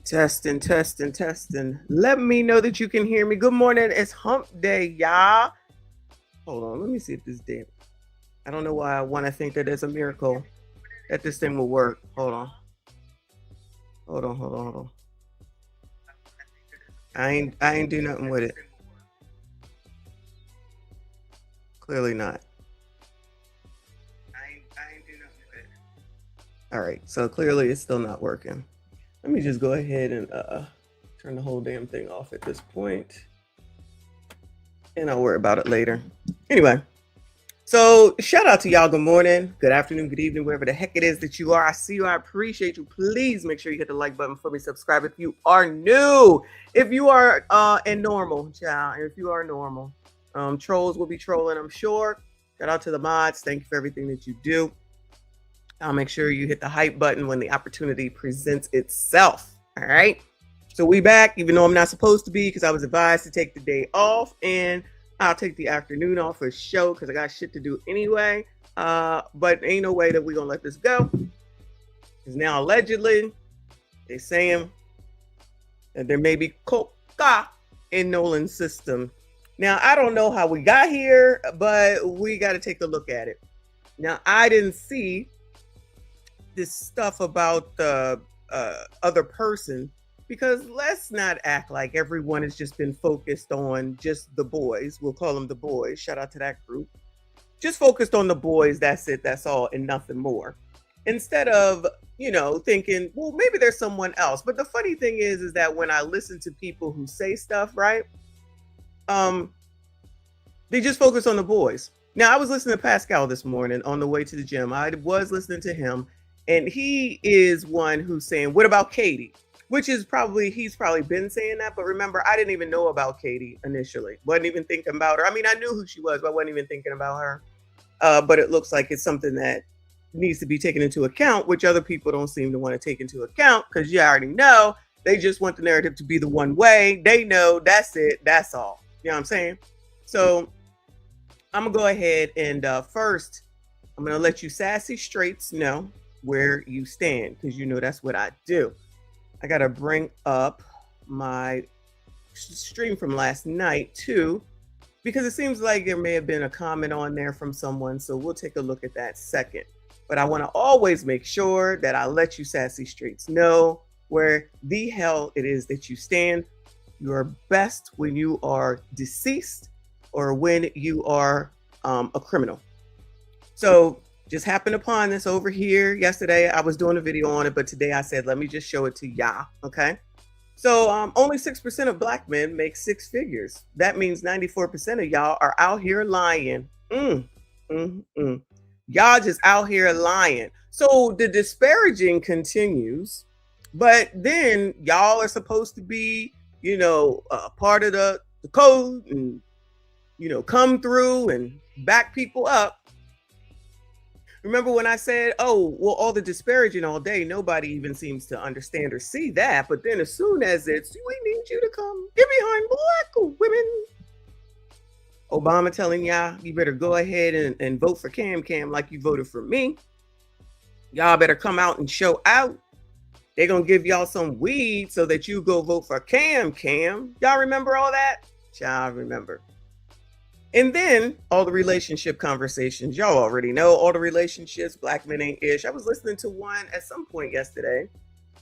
Testing, testing, testing. Let me know that you can hear me. Good morning. It's hump day, y'all. Hold on. Let me see if this did. I don't know why I want to think that there's a miracle that this thing will work. Hold on. Hold on. I ain't do nothing with it. Clearly not. All right. So clearly it's still not working. Let me just go ahead and turn the whole damn thing off at this point. And I'll worry about it later. Anyway, so shout out to y'all. Good morning, good afternoon, good evening, wherever the heck it is that you are. I see you. I appreciate you. Please make sure you hit the like button for me. Subscribe if you are new. If you are and normal, child. If you are normal, trolls will be trolling, I'm sure. Shout out to the mods. Thank you for everything that you do. I'll make sure you hit the hype button when the opportunity presents itself. All right. So we back, even though I'm not supposed to be because I was advised to take the day off, and I'll take the afternoon off for show because I got shit to do anyway. But ain't no way that we're gonna let this go. Because now allegedly they're saying that there may be coca in Nolan's system. Now I don't know how we got here, but we got to take a look at it. Now I didn't see this stuff about the other person, because let's not act like everyone has just been focused on just the boys. We'll call them the boys. Shout out to that group. Just focused on the boys. That's it. That's all, and nothing more. Instead of, thinking, well, maybe there's someone else. But the funny thing is that when I listen to people who say stuff, right, they just focus on the boys. Now, I was listening to Pascal this morning on the way to the gym. I was listening to him. And he is one who's saying, what about Katie? Which is he's probably been saying that. But remember, I didn't even know about Katie initially. Wasn't even thinking about her. I mean, I knew who she was, but I wasn't even thinking about her. But it looks like it's something that needs to be taken into account, which other people don't seem to want to take into account, because you already know they just want the narrative to be the one way. They know that's it. That's all. You know what I'm saying? So I'm going to go ahead and first, I'm going to let you sassy straights know where you stand, because that's what I do. I gotta bring up my stream from last night too, because it seems like there may have been a comment on there from someone, so we'll take a look at that second. But I want to always make sure that I let you sassy streets know where the hell it is that you stand. You are best when you are deceased or when you are a criminal. So just happened upon this over here yesterday. I was doing a video on it, but today I said, let me just show it to y'all, okay? So only 6% of black men make six figures. That means 94% of y'all are out here lying. Y'all just out here lying. So the disparaging continues, but then y'all are supposed to be, part of the code and, come through and back people up. Remember when I said, oh, well, all the disparaging all day, nobody even seems to understand or see that. But then as soon as it's, we need you to come get behind black women. Obama telling y'all, you better go ahead and vote for Cam like you voted for me. Y'all better come out and show out. They're going to give y'all some weed so that you go vote for Cam. Y'all remember all that? Y'all remember. And then all the relationship conversations, y'all already know all the relationships, black men ain't ish. I was listening to one at some point yesterday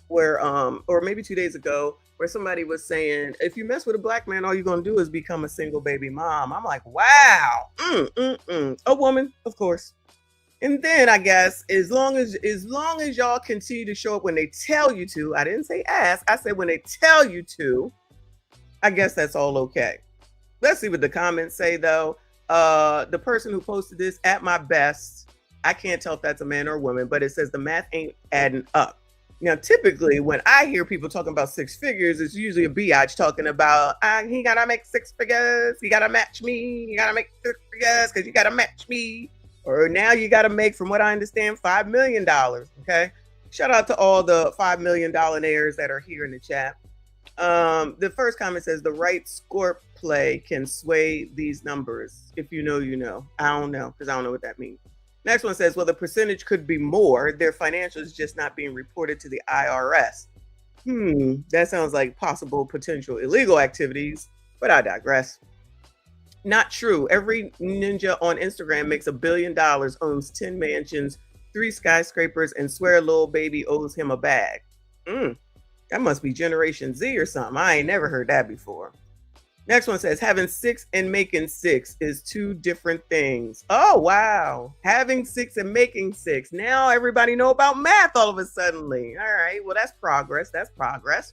where, or maybe 2 days ago, where somebody was saying, if you mess with a black man, all you're going to do is become a single baby mom. I'm like, wow. A woman, of course. And then I guess as long as y'all continue to show up when they tell you to, I didn't say ask, I said when they tell you to, I guess that's all okay. Let's see what the comments say, though. The person who posted this, at my best, I can't tell if that's a man or a woman, but it says the math ain't adding up. Now, typically, when I hear people talking about six figures, it's usually a biatch talking about, he got to make six figures. You got to match me. You got to make six figures because you got to match me. Or now you got to make, from what I understand, $5 million. Okay. Shout out to all the $5 million heirs that are here in the chat. The first comment says the right scorp play can sway these numbers. If you know, you know. I don't know, because I don't know what that means. Next one says, well, the percentage could be more. Their financials just not being reported to the IRS. That sounds like possible potential illegal activities, but I digress. Not true. Every ninja on Instagram makes $1 billion, owns 10 mansions, 3 skyscrapers, and swear little baby owes him a bag. That must be Generation Z or something. I ain't never heard that before. Next one says, having 6 and making 6 is 2 different things. Oh, wow. Having 6 and making 6. Now everybody know about math all of a sudden. All right. Well, that's progress. That's progress.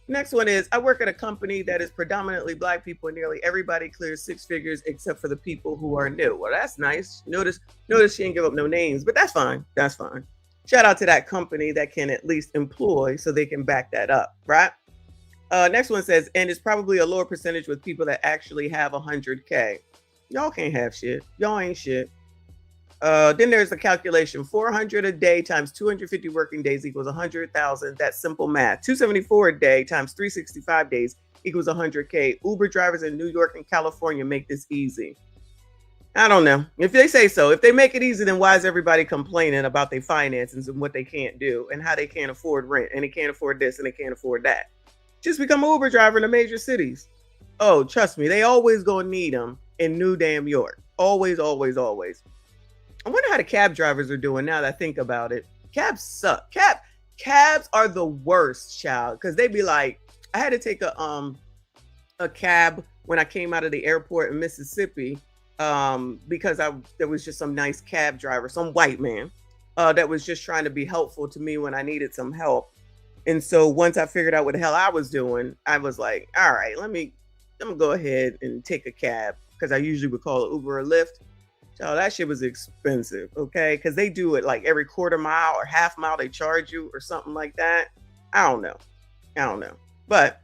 Next one is, I work at a company that is predominantly Black people, and nearly everybody clears 6 figures except for the people who are new. Well, that's nice. Notice she didn't give up no names, but that's fine. That's fine. Shout out to that company that can at least employ so they can back that up, right? Next one says, and it's probably a lower percentage with people that actually have 100K. Y'all can't have shit. Y'all ain't shit. Then there's the calculation. 400 a day times 250 working days equals 100,000. That's simple math. 274 a day times 365 days equals 100K. Uber drivers in New York and California make this easy. I don't know. If they say so, if they make it easy, then why is everybody complaining about their finances and what they can't do and how they can't afford rent and they can't afford this and they can't afford that? Just become an Uber driver in the major cities. Oh, trust me, they always gonna need them in New damn York. Always, always, always. I wonder how the cab drivers are doing now that I think about it. Cabs suck. Cabs are the worst, child, because they be like, I had to take a cab when I came out of the airport in Mississippi, because there was just some nice cab driver, some white man, that was just trying to be helpful to me when I needed some help. And so once I figured out what the hell I was doing, I was like, all right, let me go ahead and take a cab, because I usually would call it Uber or Lyft. So that shit was expensive, okay? Because they do it like every quarter mile or half mile they charge you or something like that. I don't know. But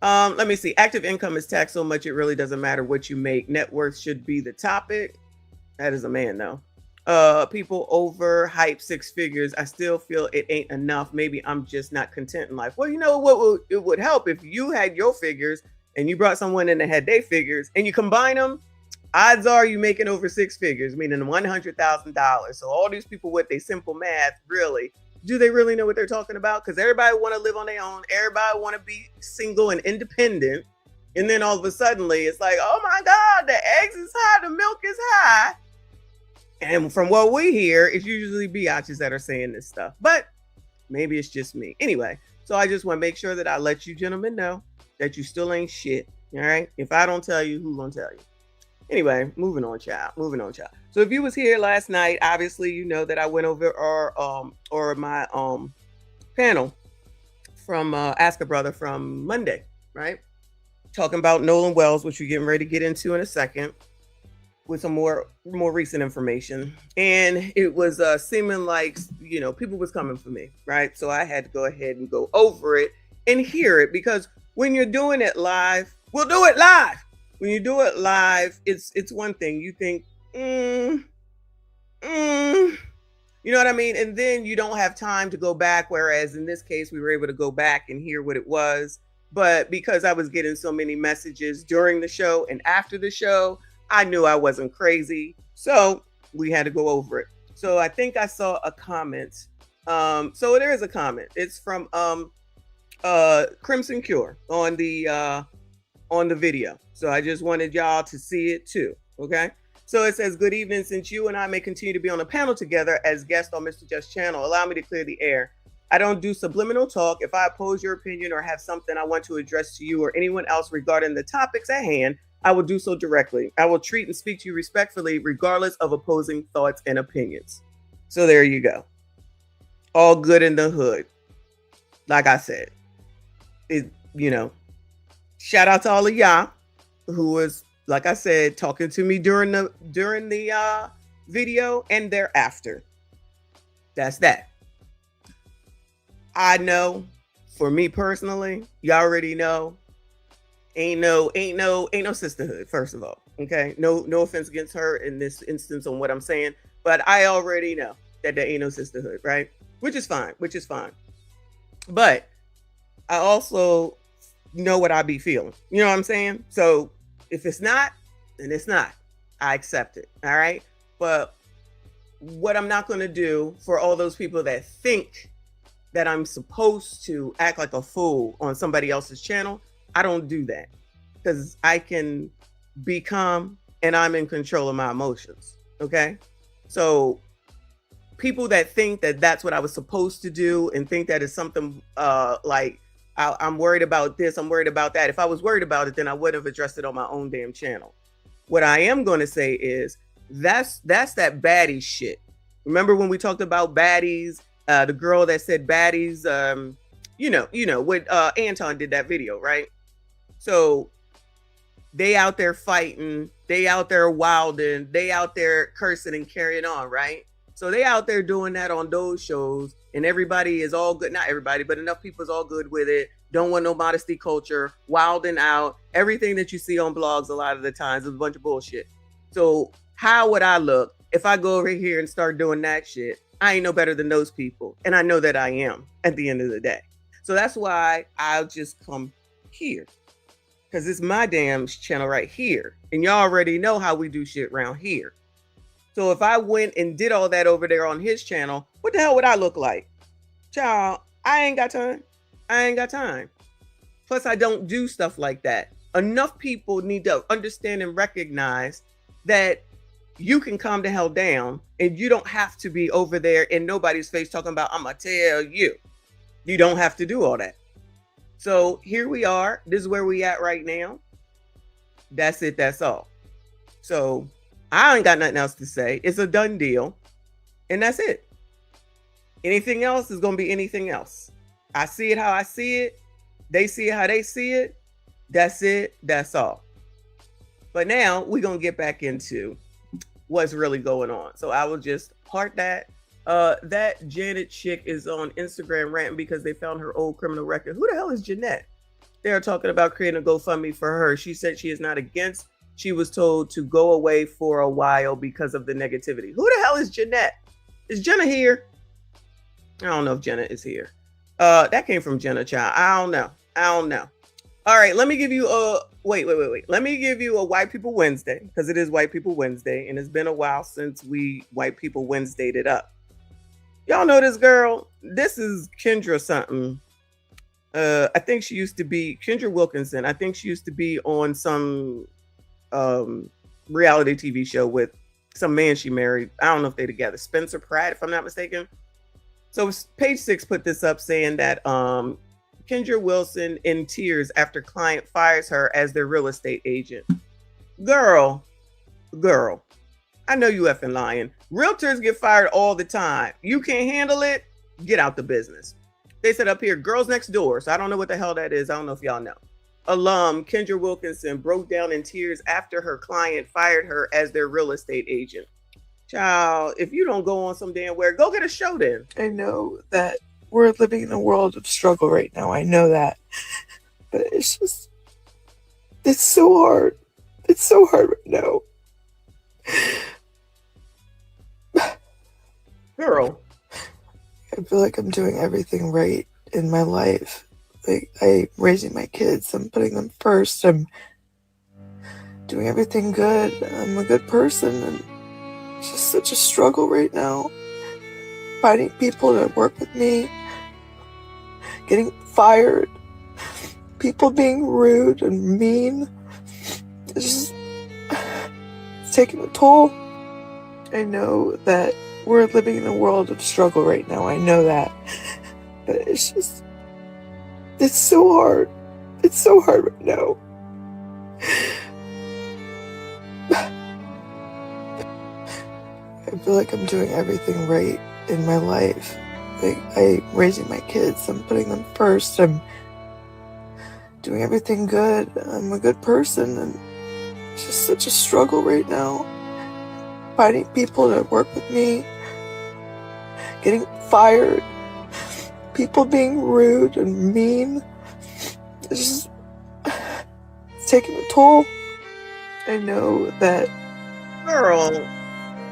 let me see. Active income is taxed so much it really doesn't matter what you make. Net worth should be the topic. That is a man, though. People overhype 6 figures. I still feel it ain't enough. Maybe I'm just not content in life. Well, you know what it would help if you had your figures and you brought someone in that had their figures and you combine them. Odds are you making over 6 figures, meaning $100,000. So all these people with their simple math, really, do they really know what they're talking about? Because everybody want to live on their own. Everybody want to be single and independent. And then all of a sudden, it's like, oh my God, the eggs is high, the milk is high. And from what we hear, it's usually biatches that are saying this stuff. But maybe it's just me. Anyway, so I just want to make sure that I let you gentlemen know that you still ain't shit. All right? If I don't tell you, who's going to tell you? Anyway, moving on, child. So if you was here last night, obviously you know that I went over my panel from Ask a Brother from Monday, right? Talking about Nolan Wells, which we're getting ready to get into in a second, with some more recent information. And it was seeming like, people was coming for me, right? So I had to go ahead and go over it and hear it, because when you're doing it live, we'll do it live. When you do it live, it's one thing. You think, you know what I mean? And then you don't have time to go back. Whereas in this case, we were able to go back and hear what it was. But because I was getting so many messages during the show and after the show, I knew I wasn't crazy. So we had to go over it. So I think I saw a comment. So there is a comment. It's from Crimson Cure on the video. So I just wanted y'all to see it too. Okay. So it says, good evening. Since you and I may continue to be on a panel together as guests on Mr. Just channel, allow me to clear the air. I don't do subliminal talk. If I oppose your opinion or have something I want to address to you or anyone else regarding the topics at hand, I will do so directly. I will treat and speak to you respectfully, regardless of opposing thoughts and opinions. So there you go. All good in the hood. Like I said, shout out to all of y'all who was, like I said, talking to me during the video and thereafter. That's that. I know, for me personally, you already know, ain't no sisterhood, first of all. Okay. No offense against her in this instance on what I'm saying, but I already know that there ain't no sisterhood, right? Which is fine. But I also know what I be feeling. You know what I'm saying? So if it's not, then it's not. I accept it. All right. But what I'm not going to do for all those people that think that I'm supposed to act like a fool on somebody else's channel, I don't do that because I can be calm and I'm in control of my emotions. Okay. So people that think that that's what I was supposed to do and think that it's something like I'm worried about this, I'm worried about that. If I was worried about it, then I would have addressed it on my own damn channel. What I am going to say is that's that baddie shit. Remember when we talked about baddies? The girl that said baddies, you know what Anton did that video, right? So they out there fighting, they out there wilding, they out there cursing and carrying on, right? So they out there doing that on those shows, and everybody is all good. Not everybody, but enough people is all good with it. Don't want no modesty culture, wilding out. Everything that you see on blogs a lot of the times is a bunch of bullshit. So how would I look if I go over here and start doing that shit? I ain't no better than those people. And I know that I am at the end of the day. So that's why I'll just come here. Because it's my damn channel right here. And y'all already know how we do shit around here. So if I went and did all that over there on his channel, what the hell would I look like? Child, I ain't got time. I ain't got time. Plus, I don't do stuff like that. Enough people need to understand and recognize that you can calm the hell down and you don't have to be over there in nobody's face talking about, I'm going to tell you. You don't have to do all that. So here we are. This is where we at right now. That's it. That's all. So I ain't got nothing else to say. It's a done deal. And that's it. Anything else is going to be anything else. I see it how I see it. They see it how they see it. That's it. That's all. But now we're going to get back into what's really going on. So I will just part that. That Janet chick is on Instagram ranting because they found her old criminal record. Who the hell is Jeanette? They're talking about creating a GoFundMe for her. She said she is not against. She was told to go away for a while because of the negativity. Who the hell is Jeanette? Is Jenna here? I don't know if Jenna is here. That came from Jenna, child. I don't know. All right, let me give you a wait. Let me give you a White People Wednesday, because it is White People Wednesday, and it's been a while since we White People Wednesdayed it up. Y'all know this girl? This is Kendra something. I think she used to be Kendra Wilkinson. I think she used to be on some reality TV show with some man she married. I don't know if they're together. Spencer Pratt, if I'm not mistaken. So Page 6 put this up saying that Kendra Wilson in tears after client fires her as their real estate agent. Girl, I know you effing lying. Realtors get fired all the time. You can't handle it, get out the business. They said up here, girls next door. So I don't know what the hell that is. I don't know if y'all know. Alum Kendra Wilkinson broke down in tears after her client fired her as their real estate agent. Child, if you don't go on some damn where, go get a show then. I know that we're living in a world of struggle right now. I know that. But it's so hard. It's so hard right now. Girl. I feel like I'm doing everything right in my life. Like, I'm raising my kids. I'm putting them first. I'm doing everything good. I'm a good person. And it's just such a struggle right now. Finding people to work with me. Getting fired. People being rude and mean. It's taking a toll. I know that we're living in a world of struggle right now. I know that. But it's so hard. It's so hard right now. I feel like I'm doing everything right in my life. Like, I'm raising my kids. I'm putting them first. I'm doing everything good. I'm a good person. And it's just such a struggle right now. Finding people to work with me. Getting fired. People being rude and mean. It's taking a toll. I know that. Girl,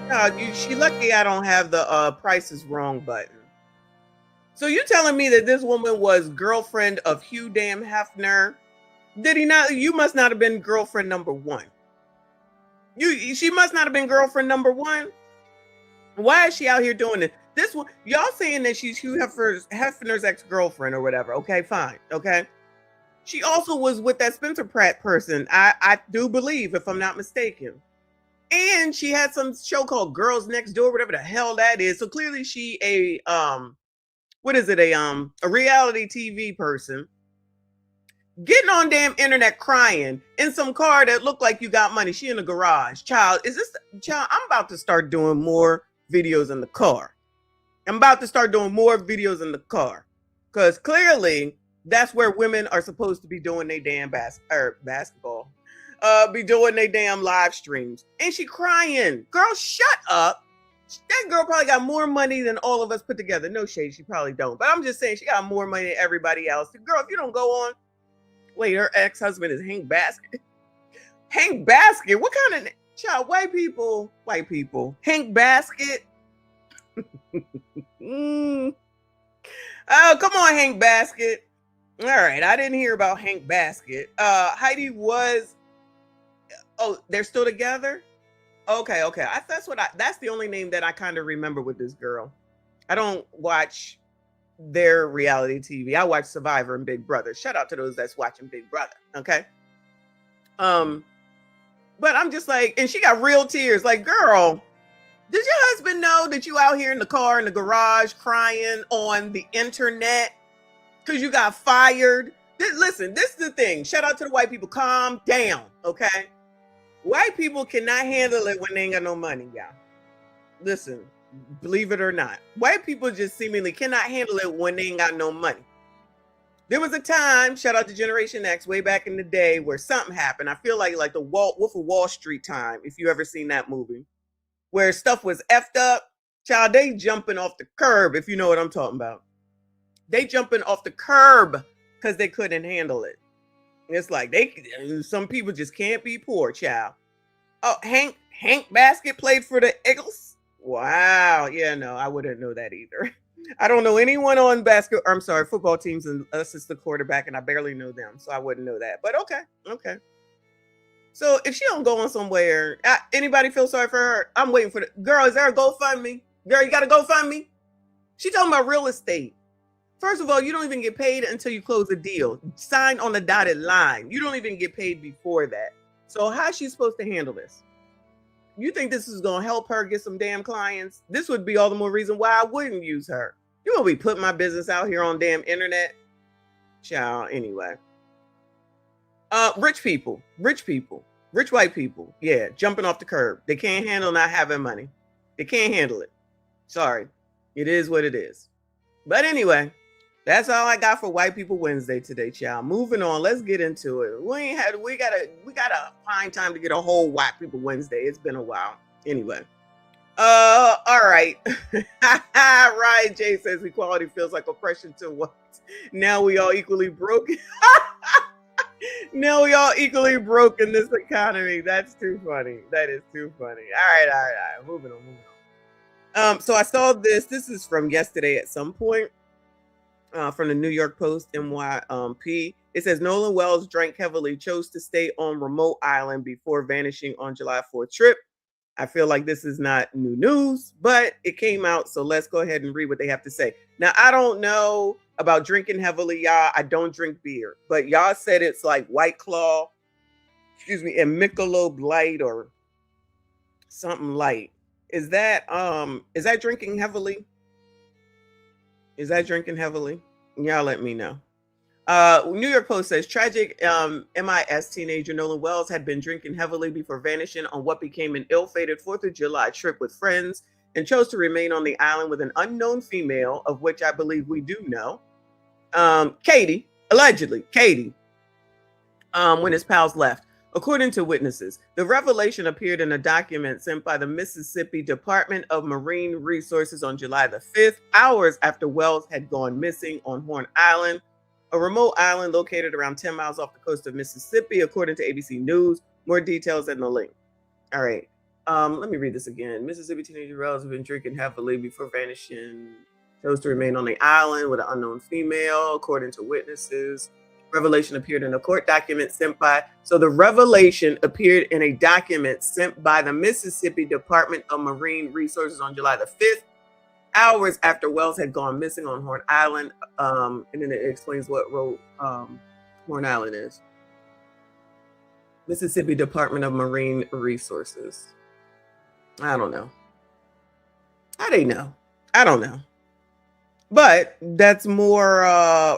no, she lucky I don't have the Price is Wrong button. So you telling me that this woman was girlfriend of Hugh damn Hefner? Did he not? You must not have been girlfriend number one. She must not have been girlfriend number one. Why is she out here doing it? this one, y'all saying that she's Hugh Hefner's ex-girlfriend or whatever. Okay, fine. Okay. She also was with that Spencer Pratt person. I do believe, if I'm not mistaken. And she had some show called Girls Next Door, whatever the hell that is. So clearly she a reality TV person. Getting on damn internet crying in some car that looked like you got money. She in the garage. Child, I'm about to start doing more videos in the car. Because clearly that's where women are supposed to be doing their damn basketball. Be doing their damn live streams. And she crying. Girl, shut up. That girl probably got more money than all of us put together. No shade, she probably don't. But I'm just saying she got more money than everybody else. Girl, if you don't go on. Wait, her ex-husband is Hank Basket. Hank Basket? What kind of child? White people. Hank Basket. Oh, come on, Hank Basket. All right, I didn't hear about Hank Basket. Heidi was. Oh, they're still together. Okay. That's the only name that I kind of remember with this girl. I don't watch their reality TV. I watch Survivor and Big Brother. Shout out to those that's watching Big Brother. Okay. But I'm just like, and she got real tears. Like, girl, did your husband know that you out here in the car in the garage crying on the internet because you got fired? Listen, this is the thing. Shout out to the white people. Calm down. Okay. White people cannot handle it when they ain't got no money, y'all. Listen. Believe it or not, white people just seemingly cannot handle it when they ain't got no money. There was a time, shout out to Generation X, way back in the day, where something happened. I feel like the Wolf of Wall Street time, if you ever seen that movie, where stuff was effed up. Child, they jumping off the curb, if you know what I'm talking about. They jumping off the curb because they couldn't handle it. It's like some people just can't be poor, child. Oh, Hank Basket played for the Eagles. Wow. Yeah, no, I wouldn't know that either. I don't know anyone on football teams unless it's the quarterback, and I barely know them, so I wouldn't know that. But okay. So if she don't go on somewhere, anybody feel sorry for her? I'm waiting for the girl. Is there a GoFundMe? Girl, you got a GoFundMe? She talking about real estate. First of all, you don't even get paid until you close a deal. Sign on the dotted line. You don't even get paid before that. So how's she supposed to handle this? You think this is going to help her get some damn clients? This would be all the more reason why I wouldn't use her. You won't be putting my business out here on damn internet. Child, anyway. Rich white people. Yeah, jumping off the curb. They can't handle not having money. They can't handle it. Sorry. It is what it is. But anyway, that's all I got for White People Wednesday today, child. Moving on, let's get into it. We gotta find time to get a whole White People Wednesday. It's been a while. Anyway. All right. Ryan J says equality feels like oppression to what? Now we all equally broke. Now we all equally broke in this economy. That's too funny. That is too funny. All right. Moving on. So I saw this. This is from yesterday at some point. From the New York Post, NYP. It says Nolan Wells drank heavily, chose to stay on remote island before vanishing on July 4th trip. I feel like this is not new news, but it came out. So let's go ahead and read what they have to say. Now, I don't know about drinking heavily, y'all. I don't drink beer, but y'all said it's like White Claw, and Michelob Light or something light. Is that drinking heavily? Is that drinking heavily? Y'all let me know. New York Post says tragic MIS teenager Nolan Wells had been drinking heavily before vanishing on what became an ill-fated 4th of July trip with friends and chose to remain on the island with an unknown female, of which I believe we do know. Katie, allegedly, when his pals left. According to witnesses, the revelation appeared in a document sent by the Mississippi Department of Marine Resources on July the 5th, hours after Wells had gone missing on Horn Island, a remote island located around 10 miles off the coast of Mississippi, according to ABC News. More details in the link. All right. Let me read this again. Mississippi teenager Wells had been drinking heavily before vanishing, chose to remain on the island with an unknown female, according to witnesses. Revelation appeared in a court document sent by, so the revelation appeared in a document sent by the Mississippi Department of Marine Resources on July the 5th, hours after Wells had gone missing on Horn Island. And then it explains what road Horn Island is. Mississippi Department of Marine Resources. I don't know. How they know? I don't know. But that's more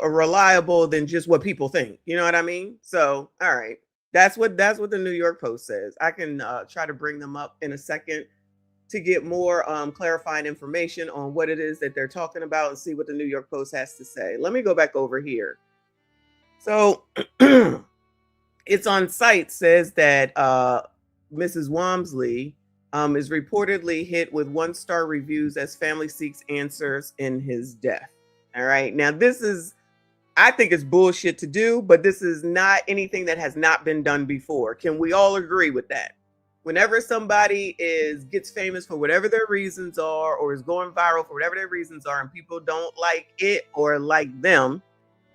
reliable than just what people think. You know what I mean? So, all right. That's what the New York Post says. I can try to bring them up in a second to get more clarifying information on what it is that they're talking about and see what the New York Post has to say. Let me go back over here. So it's on site, says that Mrs. Walmsley is reportedly hit with 1-star reviews as family seeks answers in his death. All right. Now, this is, I think it's bullshit to do, but this is not anything that has not been done before. Can we all agree with that? Whenever somebody gets famous for whatever their reasons are, or is going viral for whatever their reasons are, and people don't like it or like them,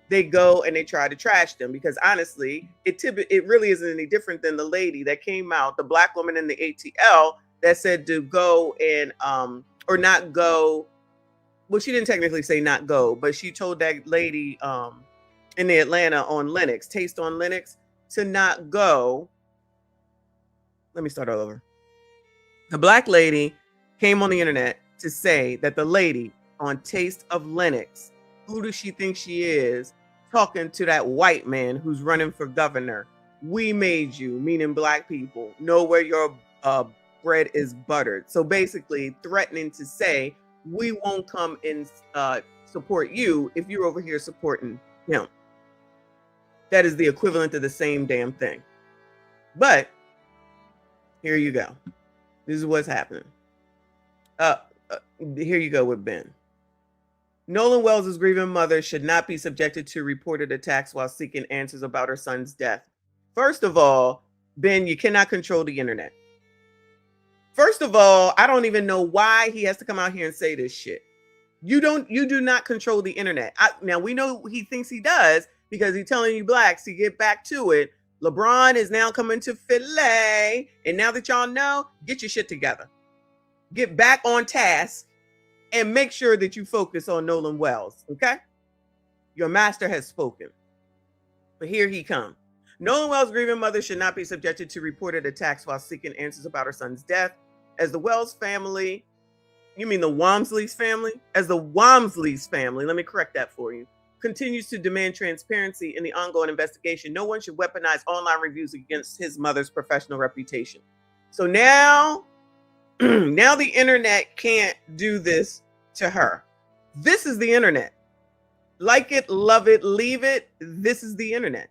they go and they try to trash them. Because honestly, it really isn't any different than the lady that came out, the black woman in the ATL that said to go and or not go. Well, she didn't technically say not go, but she told that lady in the Atlanta on Linux, Taste on Linux, to not go. Let me start all over. The black lady came on the internet to say that the lady on Taste of Linux, who does she think she is, talking to that white man who's running for governor? We made you, meaning black people, know where your bread is buttered. So basically threatening to say, we won't come and support you if you're over here supporting him. That is the equivalent of the same damn thing. But here you go. This is what's happening. Here you go with Ben. Nolan Wells' grieving mother should not be subjected to reported attacks while seeking answers about her son's death. First of all, Ben, you cannot control the internet. First of all, I don't even know why he has to come out here and say this shit. You do not control the internet. Now we know he thinks he does because he's telling you blacks to get back to it. LeBron is now coming to Philly. And now that y'all know, get your shit together. Get back on task and make sure that you focus on Nolan Wells, okay? Your master has spoken. But here he comes. Nolan Wells' grieving mother should not be subjected to reported attacks while seeking answers about her son's death. As the Wells family, you mean the Walmsley's family? As the Walmsley's family, let me correct that for you, continues to demand transparency in the ongoing investigation, no one should weaponize online reviews against his mother's professional reputation. So now the internet can't do this to her. This is the internet. Like it, love it, leave it. This is the internet.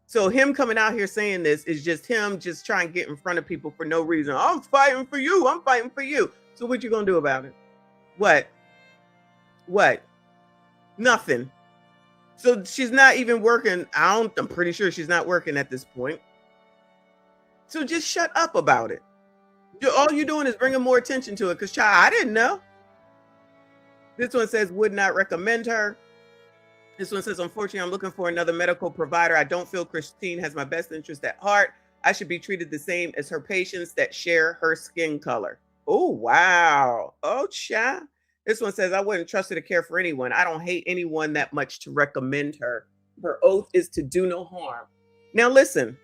So him coming out here saying this is just him just trying to get in front of people for no reason. I'm fighting for you. I'm fighting for you. So what you gonna do about it? What? Nothing. So she's not even working. I'm pretty sure she's not working at this point. So just shut up about it. All you're doing is bringing more attention to it because, child, I didn't know. This one says, would not recommend her. This one says, unfortunately, I'm looking for another medical provider. I don't feel Christine has my best interest at heart. I should be treated the same as her patients that share her skin color. Oh, wow. Oh, child. This one says, I wouldn't trust her to care for anyone. I don't hate anyone that much to recommend her. Her oath is to do no harm. Now, listen.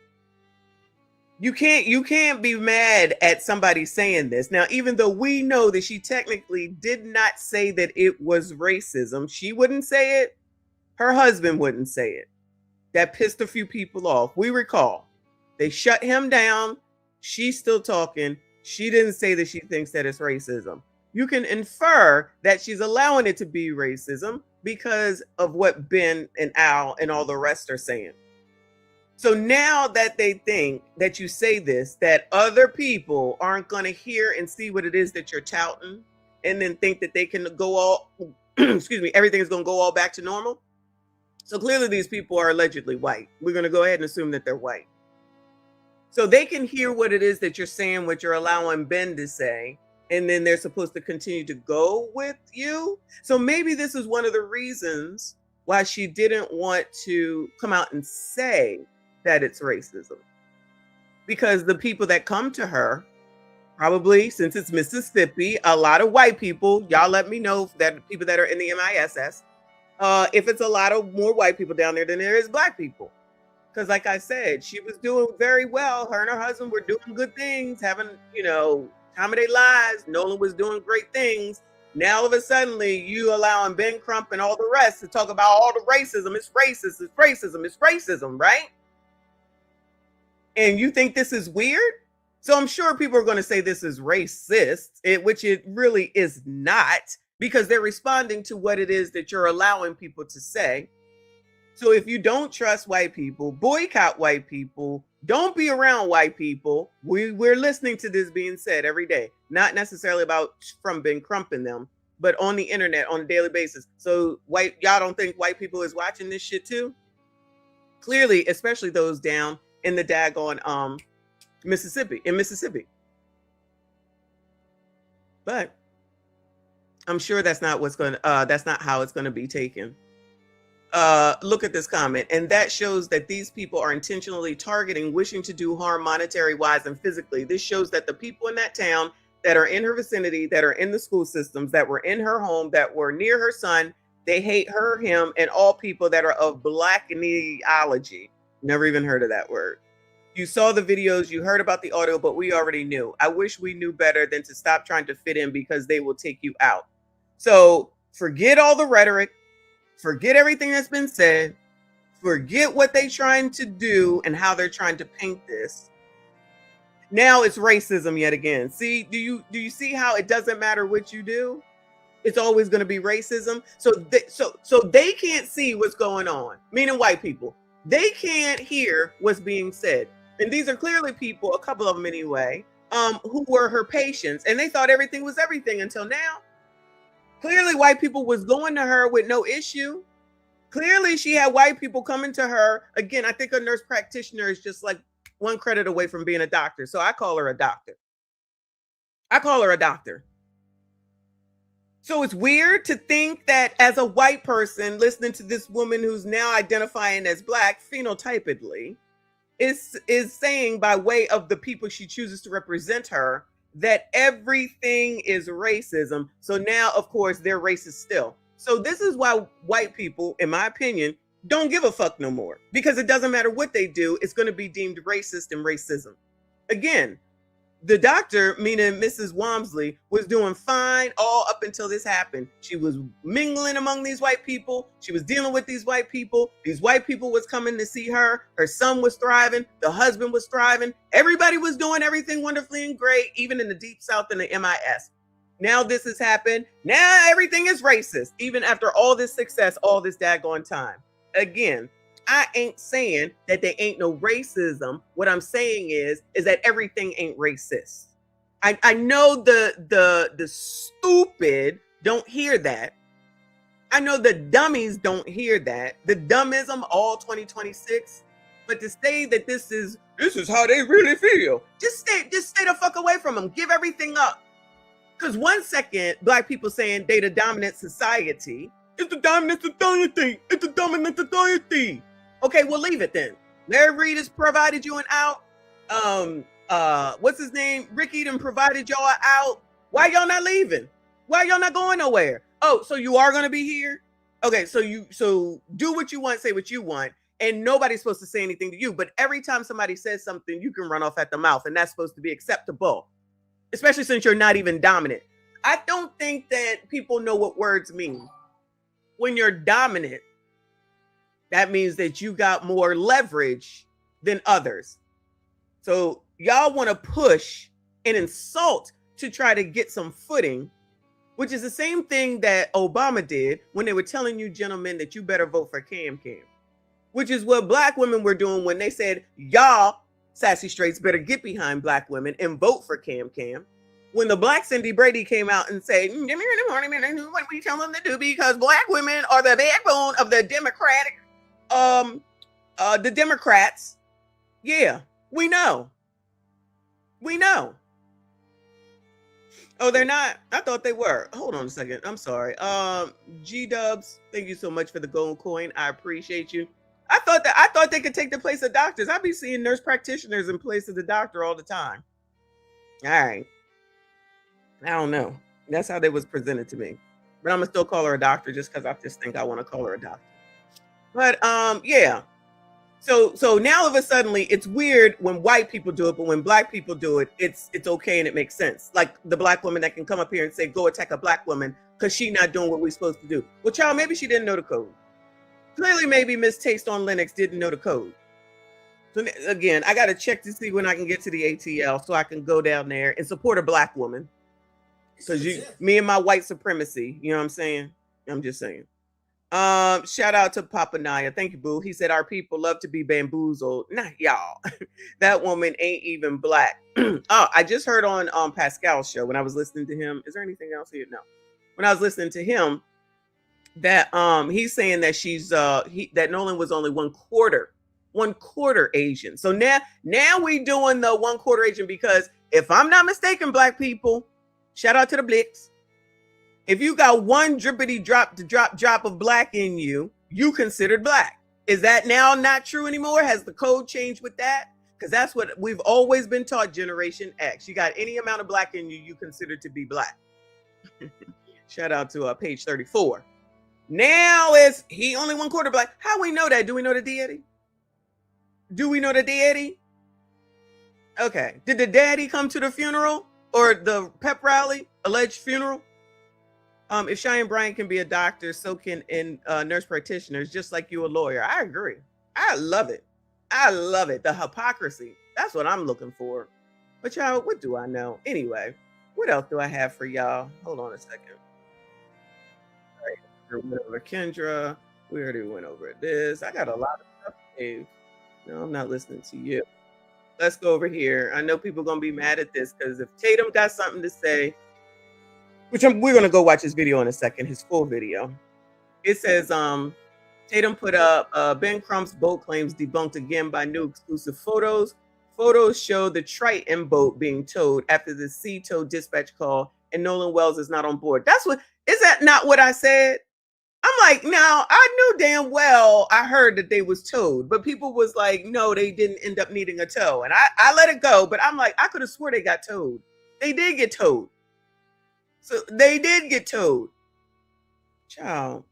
You can't be mad at somebody saying this. Now, even though we know that she technically did not say that it was racism, she wouldn't say it. Her husband wouldn't say it. That pissed a few people off. We recall. They shut him down. She's still talking. She didn't say that she thinks that it's racism. You can infer that she's allowing it to be racism because of what Ben and Al and all the rest are saying. So now that they think that you say this, that other people aren't going to hear and see what it is that you're touting and then think that they can go all, excuse me, everything is going to go all back to normal. So clearly these people are allegedly white. We're going to go ahead and assume that they're white. So they can hear what it is that you're saying, what you're allowing Ben to say, and then they're supposed to continue to go with you. So maybe this is one of the reasons why she didn't want to come out and say that it's racism, because the people that come to her probably since it's Mississippi, a lot of white people. Y'all let me know that people that are in the MISS, if it's a lot of more white people down there than there is black people. Because like I said, she was doing very well. Her and her husband were doing good things, having, time of their lives. Nolan was doing great things. Now all of a sudden, you allowing Ben Crump and all the rest to talk about all the racism. It's racist, it's racism, it's racism, right? And you think this is weird? So I'm sure people are going to say this is racist, which it really is not, because they're responding to what it is that you're allowing people to say. So if you don't trust white people, boycott white people, don't be around white people. We're listening to this being said every day, not necessarily from Ben Crump and them, but on the internet on a daily basis. So y'all don't think white people is watching this shit too? Clearly, especially those down in the daggone Mississippi. But I'm sure that's not how it's gonna be taken. Look at this comment, and that shows that these people are intentionally targeting, wishing to do harm monetary wise and physically. This shows that the people in that town that are in her vicinity, that are in the school systems, that were in her home, that were near her son, they hate her, him, and all people that are of black ideology. Never even heard of that word. You saw the videos, you heard about the audio, but we already knew. I wish we knew better than to stop trying to fit in because they will take you out. So forget all the rhetoric. Forget everything that's been said. Forget what they're trying to do and how they're trying to paint this. Now it's racism yet again. See, do you see how it doesn't matter what you do? It's always going to be racism. So they can't see what's going on, meaning white people. They can't hear what's being said. And these are clearly people, a couple of them anyway, who were her patients, and they thought everything was everything until now. Clearly, white people was going to her with no issue. Clearly, she had white people coming to her. Again, I think a nurse practitioner is just like one credit away from being a doctor. So I call her a doctor. So it's weird to think that as a white person listening to this woman who's now identifying as black phenotypically is saying by way of the people she chooses to represent her that everything is racism. So now, of course, they're racist still. So this is why white people, in my opinion, don't give a fuck no more, because it doesn't matter what they do. It's going to be deemed racist and racism. Again, the doctor, meaning Mrs. Walmsley, was doing fine all up until this happened. She was mingling among these white people. She was dealing with these white people. These white people was coming to see her. Her son was thriving. The husband was thriving. Everybody was doing everything wonderfully and great, even in the Deep South and the MIS. Now this has happened. Now everything is racist, even after all this success, all this daggone time. Again, I ain't saying that there ain't no racism. What I'm saying is that everything ain't racist. I know the stupid don't hear that. I know the dummies don't hear that. The dummism all 2026. But to say that this is how they really feel, just stay the fuck away from them. Give everything up. Because one second, black people saying they the dominant society. It's the dominant society. It's the dominant society. Okay, we'll leave it then. Larry Reed has provided you an out. What's his name? Ricky done provided y'all an out. Why y'all not leaving? Why y'all not going nowhere? Oh, so you are gonna be here? Okay, so do what you want, say what you want, and nobody's supposed to say anything to you. But every time somebody says something, you can run off at the mouth, and that's supposed to be acceptable, especially since you're not even dominant. I don't think that people know what words mean. When you're dominant, that means that you got more leverage than others. So y'all want to push and insult to try to get some footing, which is the same thing that Obama did when they were telling you gentlemen that you better vote for Cam, which is what black women were doing when they said, y'all sassy straights better get behind black women and vote for Cam. When the black Cindy Brady came out and said, what we tell them to do, because black women are the backbone of the Democratic the Democrats. Yeah, we know. Oh, they're not? I thought they were. Hold on a second. I'm sorry. G-Dubs, thank you so much for the gold coin. I appreciate you. I thought they could take the place of doctors. I be seeing nurse practitioners in place of the doctor all the time. All right. I don't know. That's how they was presented to me. But I'm gonna still call her a doctor just because I just think I want to call her a doctor. But yeah. So now all of a suddenly it's weird when white people do it, but when black people do it, it's okay and it makes sense. Like the black woman that can come up here and say, go attack a black woman because she not doing what we're supposed to do. Well, child, maybe she didn't know the code. Clearly, maybe Miss Taste on Linux didn't know the code. So again, I got to check to see when I can get to the ATL so I can go down there and support a black woman. Because me and my white supremacy, you know what I'm saying? I'm just saying. Shout out to Papa Naya. Thank you, boo. He said our people love to be bamboozled. Not y'all. That woman ain't even black. Oh, I just heard on Pascal's show when I was listening to him. Is there anything else here? No. When I was listening to him, that he's saying that she's that Nolan was only one quarter Asian. So now we doing the 1/4 Asian because if I'm not mistaken, black people, shout out to the Blicks. If you got one drippity drop of black in you, you considered black. Is that now not true anymore? Has the code changed with that? Because that's what we've always been taught, Generation X. You got any amount of black in you, you consider to be black. Shout out to page 34. Now is he only 1/4 black? How we know that? Do we know the deity? Do we know the deity? Okay. Did the daddy come to the funeral or the pep rally, alleged funeral? If Cheyenne Bryant can be a doctor, so can nurse practitioners, just like you a lawyer. I agree. I love it. I love it. The hypocrisy. That's what I'm looking for. But y'all, what do I know? Anyway, what else do I have for y'all? Hold on a second. All right, we went over Kendra. We already went over this. I got a lot of stuff, Dave. No, I'm not listening to you. Let's go over here. I know people are going to be mad at this because if Tatum got something to say, we're going to go watch his video in a second, his full video. It says, Tatum put up Ben Crump's boat claims debunked again by new exclusive photos. Photos show the Triton boat being towed after the sea tow dispatch call, and Nolan Wells is not on board. Is that not what I said? I'm like, now I knew damn well I heard that they was towed, but people was like, no, they didn't end up needing a tow. And I let it go, but I'm like, I could have swore they got towed. They did get towed. So they did get towed. Child.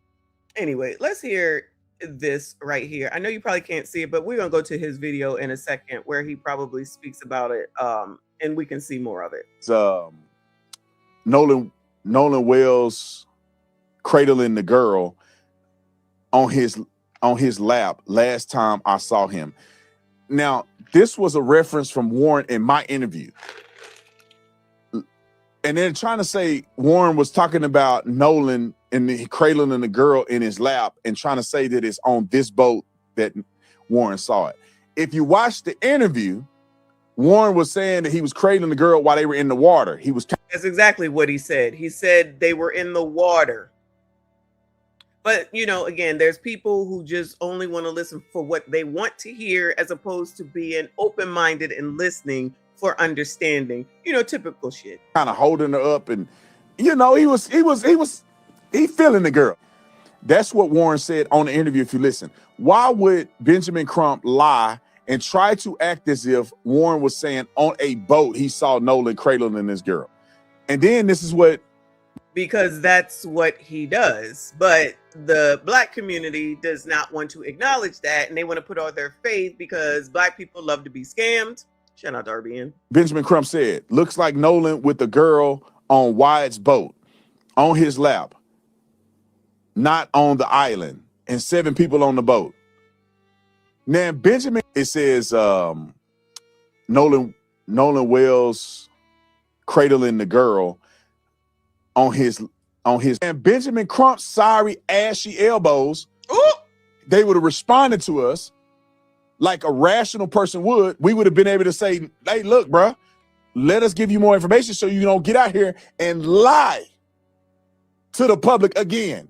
Anyway, let's hear this right here. I know you probably can't see it, but we're going to go to his video in a second where he probably speaks about it, and we can see more of it. Nolan Wells cradling the girl on his lap last time I saw him. Now, this was a reference from Warren in my interview. And then trying to say Warren was talking about Nolan and the cradling the girl in his lap and trying to say that it's on this boat that Warren saw it. If you watch the interview, Warren was saying that he was cradling the girl while they were in the water. That's exactly what he said. He said they were in the water. But, you know, again, there's people who just only want to listen for what they want to hear as opposed to being open-minded and listening for understanding, you know, typical shit. Kind of holding her up and, you know, he feeling the girl. That's what Warren said on the interview. If you listen, why would Benjamin Crump lie and try to act as if Warren was saying on a boat he saw Nolan cradling this girl? And then this is what. Because that's what he does. But the black community does not want to acknowledge that. And they want to put all their faith because black people love to be scammed. Shout out to RBN. Benjamin Crump said, looks like Nolan with the girl on Wyatt's boat, on his lap, not on the island, and 7 people on the boat. Now, Benjamin, it says Nolan Wells cradling the girl on his and Benjamin Crump's sorry ashy elbows. Ooh. They would have responded to us like a rational person would. We would have been able to say, hey, look, bro, let us give you more information so you don't get out here and lie to the public again.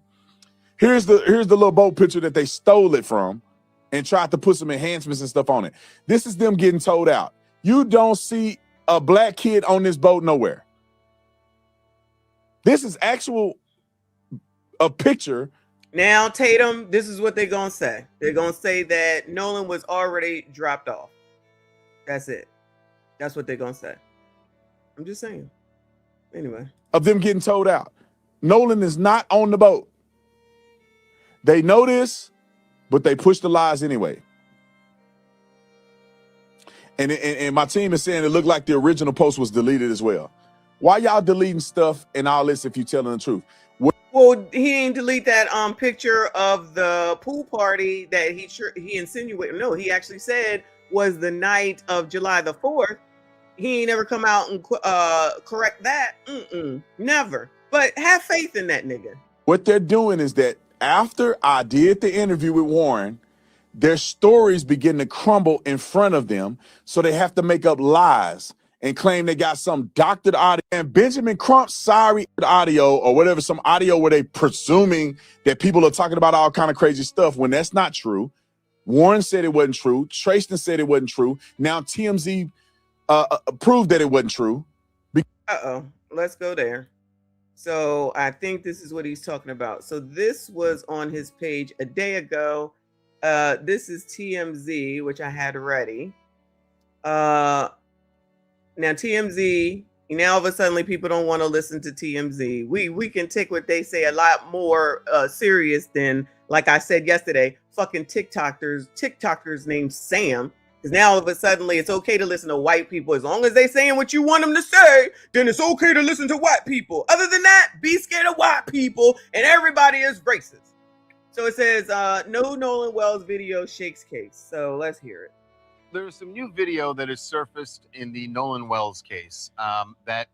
Here's the little boat picture that they stole it from and tried to put some enhancements and stuff on it. This is them getting towed out. You don't see a black kid on this boat nowhere. This is a picture. Now, Tatum, this is what they're going to say. They're going to say that Nolan was already dropped off. That's it. That's what they're going to say. I'm just saying. Anyway. Of them getting towed out. Nolan is not on the boat. They know this, but they push the lies anyway. And my team is saying it looked like the original post was deleted as well. Why y'all deleting stuff and all this if you telling the truth? Well, he ain't delete that picture of the pool party that he insinuated. No, he actually said was the night of July the 4th. He ain't never come out and correct that. Never. But have faith in that nigga. What they're doing is that after I did the interview with Warren, their stories begin to crumble in front of them, so they have to make up lies and claim they got some doctored audio. And Benjamin Crump's sorry audio or whatever, some audio where they presuming that people are talking about all kind of crazy stuff when that's not true. Warren said it wasn't true. Trayston said it wasn't true. Now TMZ proved that it wasn't true. Let's go there. So I think this is what he's talking about. So this was on his page a day ago. This is TMZ, which I had ready. Now TMZ, now all of a sudden people don't want to listen to TMZ. We can take what they say a lot more serious than, like I said yesterday, fucking TikTokers named Sam. Because now all of a sudden it's okay to listen to white people. As long as they saying what you want them to say, then it's okay to listen to white people. Other than that, be scared of white people and everybody is racist. So it says, no Nolan Wells video shakes case. So let's hear it. There's some new video that has surfaced in the Nolan Wells case that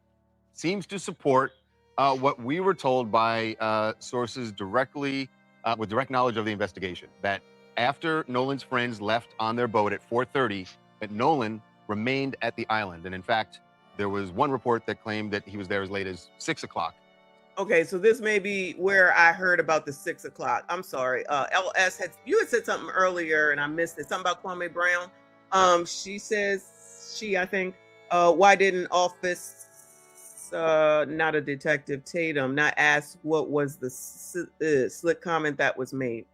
seems to support what we were told by sources directly with direct knowledge of the investigation, that after Nolan's friends left on their boat at 4:30, that Nolan remained at the island. And in fact, there was one report that claimed that he was there as late as 6 o'clock. Okay, so this may be where I heard about the 6 o'clock. I'm sorry. LS you had said something earlier and I missed it. Something about Kwame Brown. She says, I think, why didn't Office, not a detective, Tatum, not ask what was the slick comment that was made?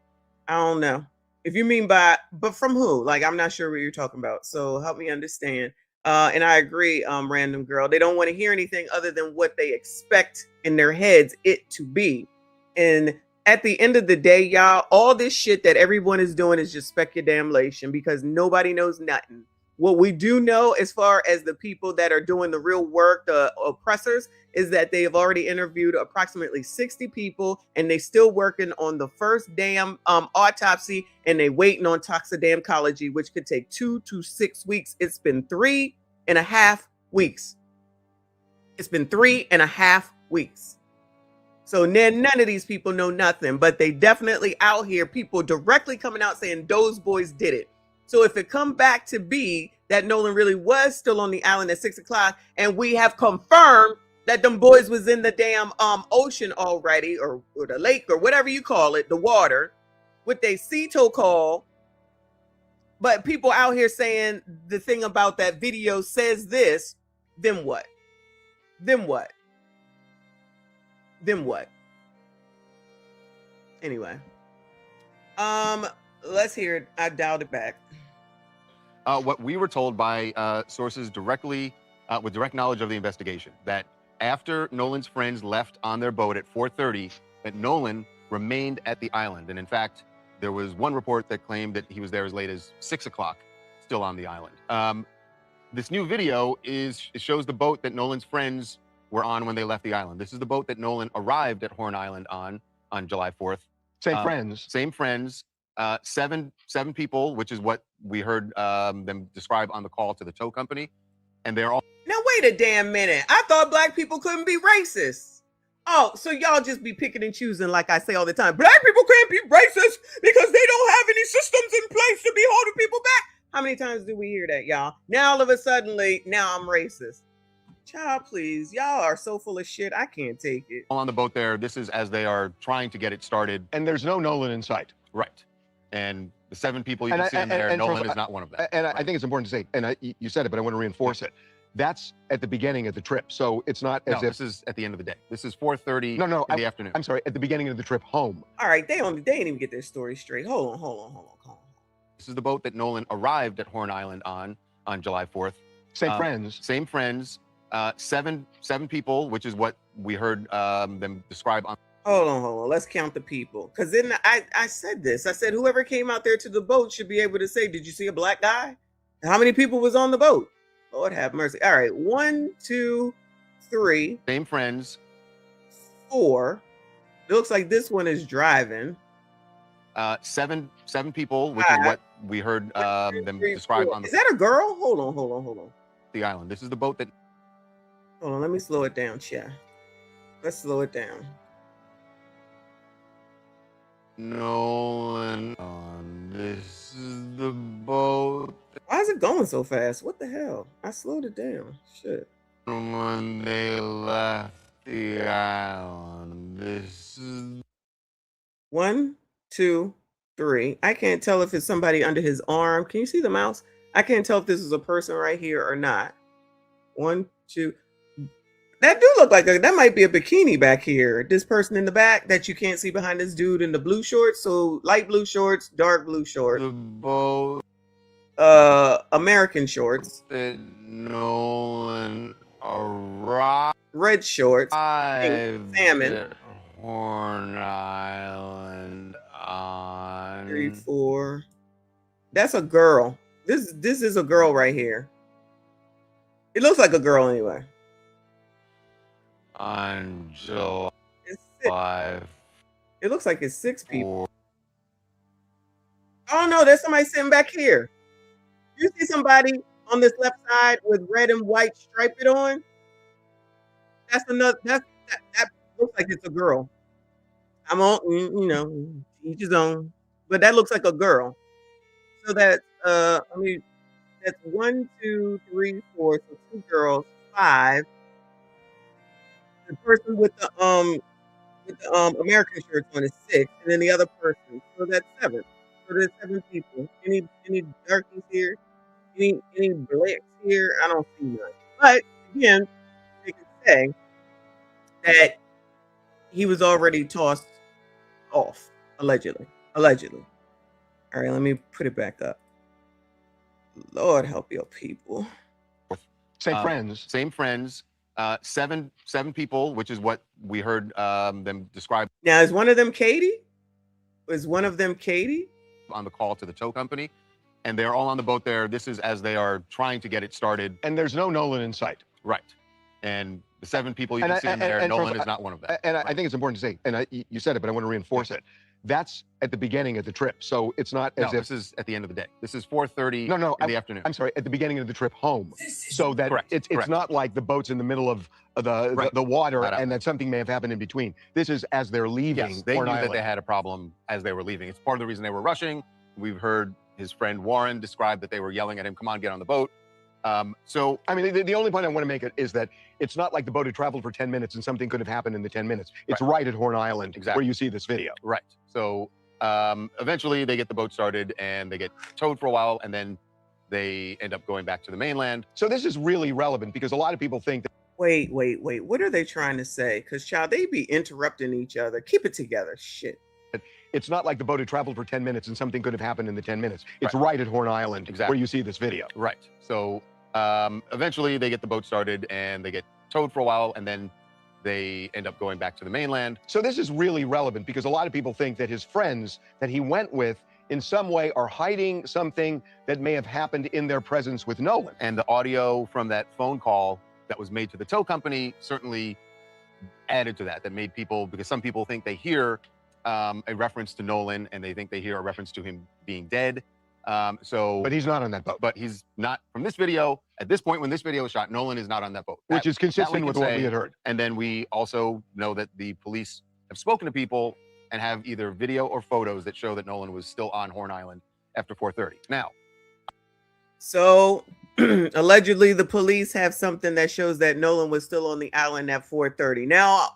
I don't know. If you mean but from who? Like, I'm not sure what you're talking about. So help me understand. And I agree, Random Girl. They don't want to hear anything other than what they expect in their heads it to be. And at the end of the day, y'all, all this shit that everyone is doing is just speculation because nobody knows nothing. What we do know as far as the people that are doing the real work, the oppressors, is that they have already interviewed approximately 60 people and they still working on the first damn autopsy and they waiting on toxicodamcology, which could take 2 to 6 weeks. It's been 3.5 weeks. It's been 3.5 weeks. So none of these people know nothing, but they definitely out here, people directly coming out saying those boys did it. So if it come back to be that Nolan really was still on the island at 6 o'clock and we have confirmed that them boys was in the damn ocean already, or the lake, or whatever you call it, the water, with they CETO call, but people out here saying the thing about that video says this, then what? Then what? Then what? Anyway. Let's hear it. I dialed it back. What we were told by sources directly with direct knowledge of the investigation, that after Nolan's friends left on their boat at 4:30, that Nolan remained at the island. And in fact, there was one report that claimed that he was there as late as 6 o'clock, still on the island. This new video it shows the boat that Nolan's friends were on when they left the island. This is the boat that Nolan arrived at Horn Island on July 4th. Same friends. Same friends. Seven people, which is what we heard them describe on the call to the tow company. And they're all... Now, wait a damn minute. I thought black people couldn't be racist. Oh, so y'all just be picking and choosing like I say all the time. Black people can't be racist because they don't have any systems in place to be holding people back. How many times do we hear that, y'all? Now, all of a sudden, now I'm racist. Child, please. Y'all are so full of shit. I can't take it. on the boat there. This is as they are trying to get it started. And there's no Nolan in sight. Right. And the 7 people you can see in there, Nolan is not one of them. And I think it's important to say, and you said it, but I want to reinforce it. That's at the beginning of the trip. So it's not as if... this is at the end of the day. This is 4:30 in the afternoon. I'm sorry, at the beginning of the trip home. All right, they didn't even get their story straight. Hold on. This is the boat that Nolan arrived at Horn Island on July 4th. Same friends. Same friends. seven people, which is what we heard them describe on. Hold on. Let's count the people. Because then I said this. I said whoever came out there to the boat should be able to say, did you see a black guy? How many people was on the boat? Lord have mercy. All right. 1, 2, 3. Same friends. 4. It looks like this one is driving. Seven people, which is what we heard them describe on. Is that a girl? Hold on. The island. This is the boat that. Hold on. Let me slow it down, Chad. Let's slow it down. Nolan, this is the boat. Why is it going so fast? What the hell? I slowed it down. Shit. When they left the island, this is 1, 2, 3. I can't tell if it's somebody under his arm. Can you see the mouse? I can't tell if this is a person right here or not. 1, 2. That do look like that might be a bikini back here. This person in the back that you can't see behind this dude in the blue shorts. So light blue shorts, dark blue shorts. the boat American shorts. that Nolan arrived Red shorts. salmon Salmon. Horn Island on 3, 4. That's a girl. This is a girl right here. It looks like a girl anyway. on July It's 6. It looks like it's 6 people. 4th. Oh no, there's somebody sitting back here. You see somebody on this left side with red and white striped on? That's another. That looks like it's a girl. I'm on, each his own, but that looks like a girl. So that that's 1, 2, 3, 4. So 2 girls, 5. The person with the American shirts on is 6, and then the other person. So that's 7. So there's 7 people. Any darkies here? Any blacks here? I don't see none. But again, they can say that he was already tossed off, allegedly. All right, let me put it back up. Lord help your people. Same friends. Same friends. Seven people, which is what we heard them describe Now, is one of them Katie? Is one of them Katie? on the call to the tow company, and they're all on the boat there. This is as they are trying to get it started. And there's no Nolan in sight. Right. And the 7 people you And can see in there, and Nolan is not one of them. And Right. I think it's important to say, and you said it, but I want to reinforce it. That's at the beginning of the trip. So it's not No, as if. this is at the end of the day. This is 4:30 No, in the afternoon. I'm sorry, at the beginning of the trip home. So that Correct, it's correct. not like the boat's in the middle of Right. the water Right. and that something may have happened in between. This is as they're leaving Yes, they Horn knew that Island. they had a problem as they were leaving. It's part of the reason they were rushing. We've heard his friend Warren describe that they were yelling at him, "Come on, get on the boat." So I mean, the only point I want to make it is that it's not like the boat had traveled for 10 minutes and something could have happened in the 10 minutes. It's right at Horn Island Exactly. where you see this video. right. So eventually they get the boat started and they get towed for a while, and then they end up going back to the mainland. So this is really relevant because a lot of people think that Wait. What are they trying to say? Because, child, they be interrupting each other. Keep it together. Shit. it's not like the boat had traveled for 10 minutes and something could have happened in the 10 minutes. It's right at Horn Island Exactly. where you see this video. Right. So eventually they get the boat started and they get towed for a while, and then they end up going back to the mainland. So this is really relevant because a lot of people think that his friends that he went with in some way are hiding something that may have happened in their presence with Nolan. And the audio from that phone call that was made to the tow company certainly added to that. That made people, because some people think they hear a reference to Nolan and they think they hear a reference to him being dead. But he's not on that boat, But he's not from this video. At this point, when this video was shot, Nolan is not on that boat. which is That we consistent can with what say. we had heard. And then we also know that the police have spoken to people and have either video or photos that show that Nolan was still on Horn Island after 4:30. Now, So allegedly, the police have something that shows that Nolan was still on the island at 4:30. Now,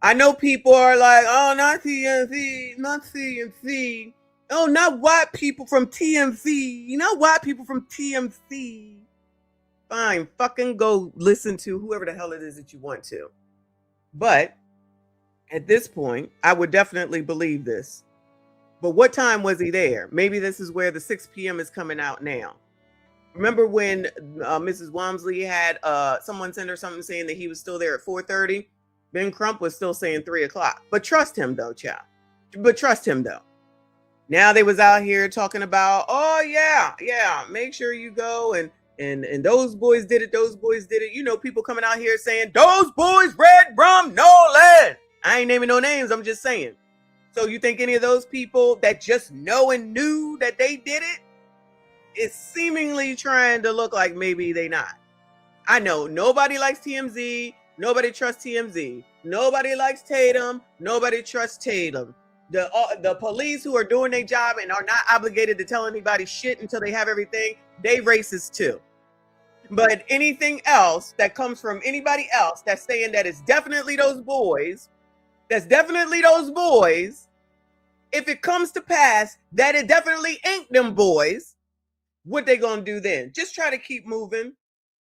I know people are like, "Oh, not TMZ, not TMZ. Oh, not white people from TMZ. You know, white people from TMZ." Fine, fucking go listen to whoever the hell it is that you want to. But at this point, I would definitely believe this. But what time was he there? Maybe this is where the 6 p.m. is coming out now. Remember when Mrs. Walmsley had someone send her something saying that he was still there at 4:30? Ben Crump was still saying 3 o'clock. But trust him though, child. But trust him though. Now they was out here talking about, oh yeah, make sure you go and those boys did it, those boys did it. You know, people coming out here saying, those boys read from Nolan. I ain't naming no names, I'm just saying. So you think any of those people that just know and knew that they did it is seemingly trying to look like maybe they not? I know nobody likes TMZ, nobody trusts TMZ, nobody likes Tatum, nobody trusts Tatum. The police who are doing their job and are not obligated to tell anybody shit until they have everything, they racist too. But anything else that comes from anybody else that's saying that it's definitely those boys, if it comes to pass that it definitely ain't them boys, what they gonna do then? Just try to keep moving.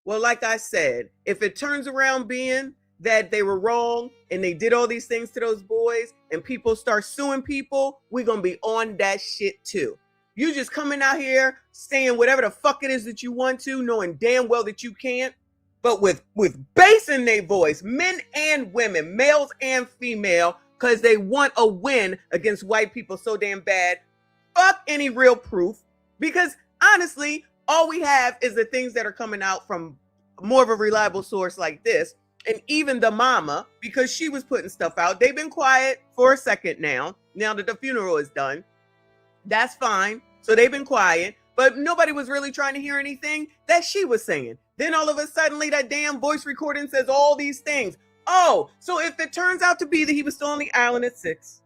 Well, like I said, if it turns around being that they were wrong and they did all these things to those boys and people start suing people, we're gonna be on that shit too. You just coming out here saying whatever the fuck it is that you want to, knowing damn well that you can't, but with bass in their voice, men and women, males and female, because they want a win against white people so damn bad. Fuck any real proof, because honestly, all we have is the things that are coming out from more of a reliable source like this. And even the mama, because she was putting stuff out, they've been quiet for a second now that the funeral is done. That's fine. So they've been quiet, but nobody was really trying to hear anything that she was saying. Then all of a sudden, that damn voice recording says all these things. Oh, so if it turns out to be that he was still on the island at 6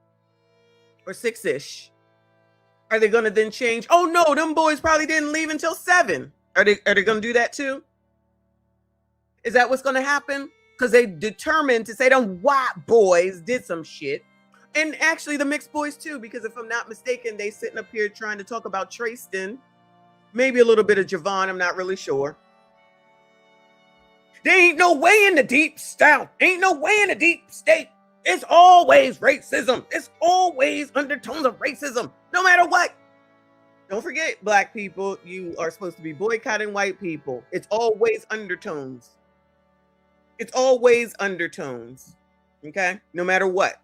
or 6-ish, are they going to then change? Oh no, them boys probably didn't leave until 7. Are they going to do that too? Is that what's going to happen? Because they determined to say them white boys did some shit. And actually the mixed boys too, because if I'm not mistaken, they sitting up here trying to talk about Tristan. Maybe a little bit of Javon, I'm not really sure. There ain't no way in the deep south. Ain't no way in the deep state. It's always racism. It's always undertones of racism, no matter what. Don't forget, black people, you are supposed to be boycotting white people. It's always undertones. It's always undertones, okay? No matter what.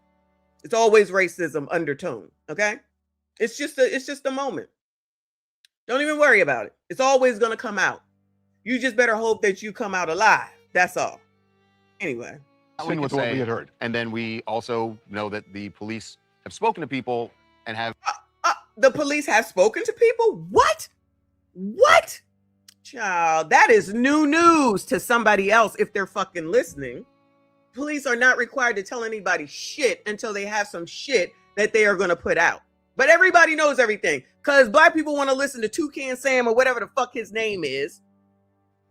It's always racism undertone, okay? It's just a moment. Don't even worry about it. It's always going to come out. You just better hope that you come out alive. That's all. Anyway. With what we had heard. And then we also know that the police have spoken to people and have... The police have spoken to people? What? What? Child, that is new news to somebody else if they're fucking listening. Police are not required to tell anybody shit until they have some shit that they are going to put out. But everybody knows everything because black people want to listen to Toucan Sam or whatever the fuck his name is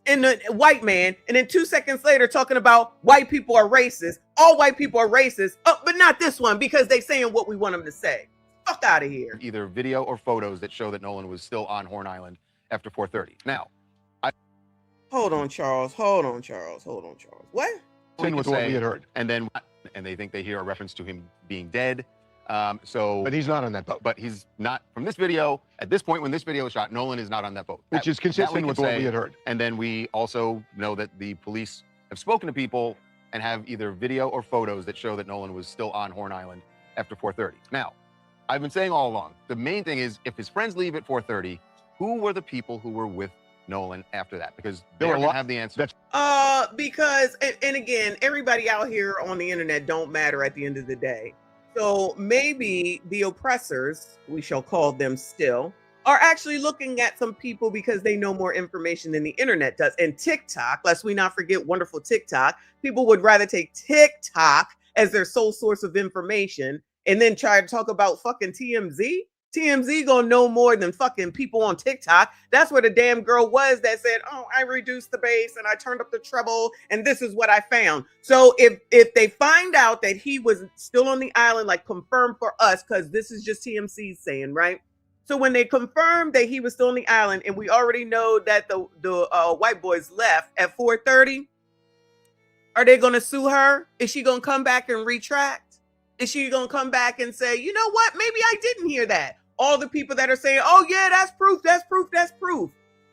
and the white man. And then 2 seconds later talking about white people are racist. All white people are racist. Oh, but not this one because they saying what we want them to say. Fuck out of here. Either video or photos that show that Nolan was still on Horn Island after 4:30. Now, Hold on, Charles. What? With what we had heard. And they think they hear a reference to him being dead. But he's not on that boat. But he's not from this video. At this point, when this video was shot, Nolan is not on that boat. Which is consistent with what we had heard. And then we also know that the police have spoken to people and have either video or photos that show that Nolan was still on Horn Island after 4:30. Now, I've been saying all along, the main thing is if his friends leave at 4:30, who were the people who were with Nolan after that? Because they don't have the answer. Because, and again, everybody out here on the internet don't matter at the end of the day. So maybe the oppressors, we shall call them still, are actually looking at some people because they know more information than the internet does. And TikTok, lest we not forget wonderful TikTok, people would rather take TikTok as their sole source of information and then try to talk about fucking TMZ. TMZ gonna know more than fucking people on TikTok. That's where the damn girl was that said, oh, I reduced the bass and I turned up the treble and this is what I found. So if they find out that he was still on the island, like confirmed for us, because this is just TMZ saying, right? So when they confirmed that he was still on the island and we already know that the white boys left at 4:30, are they gonna sue her? Is she gonna come back and retract? Is she gonna come back and say, you know what, maybe I didn't hear that? All the people that are saying, oh yeah, that's proof.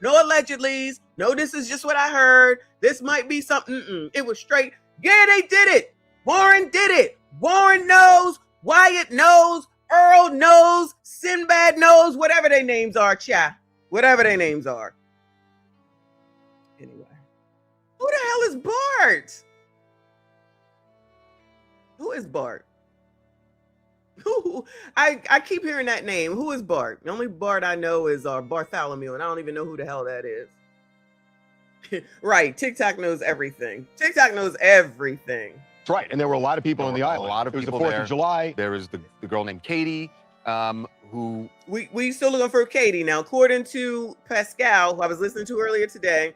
No allegedlys. No, this is just what I heard. This might be something. It was straight. Yeah, they did it. Warren did it. Warren knows. Wyatt knows. Earl knows. Sinbad knows. Whatever their names are, cha. Whatever their names are. Anyway. Who the hell is Bart? Who is Bart? Who? I keep hearing that name. Who is Bart? The only Bart I know is Bartholomew, and I don't even know who the hell that is. Right. TikTok knows everything. TikTok knows everything. That's right. And there were a lot of people on the island. A lot of it was people the 4th there. of July. There was the girl named Katie, who... We still looking for Katie. Now, according to Pascal, who I was listening to earlier today,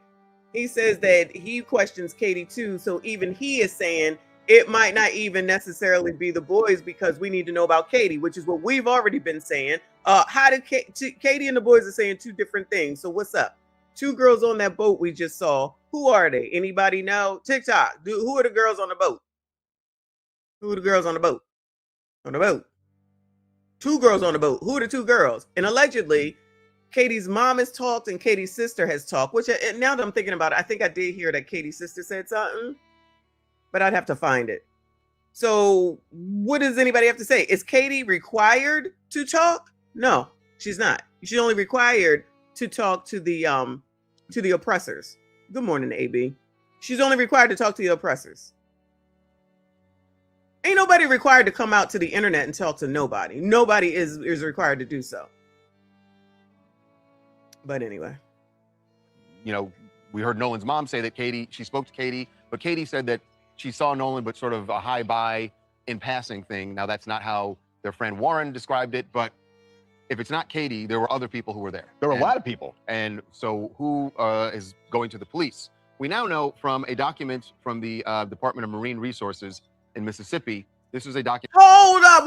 he says that he questions Katie too. So even he is saying it might not even necessarily be the boys because we need to know about Katie, which is what we've already been saying. Katie and the boys are saying two different things. So what's up? Two girls on that boat we just saw. Who are they? Anybody know? TikTok. Who are the girls on the boat? Who are the girls on the boat? On the boat. Two girls on the boat. Who are the two girls? And allegedly, Katie's mom has talked and Katie's sister has talked, which now that I'm thinking about it, I think I did hear that Katie's sister said something, but I'd have to find it. So what does anybody have to say? Is Katie required to talk? No, she's not. She's only required to talk to the oppressors. Good morning, AB. She's only required to talk to the oppressors. Ain't nobody required to come out to the internet and talk to nobody. Nobody is required to do so. But anyway. You know, we heard Nolan's mom say that she spoke to Katie, but Katie said that she saw Nolan, but sort of a hi bye in passing thing. Now, that's not how their friend Warren described it, but if it's not Katie, there were other people who were there. There were a lot of people. And so who is going to the police? We now know from a document from the Department of Marine Resources in Mississippi. This is a document. Hold up.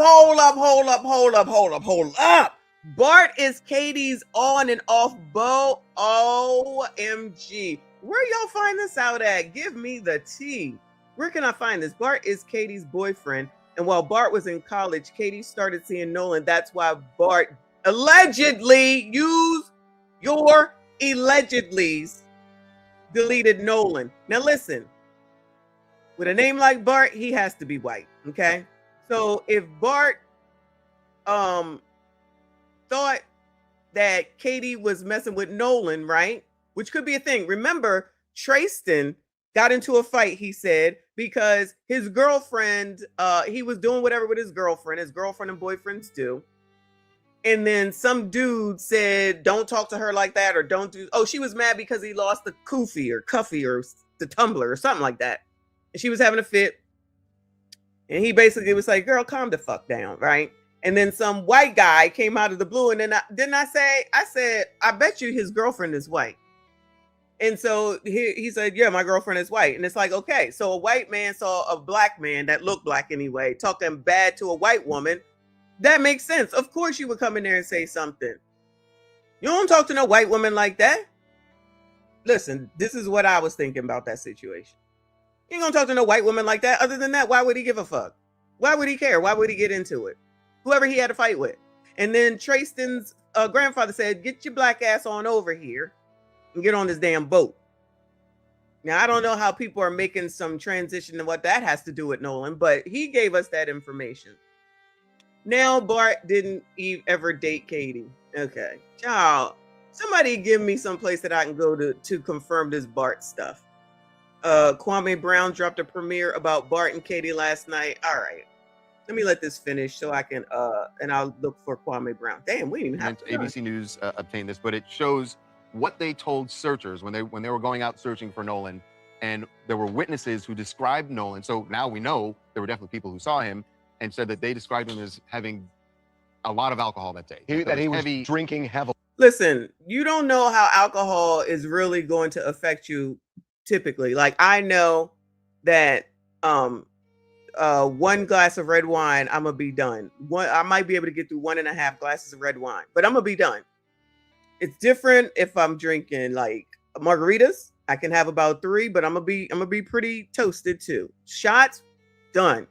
Bart is Katie's on and off boat. OMG. Where y'all find this out at? Give me the tea. Where can I find this? Bart is Katie's boyfriend. And while Bart was in college, Katie started seeing Nolan. That's why Bart allegedly, use your allegedlys, deleted Nolan. Now listen, with a name like Bart, he has to be white, okay? So if Bart thought that Katie was messing with Nolan, right? Which could be a thing. Remember, Tristan got into a fight, he said, because his girlfriend, he was doing whatever with his girlfriend and boyfriends do. And then some dude said, don't talk to her like that, or don't do, oh, she was mad because he lost the Cuffy or the tumbler or something like that. And she was having a fit. And he basically was like, girl, calm the fuck down, right? And then some white guy came out of the blue. And then I said, I bet you his girlfriend is white. And so he said, yeah, my girlfriend is white. And it's like, okay, so a white man saw a black man that looked black anyway, talking bad to a white woman. That makes sense. Of course you would come in there and say something. You don't talk to no white woman like that. Listen, this is what I was thinking about that situation. You ain't gonna talk to no white woman like that. Other than that, why would he give a fuck? Why would he care? Why would he get into it? Whoever he had a fight with. And then Tristan's grandfather said, get your black ass on over here and get on this damn boat. Now, I don't know how people are making some transition and what that has to do with Nolan, but he gave us that information. Now, Bart didn't ever date Katie. Okay. Child, somebody give me some place that I can go to confirm this Bart stuff. Kwame Brown dropped a premiere about Bart and Katie last night. All right. Let me let this finish so I can, and I'll look for Kwame Brown. Damn, we didn't even have to. ABC News obtained this, but it shows what they told searchers when they were going out searching for Nolan. And there were witnesses who described Nolan. So now we know there were definitely people who saw him and said that they described him as having a lot of alcohol that day. That he was drinking heavily. Listen, you don't know how alcohol is really going to affect you typically. Like, I know that one glass of red wine, I'm gonna be done. I might be able to get through 1.5 glasses of red wine, but I'm gonna be done. It's different if I'm drinking like margaritas. I can have about 3, but I'm gonna be pretty toasted too. Shots, done.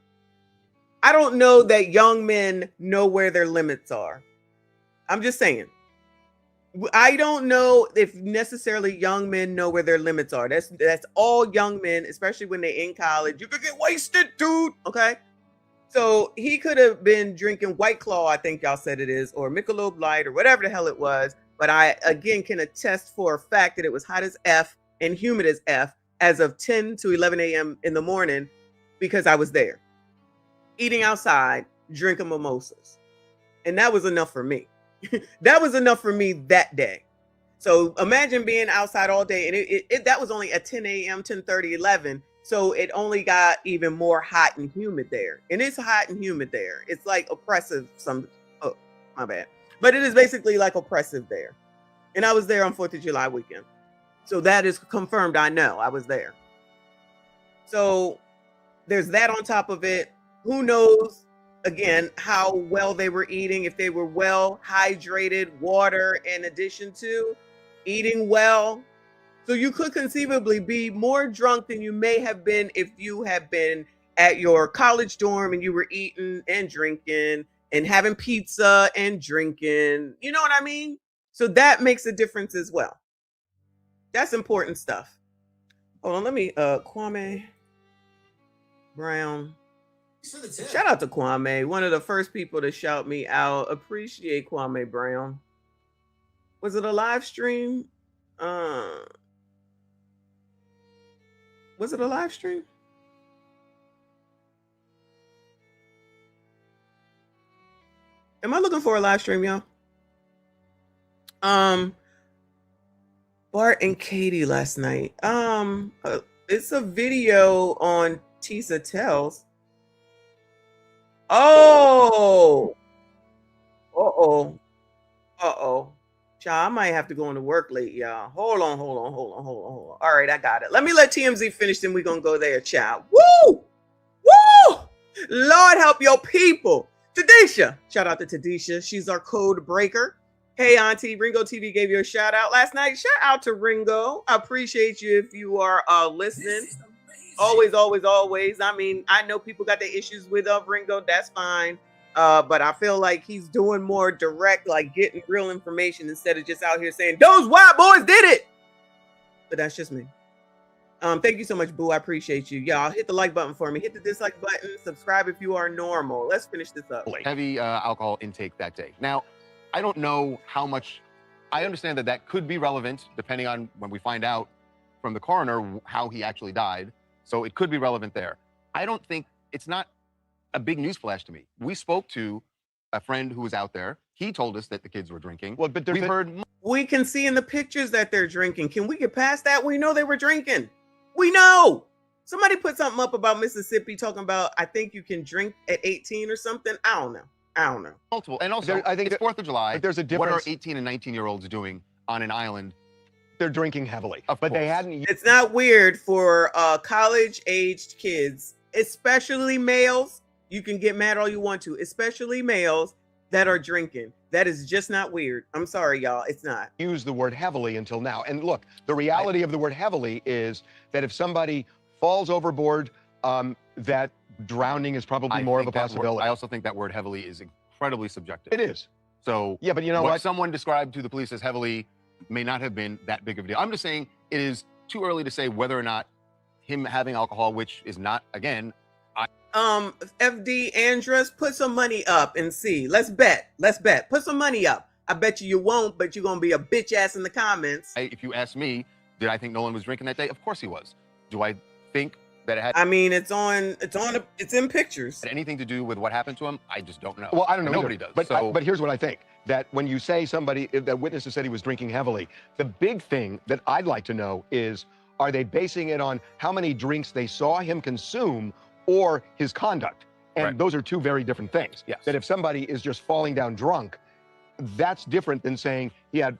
I don't know that young men know where their limits are. I'm just saying. I don't know if necessarily young men know where their limits are. That's all young men, especially when they're in college. You could get wasted, dude. Okay. So he could have been drinking White Claw, I think y'all said it is, or Michelob Light, or whatever the hell it was. But I, again, can attest for a fact that it was hot as F and humid as F as of 10 to 11 a.m. in the morning, because I was there eating outside, drinking mimosas. And that was enough for me. That was enough for me that day. So imagine being outside all day. And that was only at 10 a.m., 10:30, 11. So it only got even more hot and humid there. And it's hot and humid there. It's like oppressive. Oh, my bad. But it is basically like oppressive there. And I was there on 4th of July weekend. So that is confirmed. I know I was there. So there's that on top of it. Who knows, again, how well they were eating, if they were well hydrated, water in addition to eating well. So you could conceivably be more drunk than you may have been if you had been at your college dorm and you were eating and drinking and having pizza and drinking. You know what I mean? So that makes a difference as well. That's important stuff. Hold on, let me, Kwame Brown. Shout out to Kwame, one of the first people to shout me out. Appreciate Kwame Brown. Was it a live stream? Was it a live stream? Am I looking for a live stream, y'all? Bart and Katie last night. It's a video on Tisa Tells. Oh. Uh-oh. Child, I might have to go into work late, y'all. Hold on. All right, I got it. Let me let TMZ finish, then we're going to go there, child. Woo! Lord help your people. Tadisha. Shout out to Tadisha. She's our code breaker. Hey, Auntie. Ringo TV gave you a shout out last night. Shout out to Ringo. I appreciate you if you are listening. Always. I mean, I know people got their issues with Ringo. That's fine. But I feel like he's doing more direct, like getting real information instead of just out here saying, those white boys did it. But that's just me. Thank you so much, Boo. I appreciate you. Y'all hit the like button for me. Hit the dislike button. Subscribe if you are normal. Let's finish this up. Heavy alcohol intake that day. Now, I don't know how much. I understand that could be relevant depending on when we find out from the coroner how he actually died. So it could be relevant there. I don't think it's not a big newsflash to me. We spoke to a friend who was out there. He told us that the kids were drinking. Well, but we've heard. We can see in the pictures that they're drinking. Can we get past that? We know they were drinking. We know. Somebody put something up about Mississippi talking about, I think you can drink at 18 or something. I don't know. Multiple. And also, I think it's 4th of July. But there's a difference. What are 18 and 19-year-olds doing on an island? They're drinking heavily. But they hadn't. It's not weird for college-aged kids, especially males. You can get mad all you want to, especially males that are drinking. That is just not weird. I'm sorry, y'all. It's not. Use the word heavily until now. And look, the reality of the word heavily is that if somebody falls overboard, that drowning is probably more of a possibility. I also think that word heavily is incredibly subjective. It is. So yeah, but you know what? Someone described to the police as heavily may not have been that big of a deal. I'm just saying it is too early to say whether or not him having alcohol, which is not, again, FD Andrus, put some money up and see. Let's bet. Put some money up. I bet you won't, but you're gonna be a bitch ass in the comments. If you ask me, did I think Nolan was drinking that day? Of course he was. Do I think that it had? I mean, it's in pictures. Had anything to do with what happened to him? I just don't know. Well, I don't know. Nobody does. But here's what I think: that when you say that witnesses said he was drinking heavily, the big thing that I'd like to know is, are they basing it on how many drinks they saw him consume or his conduct? And those are two very different things. Yes. That if somebody is just falling down drunk, that's different than saying he had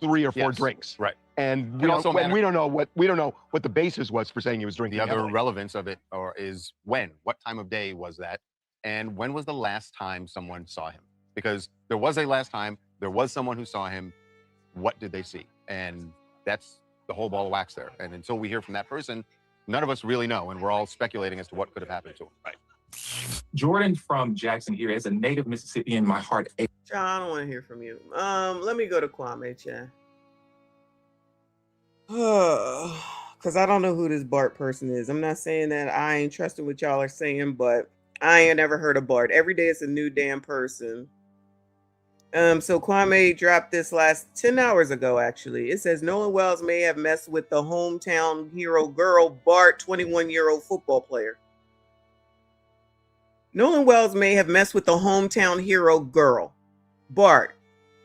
3 or 4 drinks. Right. And we don't know what the basis was for saying he was drinking. The other heavily. relevance of it is what time of day was that? And when was the last time someone saw him? Because there was a last time, there was someone who saw him. What did they see? And that's the whole ball of wax there. And until we hear from that person, none of us really know, and we're all speculating as to what could have happened to him. Right. Jordan from Jackson here. As a native Mississippian, my heart aches. Child, I don't want to hear from you. Let me go to Kwame, chat. Because I don't know who this Bart person is. I'm not saying that I ain't trusting what y'all are saying, but I ain't never heard of Bart. Every day it's a new damn person. So Kwame dropped this last 10 hours ago, actually. It says Nolan Wells may have messed with the hometown hero girl, Bart, 21-year-old football player. Nolan Wells may have messed with the hometown hero girl, Bart,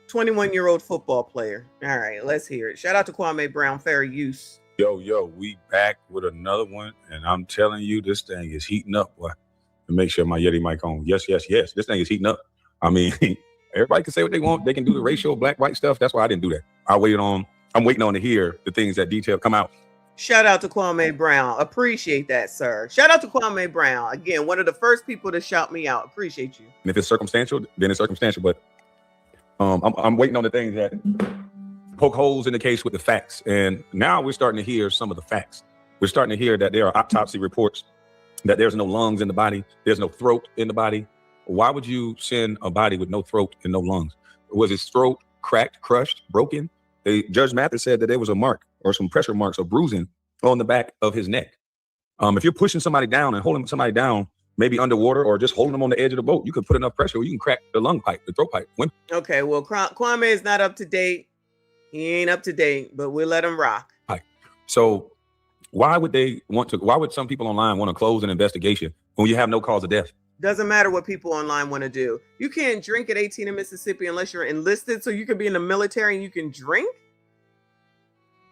21-year-old football player. All right, let's hear it. Shout out to Kwame Brown, fair use. Yo, we back with another one, and I'm telling you, this thing is heating up. Boy. To make sure my Yeti mic on. Yes. This thing is heating up. I mean, everybody can say what they want. They can do the racial black-white stuff. That's why I didn't do that. I'm waiting on to hear the things that detail come out. Shout out to Kwame Brown. Appreciate that, sir. Shout out to Kwame Brown. Again, one of the first people to shout me out. Appreciate you. And if it's circumstantial, then it's circumstantial. But I'm waiting on the things that poke holes in the case with the facts. And now we're starting to hear some of the facts. We're starting to hear that there are autopsy reports, that there's no lungs in the body, there's no throat in the body. Why would you send a body with no throat and no lungs? Was his throat cracked, crushed, broken? Judge Mathis said that there was a mark or some pressure marks or bruising on the back of his neck. If you're pushing somebody down and holding somebody down, maybe underwater or just holding them on the edge of the boat, you could put enough pressure where you can crack the lung pipe, the throat pipe. Okay, well, Kwame is not up to date. He ain't up to date, but we'll let him rock. Right. So why would some people online want to close an investigation when you have no cause of death? Doesn't matter what people online want to do. You can't drink at 18 in Mississippi unless you're enlisted, so you can be in the military and you can drink?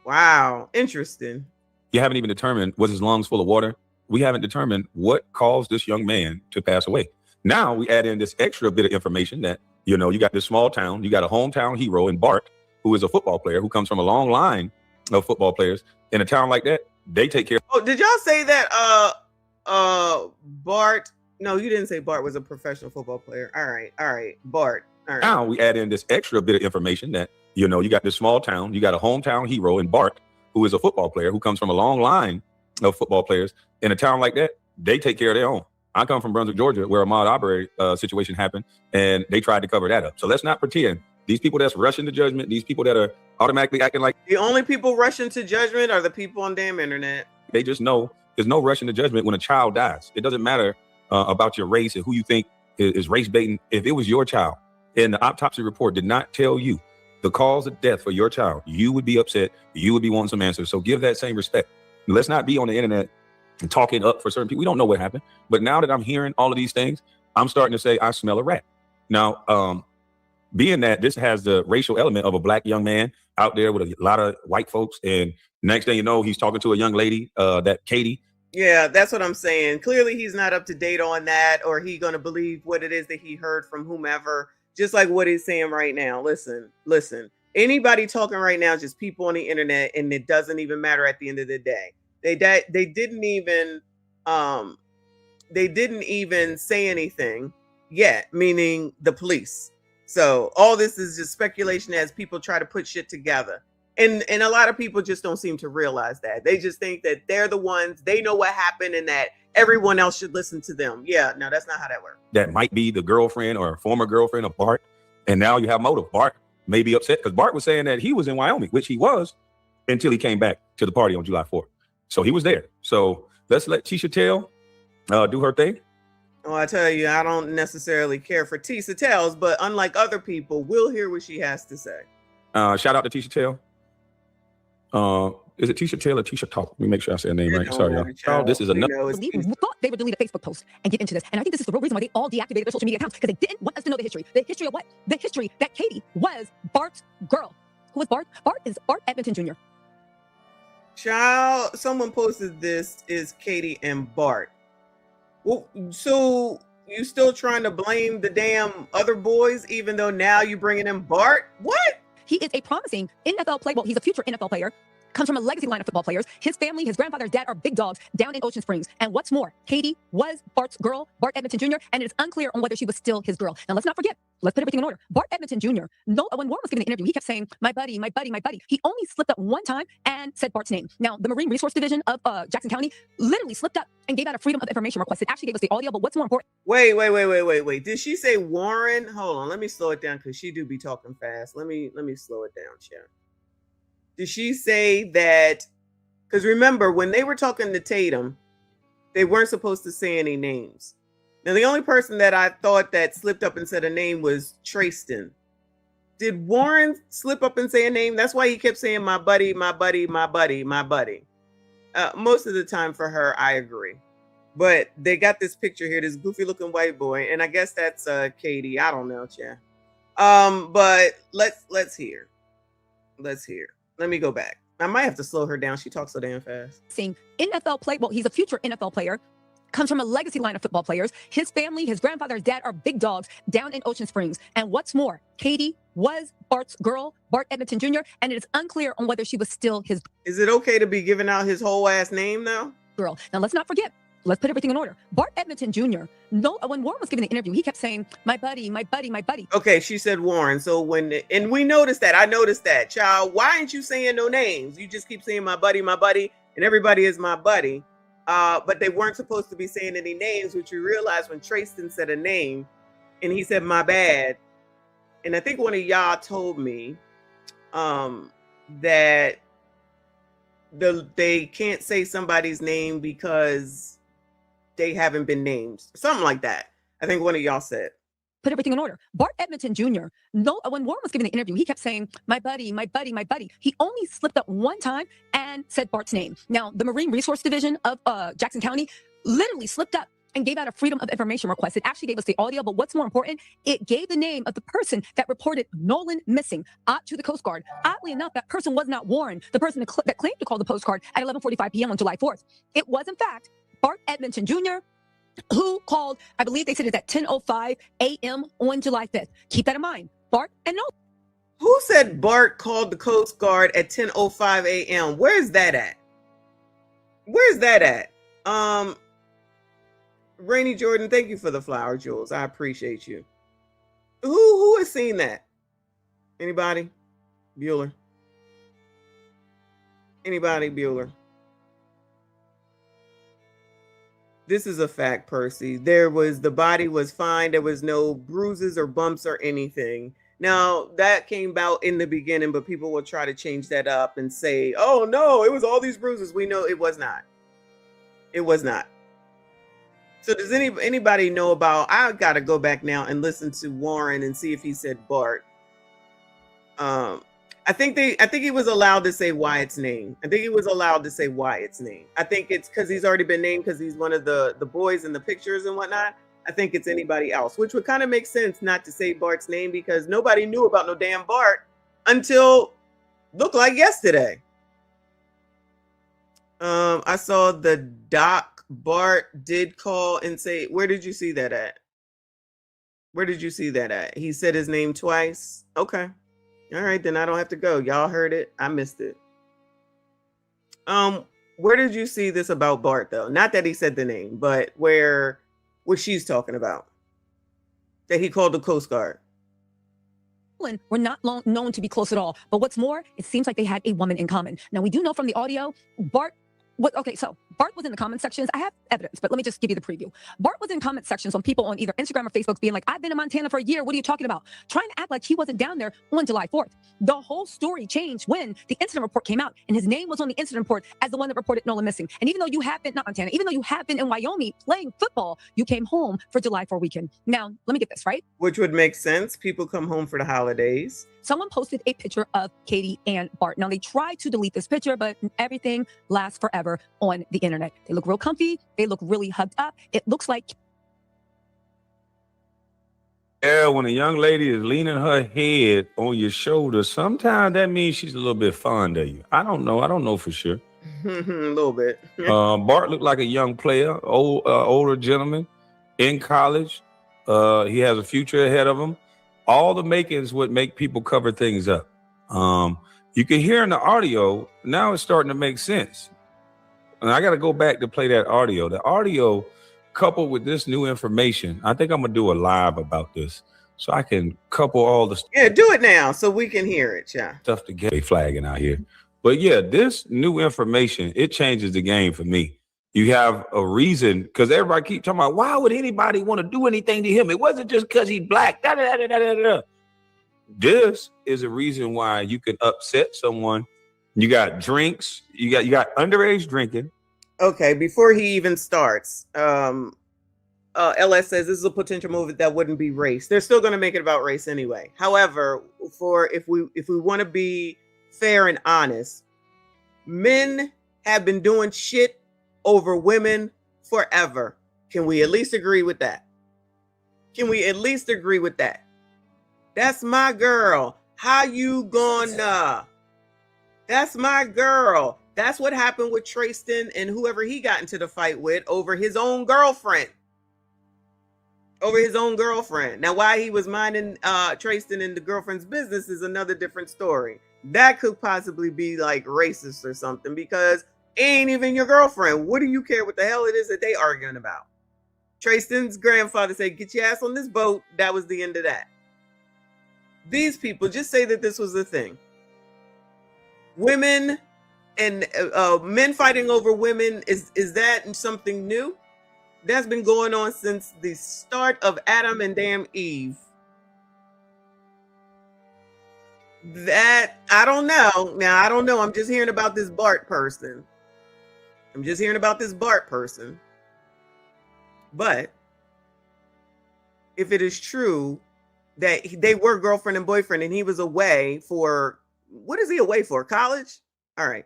Wow, interesting. You haven't even determined, was his lungs full of water? We haven't determined what caused this young man to pass away. Now we add in this extra bit of information that, you got this small town, you got a hometown hero in Bart, who is a football player who comes from a long line of football players. In a town like that, they take care. Oh, did y'all say that Bart? No, you didn't say Bart was a professional football player. All right, Bart. All right. Now we add in this extra bit of information that, you got this small town, you got a hometown hero in Bart, who is a football player who comes from a long line of football players. In a town like that, they take care of their own. I come from Brunswick, Georgia, where a Ahmaud Arbery situation happened, and they tried to cover that up. So let's not pretend these people that's rushing to judgment, these people that are automatically acting like the only people rushing to judgment are the people on damn internet. They just know there's no rushing to judgment when a child dies. It doesn't matter about your race and who you think is race baiting. If it was your child and the autopsy report did not tell you the cause of death for your child, you would be upset. You would be wanting some answers. So give that same respect. Let's not be on the internet and talking up for certain people. We don't know what happened. But now that I'm hearing all of these things, I'm starting to say, I smell a rat. Now, being that this has the racial element of a black young man out there with a lot of white folks, and next thing you know, he's talking to a young lady, that Katie. Yeah, that's what I'm saying. Clearly, he's not up to date on that, or he's going to believe what it is that he heard from whomever, just like what he's saying right now. Listen. Anybody talking right now is just people on the internet, and it doesn't even matter at the end of the day. They didn't even say anything yet, meaning the police. So all this is just speculation as people try to put shit together. And a lot of people just don't seem to realize that. They just think that they're the ones, they know what happened and that everyone else should listen to them. Yeah, no, that's not how that works. That might be the girlfriend or former girlfriend of Bart. And now you have motive. Bart may be upset because Bart was saying that he was in Wyoming, which he was until he came back to the party on July 4th. So he was there. So let's let Tisha Tell do her thing. Oh, I tell you, I don't necessarily care for Tisha Tells, but unlike other people, we'll hear what she has to say. Shout out to Tisha Tell. Is it Tisha Tell or Tisha Talk? Let me make sure I say her name right. Sorry, y'all. Oh, this is another. Thought they would delete a Facebook post and get into this. And I think this is the real reason why they all deactivated their social media accounts, because they didn't want us to know the history. The history of what? The history that Katie was Bart's girl. Who was Bart? Bart is Bart Edmonton Jr. Child, someone posted this is Katie and Bart. Well, so you still trying to blame the damn other boys, even though now you're bringing in Bart? What? He is a promising NFL player. Well, he's a future NFL player. Comes from a legacy line of football players. His family, his grandfather, his dad are big dogs down in Ocean Springs. And what's more, Katie was Bart's girl, Bart Edmonton Jr., and it is unclear on whether she was still his girl. Now, let's not forget, Let's put everything in order. Bart Edmonton Jr. No, when Warren was giving the interview, he kept saying, my buddy, my buddy, my buddy. He only slipped up one time and said Bart's name. Now, the Marine Resource Division of Jackson County literally slipped up and gave out a freedom of information request. It actually gave us the audio, but what's more important? Wait. Did she say Warren? Hold on, let me slow it down because she do be talking fast. Let me slow it down, Sharon. Did she say that? Because remember, when they were talking to Tatum, they weren't supposed to say any names. Now, the only person that I thought that slipped up and said a name was Trayston. Did Warren slip up and say a name? That's why he kept saying, my buddy, my buddy, my buddy, my buddy. Most of the time for her, I agree. But they got this picture here, this goofy looking white boy. And I guess that's Katie. I don't know, Chan. But let's hear. Let's hear. Let me go back. I might have to slow her down. She talks so damn fast. Seeing NFL play, well, he's a future NFL player. Comes from a legacy line of football players. His family, his grandfather, his dad are big dogs down in Ocean Springs. And what's more, Katie was Bart's girl, Bart Edmonton Jr., and it is unclear on whether she was still his. Is it okay to be giving out his whole ass name now? Girl. Now, let's not forget. Let's put everything in order. Bart Edmonton Jr. No, when Warren was giving the interview, he kept saying, my buddy, my buddy, my buddy. Okay, she said Warren. So and we noticed that. I noticed that. Child, why aren't you saying no names? You just keep saying my buddy, and everybody is my buddy. But they weren't supposed to be saying any names, which we realized when Trayston said a name and he said, my bad. And I think one of y'all told me that they can't say somebody's name because they haven't been named. Something like that. I think one of y'all said. Put everything in order. Bart Edmonton Jr. No, when Warren was giving the interview, he kept saying, my buddy, my buddy, my buddy. He only slipped up one time and said Bart's name. Now, the Marine Resource Division of Jackson County literally slipped up and gave out a freedom of information request. It actually gave us the audio, but what's more important, it gave the name of the person that reported Nolan missing to the Coast Guard. Oddly enough, that person was not Warren, the person that claimed to call the postcard at 11:45 p.m. on July 4th. It was, in fact, Bart Edmonton Jr., who called, I believe they said it's at 10:05 a.m. on July 5th. Keep that in mind. Bart and Nolan. Who said Bart called the Coast Guard at 10:05 a.m.? Where's that at? Where's that at? Rainy Jordan, thank you for the flower, Jules. I appreciate you. Who has seen that? Anybody? Bueller? Anybody? Bueller? This is a fact, Percy. The body was fine. There was no bruises or bumps or anything. Now, that came out in the beginning, but people will try to change that up and say, oh, no, it was all these bruises. We know it was not. It was not. So does anybody know about, I got to go back now and listen to Warren and see if he said Bart. I think he was allowed to say Wyatt's name. I think he was allowed to say Wyatt's name. I think it's because he's already been named because he's one of the boys in the pictures and whatnot. I think it's anybody else, which would kind of make sense not to say Bart's name because nobody knew about no damn Bart until looked like yesterday. I saw the doc Bart did call and say, where did you see that at? Where did you see that at? He said his name twice. Okay. All right, then I don't have to go. Y'all heard it. I missed it. Where did you see this about Bart though? Not that he said the name, but what she's talking about. That he called the Coast Guard. Were not known to be close at all. But what's more, it seems like they had a woman in common. Now, we do know from the audio, Bart was in the comment sections. I have evidence, but let me just give you the preview. Bart was in comment sections on people on either Instagram or Facebook being like, I've been in Montana for a year. What are you talking about? Trying to act like he wasn't down there on July 4th. The whole story changed when the incident report came out and his name was on the incident report as the one that reported Nolan missing. And even though you have been, not Montana, even though you have been in Wyoming playing football, you came home for July 4 weekend. Now, let me get this, right? Which would make sense. People come home for the holidays. Someone posted a picture of Katie and Bart. Now, they tried to delete this picture, but everything lasts forever on the internet. They look real comfy. They look really hugged up. It looks like... Yeah, when a young lady is leaning her head on your shoulder, sometimes that means she's a little bit fond of you. I don't know. I don't know for sure. A little bit. Bart looked like a young player, older gentleman in college. He has a future ahead of him. All the makings would make people cover things up. You can hear in the audio, now it's starting to make sense. And I got to go back to play that audio. The audio coupled with this new information, I think I'm going to do a live about this. so I can couple all the Yeah, do it now so we can hear it. Yeah. stuff together. They flagging out here. But yeah, this new information, it changes the game for me. You have a reason, because everybody keep talking about, why would anybody want to do anything to him? It wasn't just because he's black. Da, da, da, da, da, da. This is a reason why you can upset someone. You got drinks. You got underage drinking. Okay, before he even starts, LS says this is a potential move that wouldn't be race. They're still going to make it about race anyway. However, if we want to be fair and honest, men have been doing shit over women forever. Can we at least agree with that? Can we at least agree with that? That's my girl. How you gonna? That's my girl. That's what happened with Tristan and whoever he got into the fight with over his own girlfriend. Over his own girlfriend. Now, why he was minding Tristan and the girlfriend's business is another different story. That could possibly be like racist or something, because it ain't even your girlfriend. What do you care what the hell it is that they arguing about? Tristan's grandfather said, get your ass on this boat. That was the end of that. These people just say that this was the thing. Women and men fighting over women, is that something new? That's been going on since the start of Adam and damn Eve. That, I don't know. Now, I don't know. I'm just hearing about this Bart person. But if it is true that they were girlfriend and boyfriend and he was away for, what is he away for? College? All right.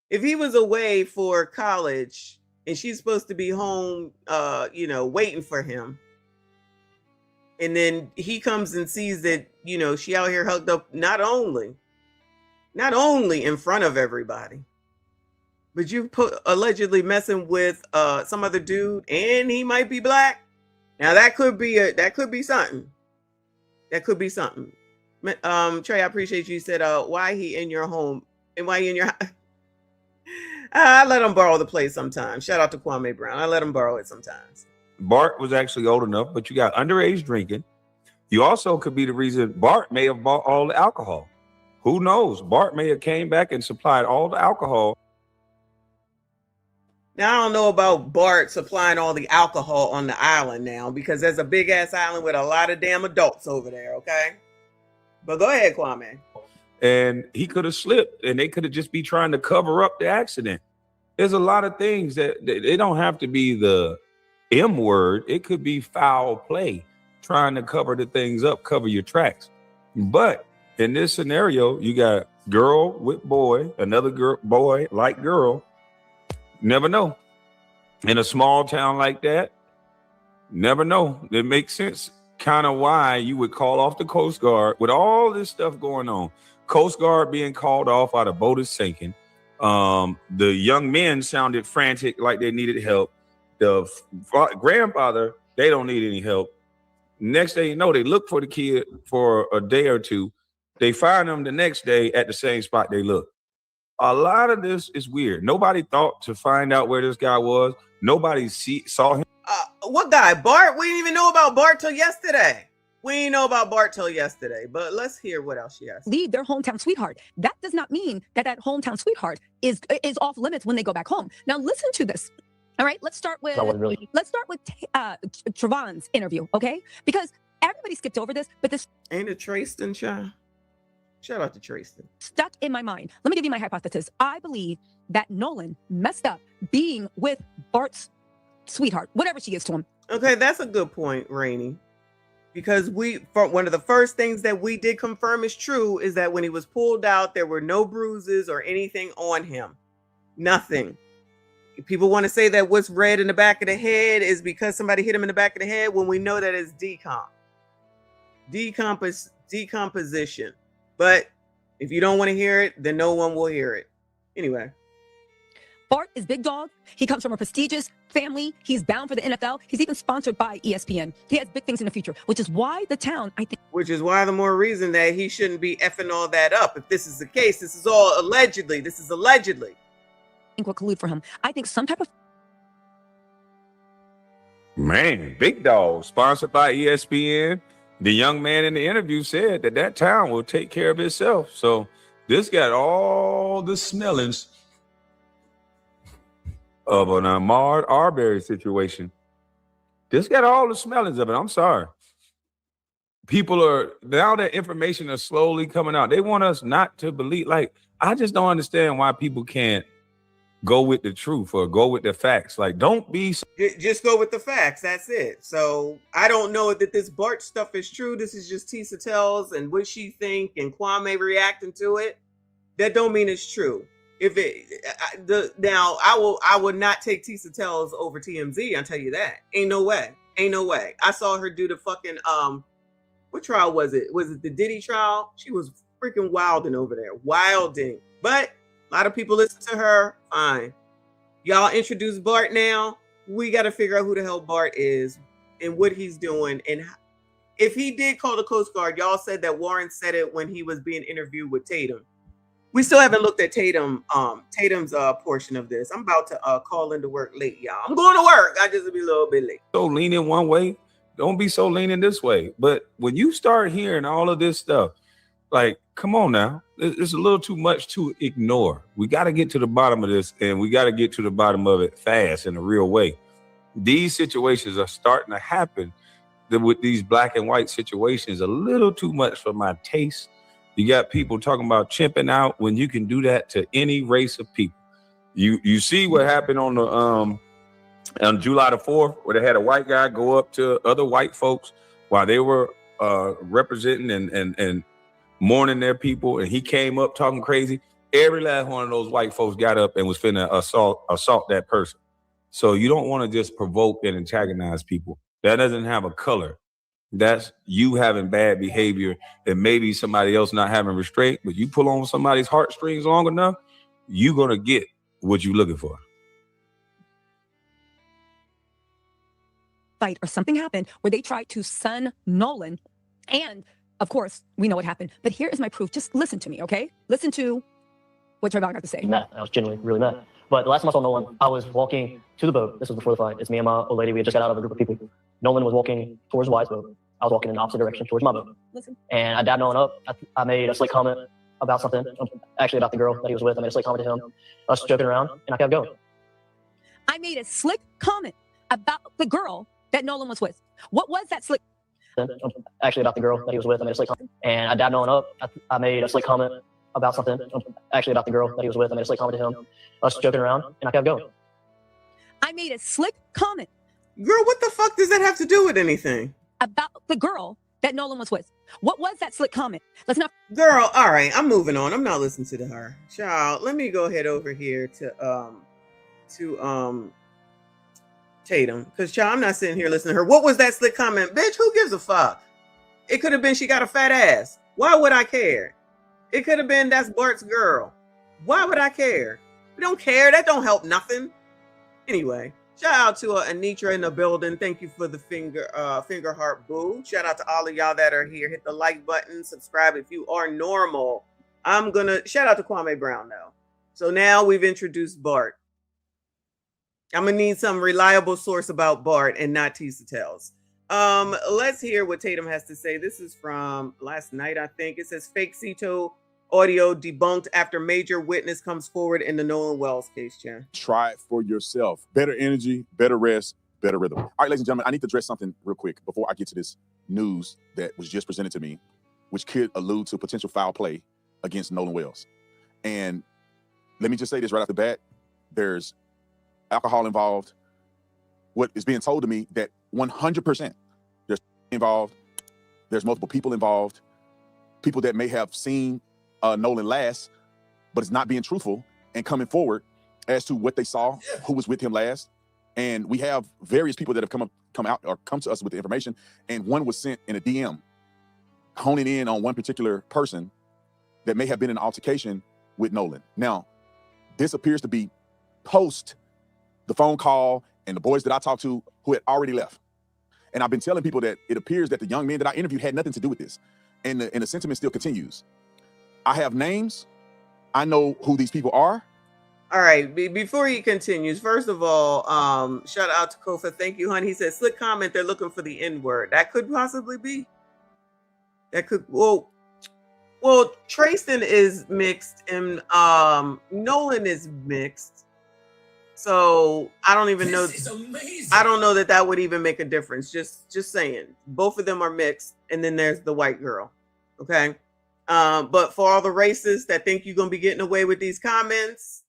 If he was away for college and she's supposed to be home, waiting for him, and then he comes and sees that, she out here hugged up, not only in front of everybody, but you allegedly messing with some other dude, and he might be black. Now that could be something. That could be something. Trey, I appreciate you said, why he in your home and why he in your house. I let him borrow the place sometimes. Shout out to Kwame Brown. I let him borrow it sometimes. Bart was actually old enough, but you got underage drinking. You also could be the reason Bart may have bought all the alcohol. Who knows? Bart may have came back and supplied all the alcohol. Now, I don't know about Bart supplying all the alcohol on the island now, because there's a big ass island with a lot of damn adults over there, okay? But go ahead, Kwame. And he could have slipped, and they could have just be trying to cover up the accident. There's a lot of things that they don't have to be the M word. It could be foul play, trying to cover the things up, cover your tracks. But in this scenario, you got girl with boy, another girl, boy like girl. Never know. In a small town like that, never know. It makes sense kind of why you would call off the Coast Guard with all this stuff going on. Coast Guard being called off while the boat is sinking. The young men sounded frantic, like they needed help. The grandfather, they don't need any help. Next thing you know, they look for the kid for a day or two. They find them the next day at the same spot they look. A lot of this is weird. Nobody thought to find out where this guy was. Nobody saw him. What guy? Bart? We didn't even know about Bart till yesterday. But let's hear what else she has. Leave their hometown sweetheart. That does not mean that hometown sweetheart is off limits when they go back home. Now listen to this. All right, let's start with Trevon's interview, okay? Because everybody skipped over this, but this ain't it Tristan, child? Shout out to Tristan. Stuck in my mind. Let me give you my hypothesis. I believe that Nolan messed up being with Bart's sweetheart, whatever she is to him. Okay, that's a good point, Rainey. Because one of the first things that we did confirm is true is that when he was pulled out, there were no bruises or anything on him. Nothing. People want to say that what's red in the back of the head is because somebody hit him in the back of the head, when we know that it's decomposition. But if you don't want to hear it, then no one will hear it. Anyway. Bart is big dog. He comes from a prestigious family. He's bound for the NFL. He's even sponsored by ESPN. He has big things in the future, which is why the town, I think. Which is why the more reason that he shouldn't be effing all that up. If this is the case, this is all allegedly. I think will collude for him. I think some type of. Man, big dog, sponsored by ESPN. The young man in the interview said that that town will take care of itself. So this got all the smellings of an Ahmaud Arbery situation. This got all the smellings of it. I'm sorry. People are, now that information is slowly coming out, they want us not to believe. Like, I just don't understand why people can't go with the truth or go with the facts. Like, don't be. Just go with the facts. That's it. So I don't know that this Bart stuff is true. This is just Tisa tells and what she think and Kwame reacting to it. That don't mean it's true. If it now I will not take Tisa tells over TMZ. I'll tell you that. Ain't no way. Ain't no way. I saw her do the fucking what trial was it? Was it the Diddy trial? She was freaking wilding over there. Wilding. But a lot of people listen to her. Fine. Y'all introduce Bart now. We got to figure out who the hell Bart is and what he's doing. And if he did call the Coast Guard, y'all said that Warren said it when he was being interviewed with Tatum. We still haven't looked at Tatum's portion of this. I'm about to call into work late, y'all. I'm going to work. I just be a little bit late. So leaning one way, don't be so leaning this way. But when you start hearing all of this stuff, like, come on now, it's a little too much to ignore. We got to get to the bottom of this, and we got to get to the bottom of it fast in a real way. These situations are starting to happen with these black and white situations a little too much for my taste. You got people talking about chimping out when you can do that to any race of people. You see what happened on July the 4th, where they had a white guy go up to other white folks while they were representing and mourning their people, and he came up talking crazy. Every last one of those white folks got up and was finna assault that person. So you don't want to just provoke and antagonize people. That doesn't have a color. That's you having bad behavior and maybe somebody else not having restraint, but you pull on somebody's heartstrings long enough, you're going to get what you're looking for. Fight or something happened where they tried to son Nolan. And of course, we know what happened. But here is my proof. Just listen to me, okay? Listen to what Trayvon got to say. Mad. I was genuinely really mad. But the last time I saw Nolan, I was walking to the boat. This was before the fight. It's me and my old lady. We had just got out of a group of people. Nolan was walking towards Wyatt's boat. I was walking in the opposite direction towards my boat. Listen. And I dabbed Nolan up. I made a slick comment about something, actually about the girl that he was with. I made a slick comment to him, us joking around, and I kept going. I made a slick comment about the girl that Nolan was with. What was that slick? Actually about the girl that he was with. I made a slick comment. And I dabbed Nolan up. I made a slick comment about something, actually about the girl that he was with. I made a slick comment to him, us joking around, and I kept going. I made a slick comment. Girl, what the fuck does that have to do with anything? About the girl that Nolan was with. What was that slick comment? Let's not. Girl, all right, I'm moving on. I'm not listening to her. Child, let me go ahead over here to Tatum, because child, I'm not sitting here listening to her. What was that slick comment? Bitch, who gives a fuck? It could have been she got a fat ass. Why would I care? It could have been that's Bart's girl. Why would I care? We don't care. That don't help nothing. Anyway, shout out to Anitra in the building. Thank you for the finger heart boo. Shout out to all of y'all that are here. Hit the like button, subscribe if you are normal. I'm gonna shout out to Kwame Brown though. So now we've introduced Bart. I'm gonna need some reliable source about Bart and not Tisa tells. Let's hear what Tatum has to say. This is from last night, I think. It says fake Cito audio debunked after major witness comes forward in the Nolan Wells case, Jen. Try it for yourself. Better energy, better rest, better rhythm. All right, ladies and gentlemen, I need to address something real quick before I get to this news that was just presented to me, which could allude to potential foul play against Nolan Wells. And let me just say this right off the bat. There's alcohol involved. What is being told to me that 100% there's involved. There's multiple people involved. People that may have seen Nolan last, but it's not being truthful and coming forward as to what they saw, who was with him last. And we have various people that have come to us with the information. And one was sent in a DM, honing in on one particular person that may have been in an altercation with Nolan. Now, this appears to be post the phone call and the boys that I talked to who had already left. And I've been telling people that it appears that the young men that I interviewed had nothing to do with this. And the sentiment still continues. I have names. I know who these people are. All right. Before he continues, first of all, shout out to Kofa. Thank you, honey. He says, slick comment. They're looking for the N-word. That could possibly be. That could well, Trayston is mixed and Nolan is mixed. So I don't even know. I don't know that would even make a difference. Just saying, both of them are mixed, and then there's the white girl. Okay, but for all the racists that think you're gonna be getting away with these comments,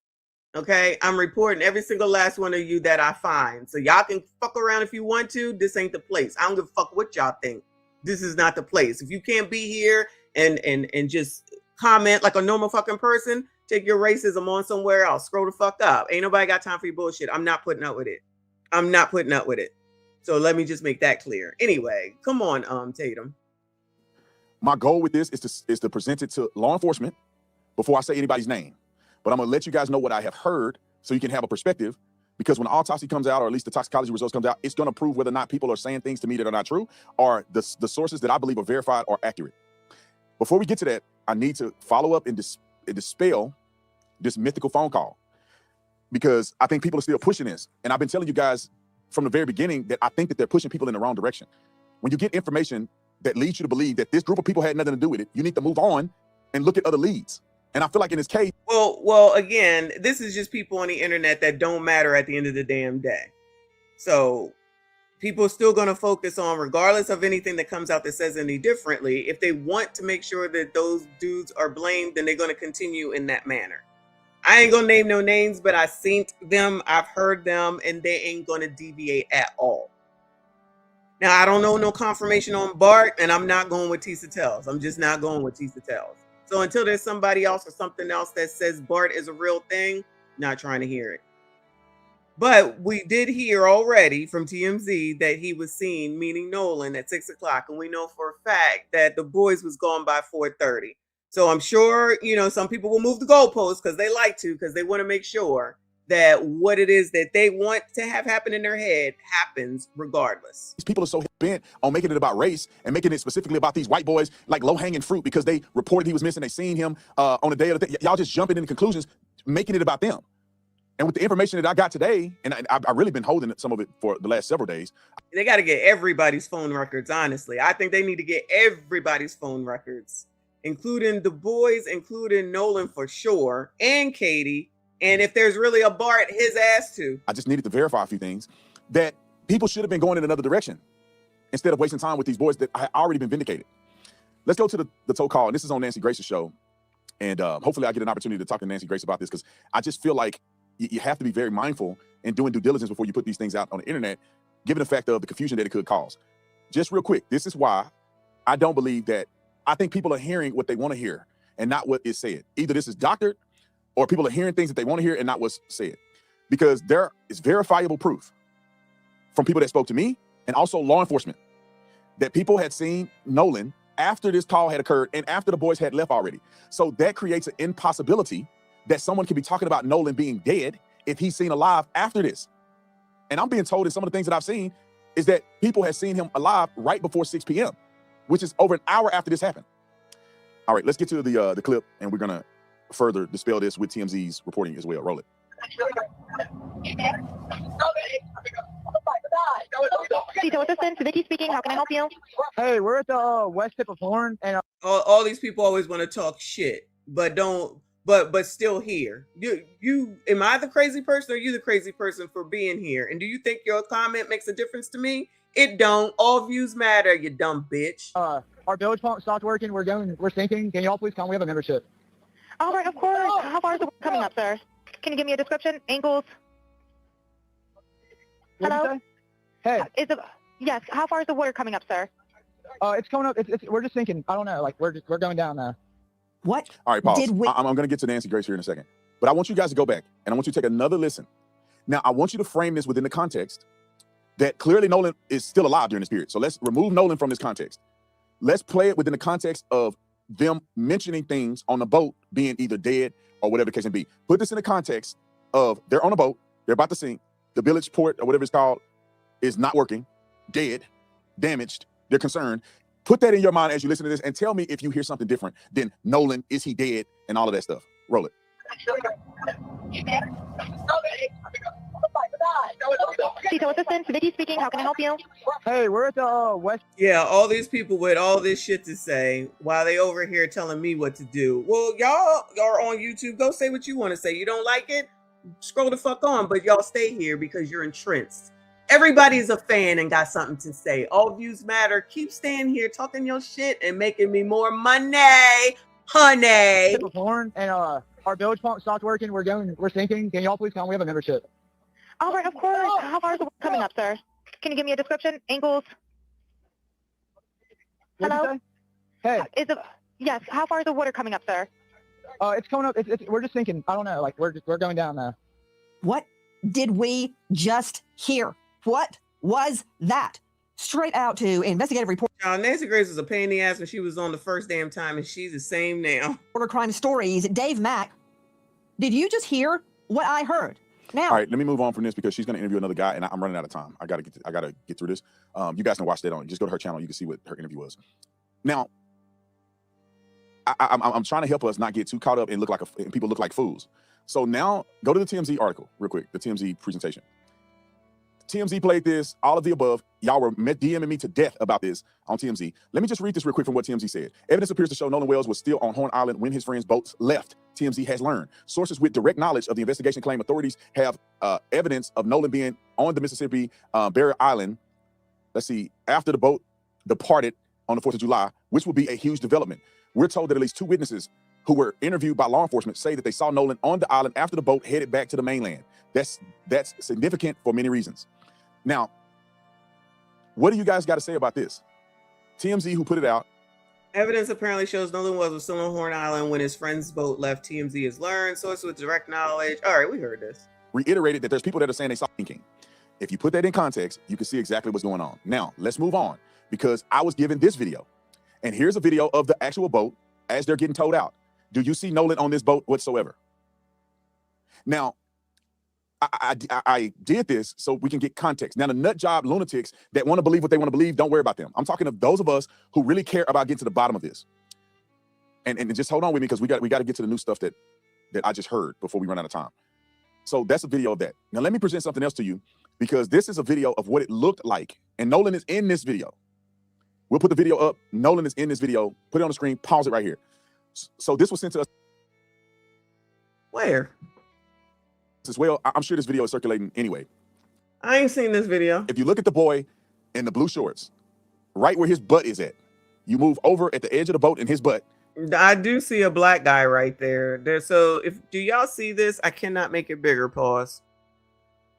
okay, I'm reporting every single last one of you that I find. So y'all can fuck around if you want to. This ain't the place. I don't give a fuck what y'all think. This is not the place. If you can't be here and just comment like a normal fucking person, take your racism on somewhere else. Scroll the fuck up. Ain't nobody got time for your bullshit. I'm not putting up with it. I'm not putting up with it. So let me just make that clear. Anyway, come on, Tatum. My goal with this is to present it to law enforcement before I say anybody's name. But I'm gonna let you guys know what I have heard so you can have a perspective. Because when the autopsy comes out, or at least the toxicology results comes out, it's gonna prove whether or not people are saying things to me that are not true, or the sources that I believe are verified are accurate. Before we get to that, I need to follow up and dispel this mythical phone call, because I think people are still pushing this. And I've been telling you guys from the very beginning that I think that they're pushing people in the wrong direction. When you get information that leads you to believe that this group of people had nothing to do with it, you need to move on and look at other leads. And I feel like in this case, well, again, this is just people on the internet that don't matter at the end of the damn day. So people are still going to focus on, regardless of anything that comes out that says any differently, if they want to make sure that those dudes are blamed, then they're going to continue in that manner. I ain't going to name no names, but I've seen them, I've heard them, and they ain't going to deviate at all. Now, I don't know no confirmation on Bart, and I'm not going with Tisa Tells. I'm just not going with Tisa Tells. So until there's somebody else or something else that says Bart is a real thing, not trying to hear it. But we did hear already from TMZ that he was seen, meaning Nolan, at 6 o'clock. And we know for a fact that the boys was gone by 4:30. So I'm sure, some people will move the goalposts because they like to, because they want to make sure that what it is that they want to have happen in their head happens regardless. these people are so bent on making it about race and making it specifically about these white boys like low-hanging fruit because they reported he was missing. They seen him on the day of the thing. Y'all just jumping into conclusions, making it about them. And with the information that I got today, and I've really been holding some of it for the last several days. They got to get everybody's phone records, honestly. I think they need to get everybody's phone records, including the boys, including Nolan for sure, and Katie. And if there's really a Bart, his ass too. I just needed to verify a few things that people should have been going in another direction instead of wasting time with these boys that I already been vindicated. Let's go to the tow call. And this is on Nancy Grace's show. And hopefully I get an opportunity to talk to Nancy Grace about this, because I just feel like you have to be very mindful in doing due diligence before you put these things out on the internet, given the fact of the confusion that it could cause. Just real quick, this is why I don't believe that. I think people are hearing what they want to hear and not what is said. Either this is doctored, or people are hearing things that they want to hear and not what's said. Because there is verifiable proof from people that spoke to me and also law enforcement that people had seen Nolan after this call had occurred and after the boys had left already. So that creates an impossibility that someone could be talking about Nolan being dead if he's seen alive after this. And I'm being told that some of the things that I've seen is that people had seen him alive right before 6 p.m., which is over an hour after this happened. All right, let's get to the clip, and we're gonna further dispel this with TMZ's reporting as well. Roll it. Tito Assistant, Vicky speaking. How can I help you? Hey, we're at the west tip of Horn, and all these people always want to talk shit, but don't. But still here. You am I the crazy person, or you the crazy person for being here? And do you think your comment makes a difference to me? It don't. All views matter, you dumb bitch. Our village pump stopped working. We're sinking. Can y'all please come? We have a membership. All right, of course. How far is the work coming up, sir? Can you give me a description? Angles? Hello? Hey. Yes. How far is the water coming up, sir? It's coming up. We're just sinking. I don't know. Like we're going down now. What? All right, pause. I'm going to get to Nancy Grace here in a second. But I want you guys to go back, and I want you to take another listen. Now, I want you to frame this within the context that clearly Nolan is still alive during this period. So let's remove Nolan from this context. Let's play it within the context of them mentioning things on the boat being either dead or whatever the case may be. Put this in the context of they're on a boat, they're about to sink, the village port or whatever it's called is not working, dead, damaged, they're concerned. Put that in your mind as you listen to this and tell me if you hear something different than Nolan, is he dead, and all of that stuff. Roll it. Detail assistance, Vicky speaking. How can I help you? Hey, we're at the West. Yeah, all these people with all this shit to say while they over here telling me what to do. Well, y'all are on YouTube. Go say what you want to say. You don't like it? Scroll the fuck on, but y'all stay here because you're entrenched. Everybody's a fan and got something to say. All views matter. Keep staying here talking your shit and making me more money, honey. Tip of horn, and our village pump stopped working. We're sinking. Can y'all please come? We have a membership. All right, of course. How far is the work coming up, sir? Can you give me a description? Angles? What'd you Hello? say? Hey, Is it? Yes. How far is the water coming up, sir? it's coming up. We're just sinking. I don't know. Like we're going down now. What did we just hear? What was that? Straight out to investigative report. Nancy Grace was a pain in the ass when she was on the first damn time, and she's the same now. Order crime stories. Dave Mack. Did you just hear what I heard? Now, all right, let me move on from this because she's going to interview another guy, and I'm running out of time. I gotta get through this. You guys can watch that on. Just go to her channel. You can see what her interview was. Now, I'm trying to help us not get too caught up and people look like fools. So now, go to the TMZ article real quick. The TMZ presentation. TMZ played this, all of the above. Y'all were DMing me to death about this on TMZ. Let me just read this real quick from what TMZ said. Evidence appears to show Nolan Wells was still on Horn Island when his friend's boats left. TMZ has learned. Sources with direct knowledge of the investigation claim authorities have evidence of Nolan being on the Mississippi Barrier Island, let's see, after the boat departed on the 4th of July, which will be a huge development. We're told that at least 2 witnesses who were interviewed by law enforcement say that they saw Nolan on the island after the boat headed back to the mainland. That's significant for many reasons. Now, what do you guys got to say about this? TMZ, who put it out. Evidence apparently shows Nolan was still on Horn Island when his friend's boat left. TMZ has learned. Source with direct knowledge. All right, we heard this. Reiterated that there's people that are saying they saw sinking. If you put that in context, you can see exactly what's going on. Now, let's move on because I was given this video. And here's a video of the actual boat as they're getting towed out. Do you see Nolan on this boat whatsoever? Now, I did this so we can get context. Now, the nut job lunatics that want to believe what they want to believe, don't worry about them. I'm talking of those of us who really care about getting to the bottom of this. And just hold on with me because we got to get to the new stuff that I just heard before we run out of time. So that's a video of that. Now, let me present something else to you because this is a video of what it looked like. And Nolan is in this video. We'll put the video up. Nolan is in this video. Put it on the screen. Pause it right here. So this was sent to us. Where? As well, I'm sure this video is circulating anyway. I ain't seen this video. If you look at the boy in the blue shorts, right where his butt is at, you move over at the edge of the boat in his butt. I do see a black guy right there. So do y'all see this? I cannot make it bigger. Pause.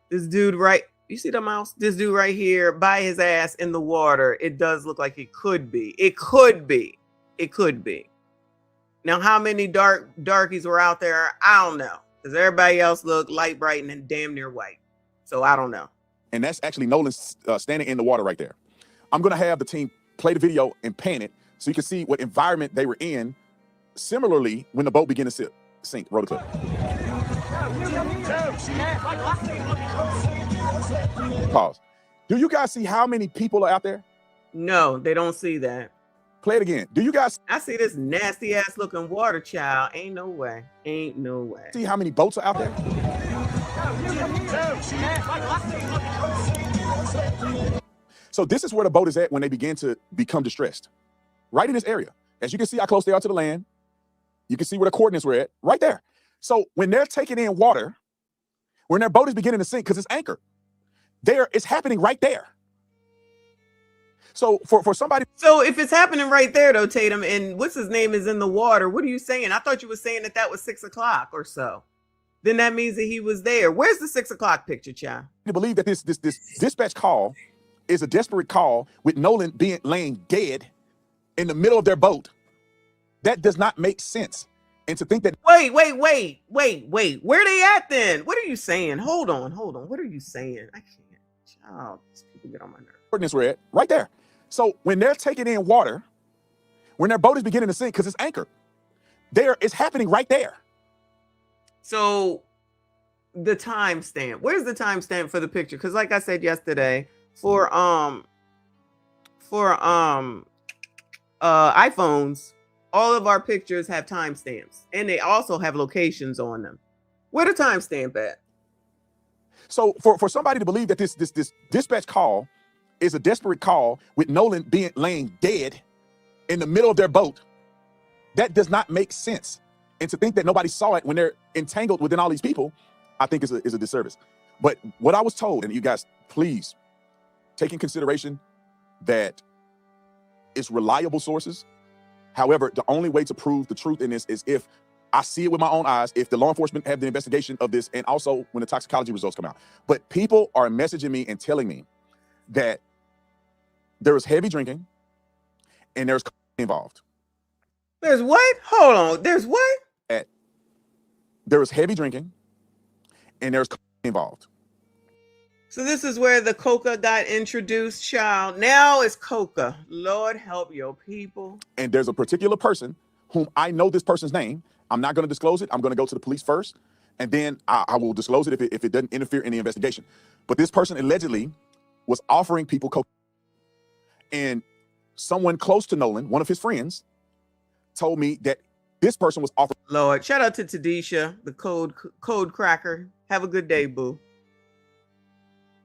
This dude right, you see the mouse? This dude right here by his ass in the water. It does look like it could be. It could be. It could be. Now, how many darkies were out there? I don't know. Because everybody else looked light, bright, and damn near white. So I don't know. And that's actually Nolan standing in the water right there. I'm going to have the team play the video and pan it so you can see what environment they were in. Similarly, when the boat began to sink. Roll the clip. Pause. Do you guys see how many people are out there? No, they don't see that. Play it again. Do you guys? I see this nasty ass looking water child. Ain't no way. Ain't no way. See how many boats are out there? So this is where the boat is at when they begin to become distressed. Right in this area. As you can see how close they are to the land. You can see where the coordinates were at. Right there. So when they're taking in water, when their boat is beginning to sink because it's anchored, it's happening right there. So for somebody. So if it's happening right there though, Tatum, and what's his name is in the water, what are you saying? I thought you were saying that was 6 o'clock or so. Then that means that he was there. Where's the 6 o'clock picture, child? I believe that this dispatch call is a desperate call with Nolan laying dead in the middle of their boat. That does not make sense. And to think that. Wait. Where they at then? What are you saying? Hold on. What are you saying? I can't. Child, these people get on my nerves. Coordinates were at right there. So when they're taking in water, when their boat is beginning to sink because it's anchored, it's happening right there. So the timestamp, where's the timestamp for the picture? Because like I said yesterday, for iPhones, all of our pictures have timestamps and they also have locations on them. Where the timestamp at? So for somebody to believe that this dispatch call is a desperate call with Nolan laying dead in the middle of their boat, that does not make sense. And to think that nobody saw it when they're entangled within all these people, I think is a disservice. But what I was told, and you guys, please take in consideration that it's reliable sources. However, the only way to prove the truth in this is if I see it with my own eyes, if the law enforcement have the investigation of this, and also when the toxicology results come out. But people are messaging me and telling me that there was heavy drinking and there's involved. There's what? Hold on. There's what? There was heavy drinking and there's involved. So this is where the coca got introduced, child. Now it's coca. Lord help your people. And there's a particular person whom I know this person's name. I'm not going to disclose it. I'm going to go to the police first, and then I will disclose it if it doesn't interfere in the investigation. But this person allegedly was offering people cocaine. And someone close to Nolan, one of his friends, told me that this person was offering. Lord, shout out to Tadisha, the code cracker. Have a good day, boo.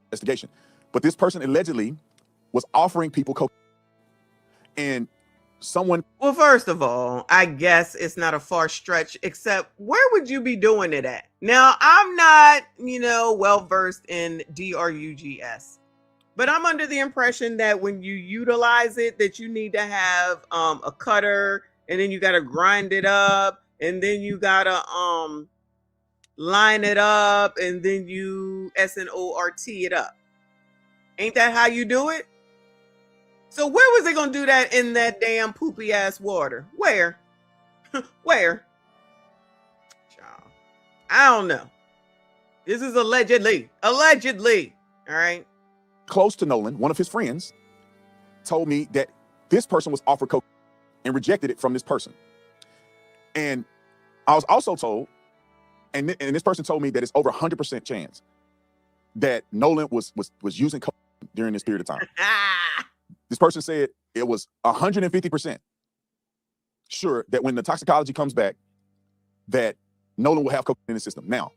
Investigation. But this person allegedly was offering people cocaine. And someone. Well, first of all, I guess it's not a far stretch, except where would you be doing it at? Now, I'm not, well versed in DRUGS, but I'm under the impression that when you utilize it, that you need to have a cutter, and then you got to grind it up, and then you got to line it up, and then you SNORT it up. Ain't that how you do it? So where was they going to do that in that damn poopy ass water? Where? Where? Child. I don't know. This is allegedly. Allegedly. All right. Close to Nolan, one of his friends, told me that this person was offered cocaine and rejected it from this person. And I was also told, and this person told me that it's over 100% chance that Nolan was using cocaine during this period of time. This person said it was 150% sure that when the toxicology comes back, that Nolan will have cocaine in the system. Now,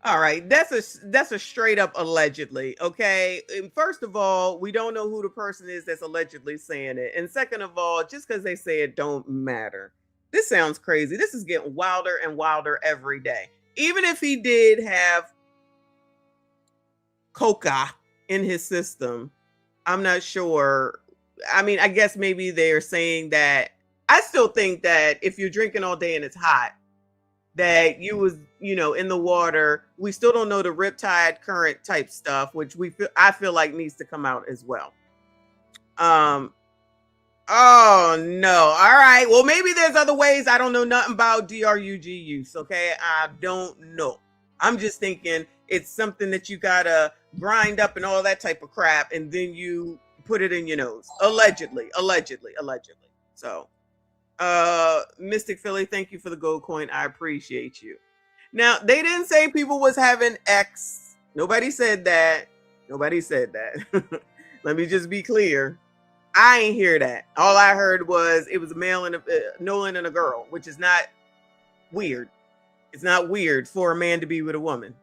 all right, that's a straight up allegedly. Okay, and first of all, we don't know who the person is that's allegedly saying it, and second of all, just because they say it don't matter. This sounds crazy. This is getting wilder and wilder every day. Even if he did have coca in his system, I'm not sure. I mean, I guess maybe they're saying that. I still think that if you're drinking all day and it's hot, that you was, in the water. We still don't know the riptide current type stuff, which I feel like needs to come out as well. Oh no. All right. Well, maybe there's other ways. I don't know nothing about DRUG use. Okay. I don't know. I'm just thinking it's something that you gotta grind up and all that type of crap, and then you put it in your nose. Allegedly. So, Mystic Philly, thank you for the gold coin. I appreciate you. Now, they didn't say people was having X. Nobody said that. Let me just be clear. I ain't hear that. All I heard was it was a male and Nolan and a girl, which is not weird. It's not weird for a man to be with a woman,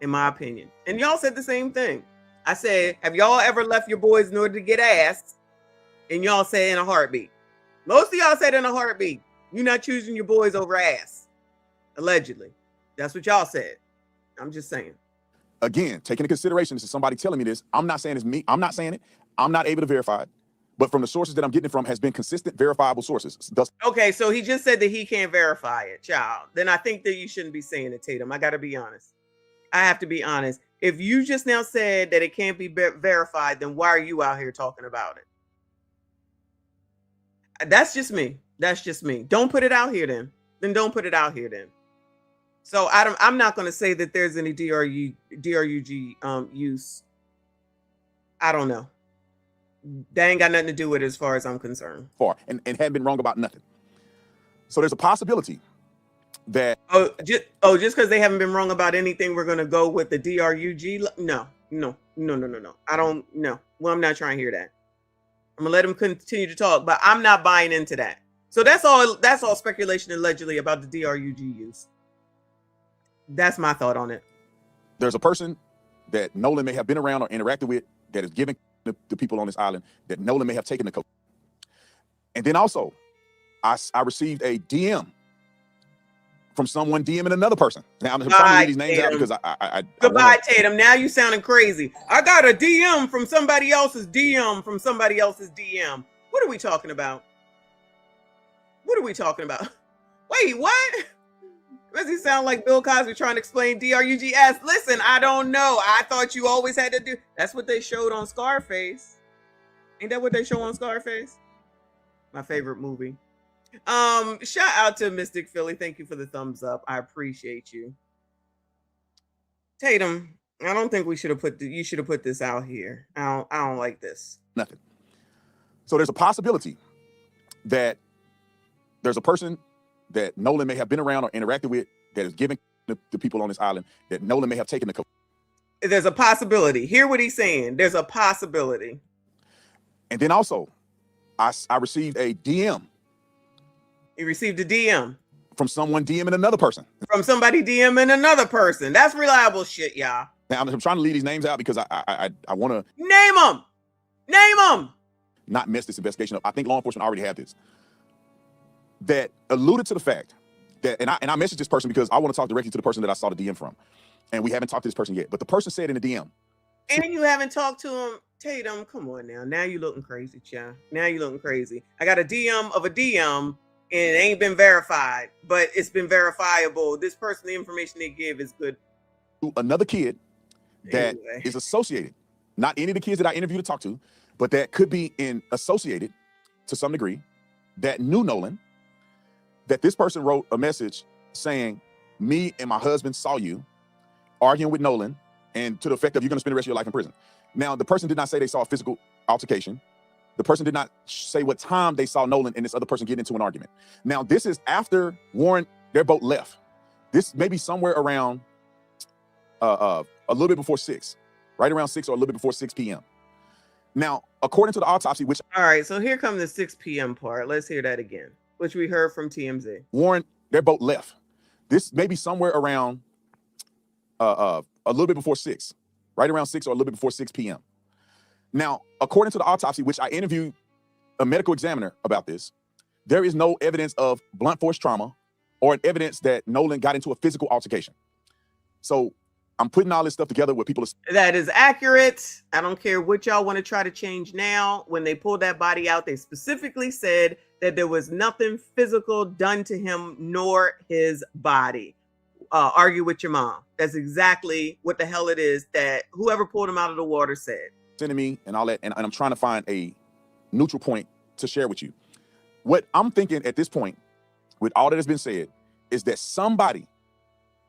in my opinion. And y'all said the same thing. I said, have y'all ever left your boys in order to get ass? And y'all said in a heartbeat. Most of y'all said in a heartbeat. You're not choosing your boys over ass. Allegedly. That's what y'all said. I'm just saying. Again, taking into consideration, this is somebody telling me this. I'm not saying it's me. I'm not saying it. I'm not able to verify it. But from the sources that I'm getting it from has been consistent, verifiable sources. Okay, so he just said that he can't verify it, child. Then I think that you shouldn't be saying it, Tatum. I got to be honest. I have to be honest. If you just now said that it can't be verified, then why are you out here talking about it? That's just me. Don't put it out here then. Don't put it out here then. So I'm not going to say that there's any DRUG use. I don't know. That ain't got nothing to do with it as far as I'm concerned. And hadn't been wrong about nothing. So there's a possibility that just because they haven't been wrong about anything, we're gonna go with the DRUG. No. I don't know. Well, I'm not trying to hear that. I'm gonna let him continue to talk, but I'm not buying into that. So that's all speculation allegedly about the DRUG use. That's my thought on it. there's a person that Nolan may have been around or interacted with that is giving the people on this island that Nolan may have taken the coke. And then also, I received a DM from someone DMing another person. Now I'm trying to leave these names out because I Goodbye, Tatum. Now you sounding crazy. I got a DM from somebody else's DM from somebody else's DM. What are we talking about? What are we talking about? Wait, what? Does he sound like Bill Cosby trying to explain DRUGS? Listen, I don't know. I thought you always had to do. That's what they showed on Scarface. Ain't that what they show on Scarface? My favorite movie. Shout out to Mystic Philly. Thank you for the thumbs up. I appreciate you. Tatum, I don't think we should have put you should have put this out here. I don't like this. Nothing. So there's a possibility that there's a person that Nolan may have been around or interacted with that is giving the people on this island that Nolan may have taken the coke. There's a possibility. Hear what he's saying. There's a possibility. And then also, I received a DM. He received a DM. From someone DMing another person. From somebody DMing another person. That's reliable shit, y'all. Now, I'm trying to leave these names out because I want to... Name them! Name them! Not mess this investigation up. I think law enforcement already have this. That alluded to the fact that, and I messaged this person because I want to talk directly to the person that I saw the DM from. And we haven't talked to this person yet. But the person said in the DM. And you haven't talked to him. Tatum, come on now. Now you looking crazy, child. Now you looking crazy. I got a DM of a DM and it ain't been verified, but it's been verifiable. This person, the information they give is good. Another kid that is associated, not any of the kids that I interviewed to talk to, but that could be associated to some degree, that knew Nolan, that this person wrote a message saying, me and my husband saw you arguing with Nolan, and to the effect of you're going to spend the rest of your life in prison. Now, the person did not say they saw a physical altercation. The person did not say what time they saw Nolan and this other person get into an argument. Now, this is after Warren, their boat left. This may be somewhere around a little bit before 6, right around 6 or a little bit before 6 p.m. Now, according to the autopsy, which... All right, so here comes the 6 p.m. part. Let's hear that again, which we heard from TMZ. Warren, their boat left. This may be somewhere around a little bit before 6, right around 6 or a little bit before 6 p.m. Now, according to the autopsy, which I interviewed a medical examiner about this, there is no evidence of blunt force trauma or an evidence that Nolan got into a physical altercation. So I'm putting all this stuff together with people. That is accurate. I don't care what y'all want to try to change now. When they pulled that body out, they specifically said that there was nothing physical done to him nor his body. Argue with your mom. That's exactly what the hell it is that whoever pulled him out of the water said. Sending me and all that, and I'm trying to find a neutral point to share with you. What I'm thinking at this point, with all that has been said, is that somebody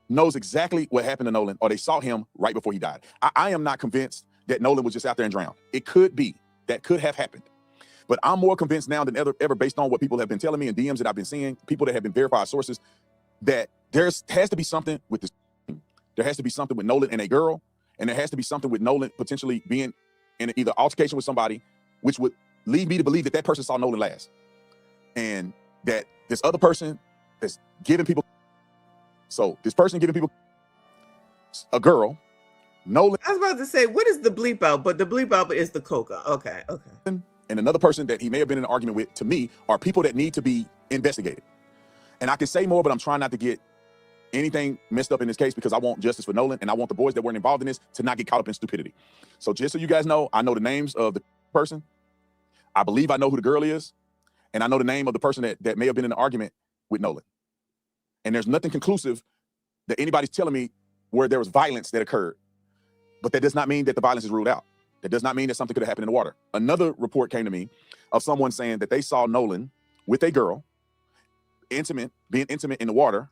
knows exactly what happened to Nolan, or they saw him right before he died. I am not convinced that Nolan was just out there and drowned. It could be. That could have happened. But I'm more convinced now than ever based on what people have been telling me and DMs that I've been seeing, people that have been verified sources, that there has to be something with this. There has to be something with Nolan and a girl, and there has to be something with Nolan potentially being in either altercation with somebody, which would lead me to believe that that person saw Nolan last. And that this other person is giving people. So this person giving people a girl, Nolan. I was about to say, what is the bleep out? But the bleep out is the coca. Okay. And another person that he may have been in an argument with, to me, are people that need to be investigated. And I can say more, but I'm trying not to get anything messed up in this case because I want justice for Nolan and I want the boys that weren't involved in this to not get caught up in stupidity. So just so you guys know, I know the names of the person. I believe I know who the girl is. And I know the name of the person that may have been in an argument with Nolan. And there's nothing conclusive that anybody's telling me where there was violence that occurred. But that does not mean that the violence is ruled out. That does not mean that something could have happened in the water. Another report came to me of someone saying that they saw Nolan with a girl, being intimate in the water,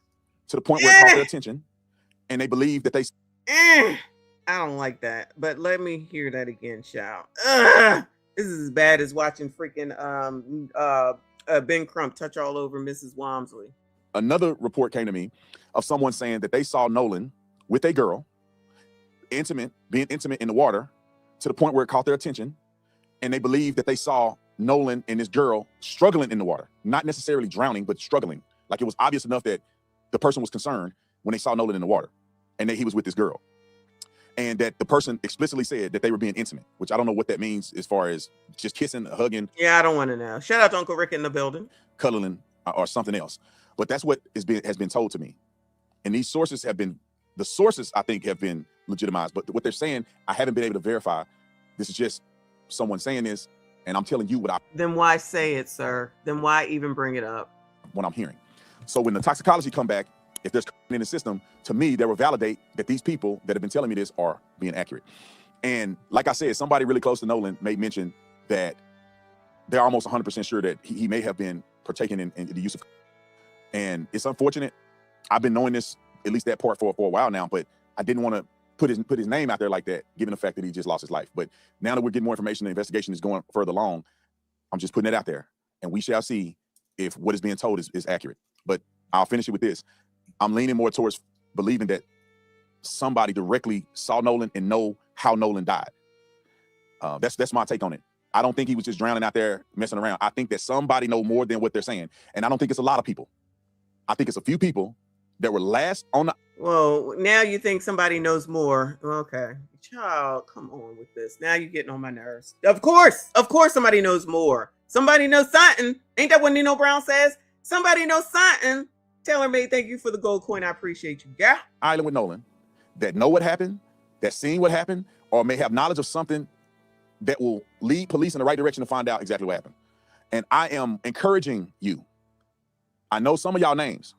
to the point where it caught their attention, and they believe that they... I don't like that, but let me hear that again, child. This is as bad as watching freaking Ben Crump touch all over Mrs. Walmsley. Another report came to me of someone saying that they saw Nolan with a girl, being intimate in the water, to the point where it caught their attention, and they believe that they saw Nolan and this girl struggling in the water, not necessarily drowning, but struggling. Like it was obvious enough that the person was concerned when they saw Nolan in the water and that he was with this girl. and that the person explicitly said that they were being intimate, which I don't know what that means as far as just kissing, hugging. Yeah, I don't want to know. Shout out to Uncle Rick in the building. Cuddling or something else. But that's what has been told to me. And these sources have been, the sources I think have been legitimized, but what they're saying, I haven't been able to verify. This is just someone saying this, and I'm telling you Then why say it, sir? Then why even bring it up? What I'm hearing. So when the toxicology come back, if there's in the system, to me, that will validate that these people that have been telling me this are being accurate. And like I said, somebody really close to Nolan made mention that they're almost 100% sure that he may have been partaking in the use of. And it's unfortunate. I've been knowing this, at least that part for a while now, but I didn't want to put his name out there like that, given the fact that he just lost his life. But now that we're getting more information, the investigation is going further along, I'm just putting it out there, and we shall see if what is being told is accurate. But I'll finish it with this. I'm leaning more towards believing that somebody directly saw Nolan and know how Nolan died. That's my take on it. I don't think he was just drowning out there messing around. I think that somebody know more than what they're saying. And I don't think it's a lot of people. I think it's a few people that were last on the... Well, now you think somebody knows more. Okay. Child, come on with this. Now you're getting on my nerves. Of course somebody knows more. Somebody knows something. Ain't that what Nino Brown says? Somebody knows something. Taylor May, thank you for the gold coin. I appreciate you. Yeah. Island with Nolan that know what happened, that seen what happened, or may have knowledge of something that will lead police in the right direction to find out exactly what happened. And I am encouraging you. I know some of y'all names.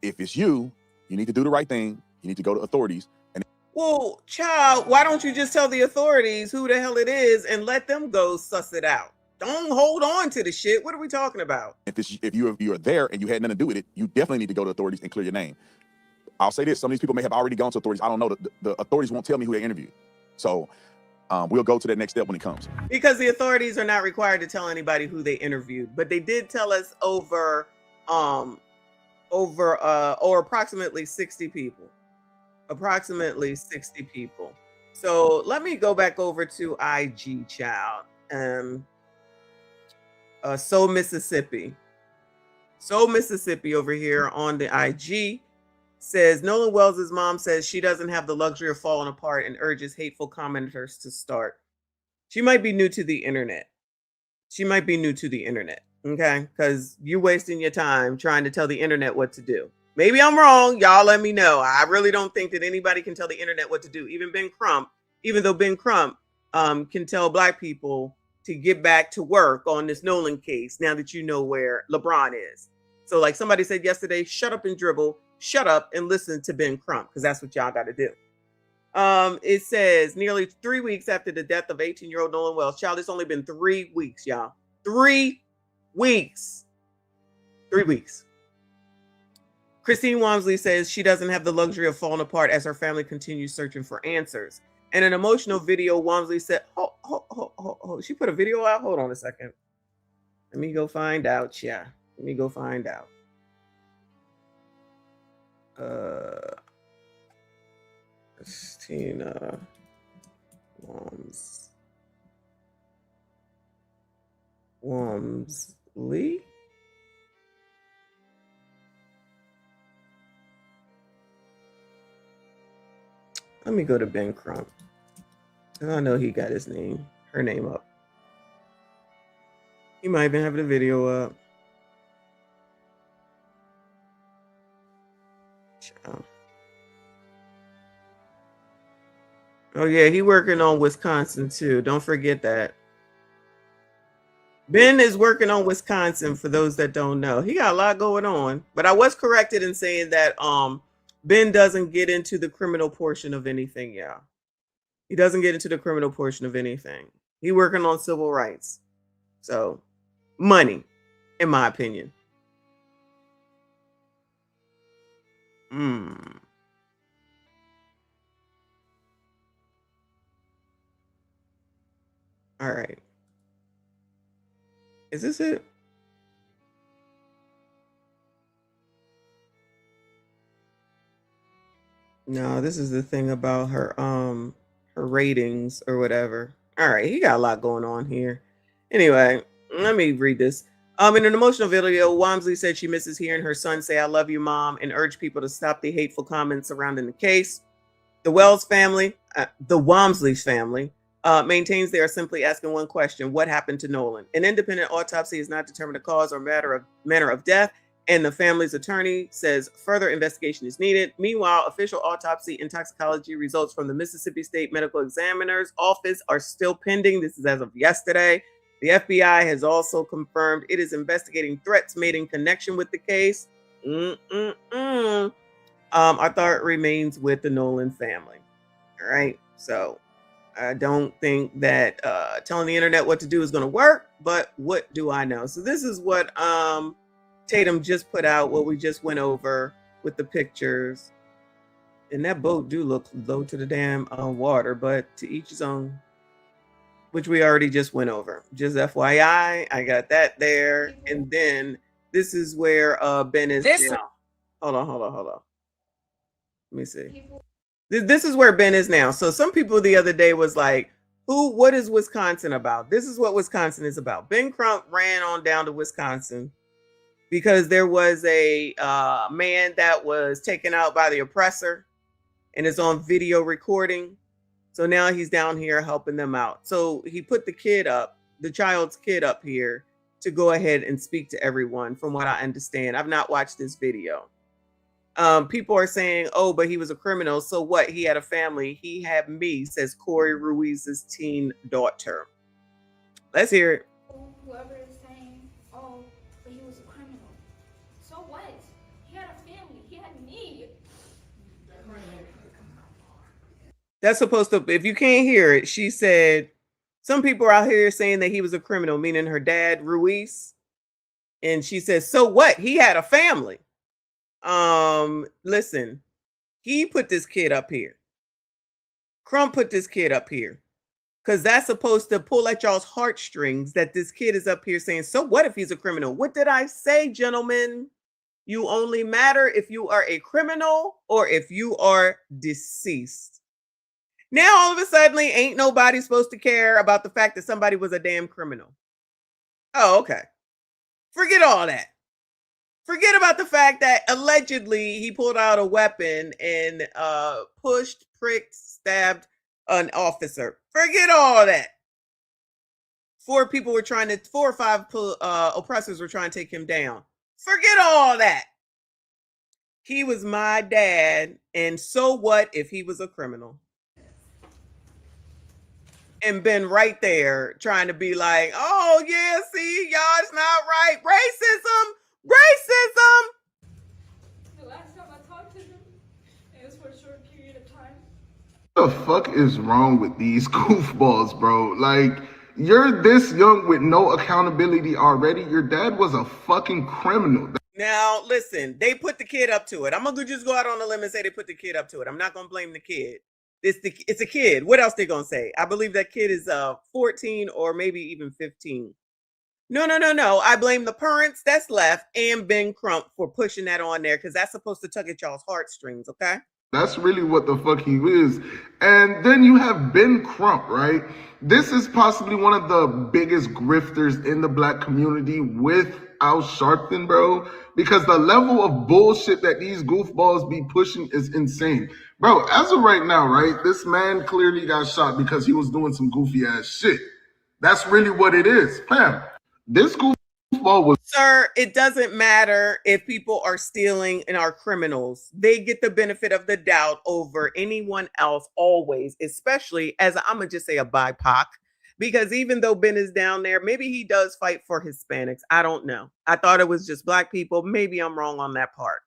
If it's you, you need to do the right thing. You need to go to authorities. And well, child, why don't you just tell the authorities who the hell it is and let them go suss it out? Don't hold on to the shit. What are we talking about? If you are there and you had nothing to do with it, you definitely need to go to authorities and clear your name. I'll say this: some of these people may have already gone to authorities. I don't know. The authorities won't tell me who they interviewed. So we'll go to that next step when it comes. Because the authorities are not required to tell anybody who they interviewed, but they did tell us over approximately 60 people. Approximately 60 people. So let me go back over to IG, child. So Mississippi over here on the IG says Nolan Wells's mom says she doesn't have the luxury of falling apart and urges hateful commenters to start. She might be new to the internet. Okay, because you're wasting your time trying to tell the internet what to do. Maybe I'm wrong. Y'all let me know. I really don't think that anybody can tell the internet what to do. Even though Ben Crump can tell Black people to get back to work on this Nolan case now that you know where LeBron is. So like somebody said yesterday, shut up and dribble, shut up and listen to Ben Crump, because that's what y'all got to do. It says nearly 3 weeks after the death of 18-year-old Nolan Wells. Child, it's only been 3 weeks, y'all. 3 weeks. 3 weeks. Christine Walmsley says she doesn't have the luxury of falling apart as her family continues searching for answers. In an emotional video, Walmsley said, she put a video out. Hold on a second. Let me go find out. Yeah. Let me go find out. Christina Walmsley. Let me go to Ben Crump. I know he got her name up. He might even have the video up. Oh yeah, he working on Wisconsin too. Don't forget that. Ben is working on Wisconsin, for those that don't know. He got a lot going on. But I was corrected in saying that Ben doesn't get into the criminal portion of anything, yeah. He doesn't get into the criminal portion of anything. He working on civil rights. So, money, in my opinion. All right. Is this it? No, this is the thing about her ratings or whatever. All right, he got a lot going on here. Anyway, let me read this. In an emotional video, Walmsley said she misses hearing her son say, "I love you, Mom," and urged people to stop the hateful comments surrounding the case. The Wells family, the Walmsley's family, maintains they are simply asking one question: what happened to Nolan? An independent autopsy has not determined the cause or manner of death, and the family's attorney says further investigation is needed. Meanwhile, official autopsy and toxicology results from the Mississippi State Medical Examiner's Office are still pending. This is as of yesterday. The FBI has also confirmed it is investigating threats made in connection with the case. Our thought remains with the Nolan family. All right. So I don't think that telling the internet what to do is going to work, but what do I know? So this is what Tatum just put out, what we just went over with the pictures. And that boat do look low to the damn water, but to each his own, which we already just went over. Just FYI, I got that there. And then this is where Ben is now. Hold on. Let me see. This is where Ben is now. So some people the other day was like, what is Wisconsin about? This is what Wisconsin is about. Ben Crump ran on down to Wisconsin because there was a man that was taken out by the oppressor and is on video recording. So now he's down here helping them out. So he put the child's kid up here to go ahead and speak to everyone, from what I understand. I've not watched this video. People are saying, oh, but he was a criminal. So what? He had a family. He had me, says Corey Ruiz's teen daughter. Let's hear it. Whoever is saying, oh, but he was a criminal. So what? He had a family. He had me. That's supposed to, if you can't hear it, she said, some people are out here saying that he was a criminal, meaning her dad, Ruiz. And she says, so what? He had a family. Listen, he put this kid up here. Crump put this kid up here because that's supposed to pull at y'all's heartstrings that this kid is up here saying, so what if he's a criminal? What did I say, gentlemen? You only matter if you are a criminal or if you are deceased. Now, all of a sudden, ain't nobody supposed to care about the fact that somebody was a damn criminal. Oh, okay. Forget all that. Forget about the fact that allegedly he pulled out a weapon and pushed, pricked, stabbed an officer. Forget all that. 4 or 5 oppressors were trying to take him down. Forget all that. He was my dad, and so what if he was a criminal? And been right there trying to be like, oh yeah, see, y'all, it's not right. Racism. The last time I talked to him, it was for a short period of time. What the fuck is wrong with these goofballs, bro? Like, you're this young with no accountability already. Your dad was a fucking criminal. Now, listen, they put the kid up to it. I'm going to just go out on a limb and say they put the kid up to it. I'm not going to blame the kid. It's a kid. What else they going to say? I believe that kid is 14 or maybe even 15. No. I blame the parents that's left and Ben Crump for pushing that on there because that's supposed to tug at y'all's heartstrings, okay? That's really what the fuck he is. And then you have Ben Crump, right? This is possibly one of the biggest grifters in the black community with Al Sharpton, bro. Because the level of bullshit that these goofballs be pushing is insane. Bro, as of right now, right, this man clearly got shot because he was doing some goofy ass shit. That's really what it is. Fam, this goofball was... Sir, it doesn't matter if people are stealing and are criminals. They get the benefit of the doubt over anyone else always, especially as I'm going to just say a BIPOC. Because even though Ben is down there, maybe he does fight for Hispanics. I don't know. I thought it was just black people. Maybe I'm wrong on that part.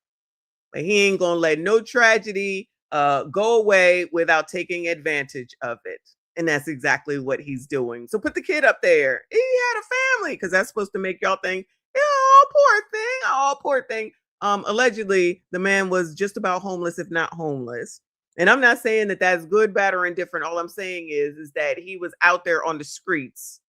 But he ain't going to let no tragedy go away without taking advantage of it. And that's exactly what he's doing. So put the kid up there. He had a family because that's supposed to make y'all think, oh, poor thing. Allegedly, the man was just about homeless, if not homeless. And I'm not saying that that's good, bad, or indifferent. All I'm saying is that he was out there on the streets.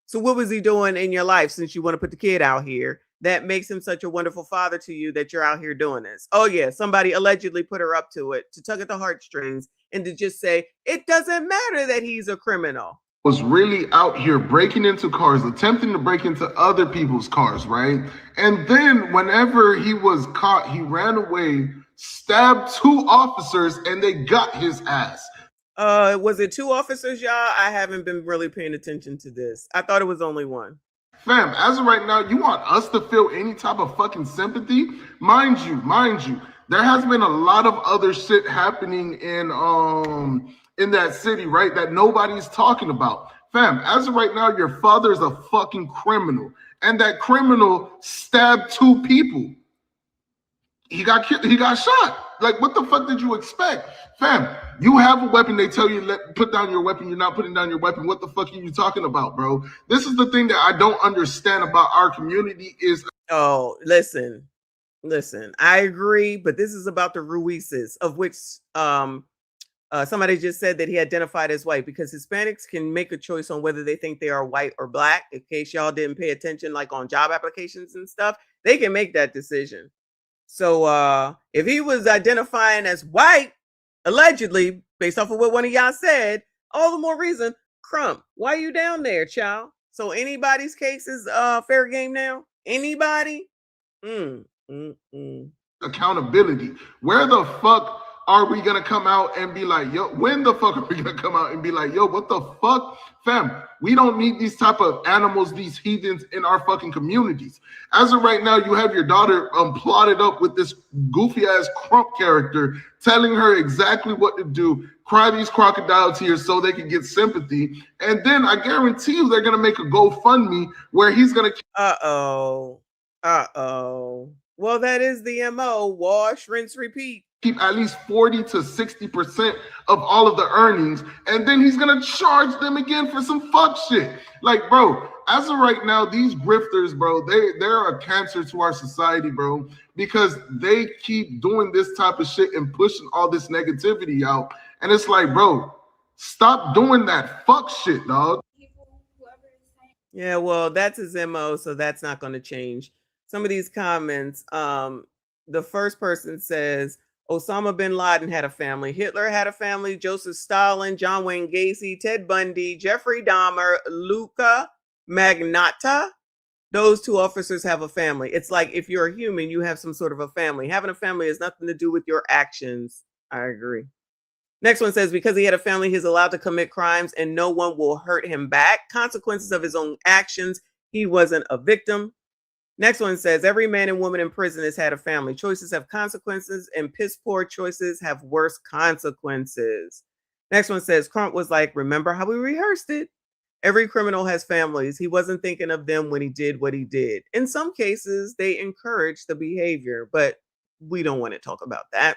So what was he doing in your life since you want to put the kid out here? That makes him such a wonderful father to you that you're out here doing this. Oh, yeah. Somebody allegedly put her up to it to tug at the heartstrings and to just say, it doesn't matter that he's a criminal. Was really out here breaking into cars, attempting to break into other people's cars, right? And then whenever he was caught, he ran away stabbed 2 officers and they got his ass. Was it 2 officers, y'all? I haven't been really paying attention to this. I thought it was only 1. Fam, as of right now, you want us to feel any type of fucking sympathy? Mind you, there has been a lot of other shit happening in that city, right? That nobody's talking about. Fam, as of right now, your father is a fucking criminal. And that criminal stabbed 2 people. He got killed, he got shot. Like, what the fuck did you expect? Fam, you have a weapon, they tell you put down your weapon, you're not putting down your weapon. What the fuck are you talking about, bro? This is the thing that I don't understand about our community is... Oh, listen, I agree, but this is about the Ruizes, of which somebody just said that he identified as white, because Hispanics can make a choice on whether they think they are white or black. In case y'all didn't pay attention, like on job applications and stuff, they can make that decision. So if he was identifying as white, allegedly, based off of what one of y'all said, all the more reason, Crump, why you down there, child? So anybody's case is fair game now? Anybody? Accountability. Where the fuck are we gonna come out and be like, yo, when the fuck are we gonna come out and be like, yo, what the fuck? Fam, we don't need these type of animals, these heathens in our fucking communities. As of right now, you have your daughter plotted up with this goofy ass Crump character, telling her exactly what to do, cry these crocodile tears so they can get sympathy. And then I guarantee you they're gonna make a GoFundMe where he's gonna... Well, that is the MO. Wash, rinse, repeat. Keep at least 40 to 60% of all of the earnings, and then he's gonna charge them again for some fuck shit. Like, bro, as of right now, these grifters, bro, they're a cancer to our society, bro, because they keep doing this type of shit and pushing all this negativity out. And it's like, bro, stop doing that fuck shit, dog. Yeah, well, that's his MO, so that's not going to change. Some of these comments, the first person says, Osama bin Laden had a family, Hitler had a family, Joseph Stalin, John Wayne Gacy, Ted Bundy, Jeffrey Dahmer, Luca Magnotta. Those 2 officers have a family. It's like, if you're a human, you have some sort of a family. Having a family has nothing to do with your actions. I agree. Next one says, because he had a family, he's allowed to commit crimes and no one will hurt him back. Consequences of his own actions. He wasn't a victim. Next one says, every man and woman in prison has had a family. Choices have consequences, and piss poor choices have worse consequences. Next one says, Crump was like, remember how we rehearsed it? Every criminal has families. He wasn't thinking of them when he did what he did. In some cases, they encourage the behavior, but we don't want to talk about that.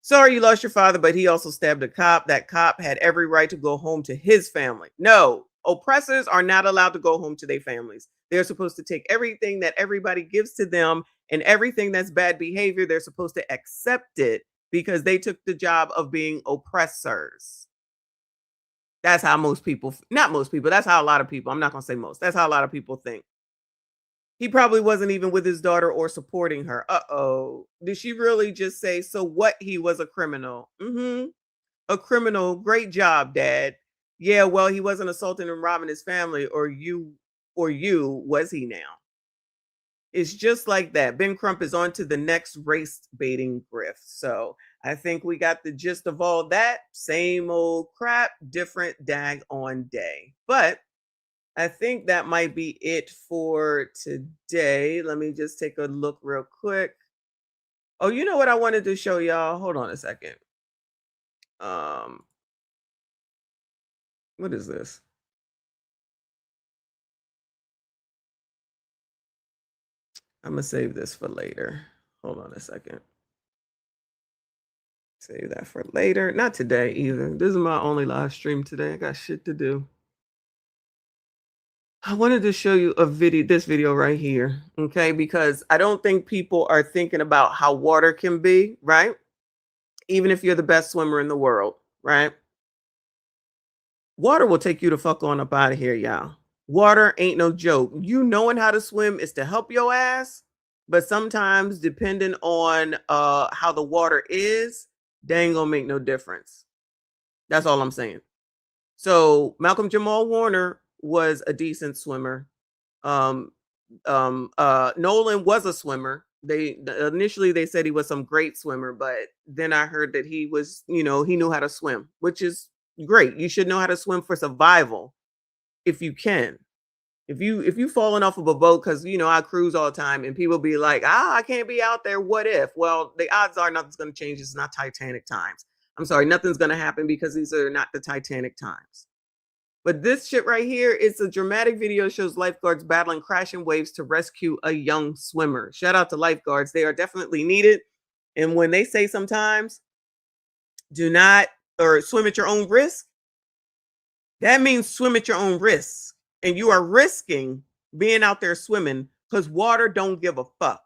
Sorry you lost your father, but he also stabbed a cop. That cop had every right to go home to his family. No, oppressors are not allowed to go home to their families. They're supposed to take everything that everybody gives to them, and everything that's bad behavior, they're supposed to accept it because they took the job of being oppressors. That's how most people, not most people, that's how a lot of people, I'm not going to say most, that's how a lot of people think. He probably wasn't even with his daughter or supporting her. Did she really just say, so what, he was a criminal? A criminal. Great job, Dad. Yeah, well, he wasn't assaulting and robbing his family, or you, was he now? It's just like that. Ben Crump is on to the next race baiting grift. So I think we got the gist of all that. Same old crap, different daggone day. But I think that might be it for today. Let me just take a look real quick. Oh, you know what I wanted to show y'all? Hold on a second. What is this? I'm going to save this for later. Hold on a second. Save that for later. Not today either. This is my only live stream today. I got shit to do. I wanted to show you this video right here, okay? Because I don't think people are thinking about how water can be, right? Even if you're the best swimmer in the world, right? Water will take you the fuck on up out of here, y'all. Water ain't no joke. You knowing how to swim is to help your ass, but sometimes depending on how the water is, they ain't gonna make no difference. That's all I'm saying. So Malcolm Jamal Warner was a decent swimmer. Nolan was a swimmer. Initially they said he was some great swimmer, but then I heard that he was, he knew how to swim, which is great. You should know how to swim for survival if you can. If you falling off of a boat, because I cruise all the time and people be like, I can't be out there. What if? Well, the odds are nothing's gonna change. It's not Titanic times. I'm sorry, nothing's gonna happen because these are not the Titanic times. But this shit right here, it's a dramatic video, shows lifeguards battling crashing waves to rescue a young swimmer. Shout out to lifeguards. They are definitely needed. And when they say sometimes do not or swim at your own risk, that means swim at your own risk. And you are risking being out there swimming because water don't give a fuck.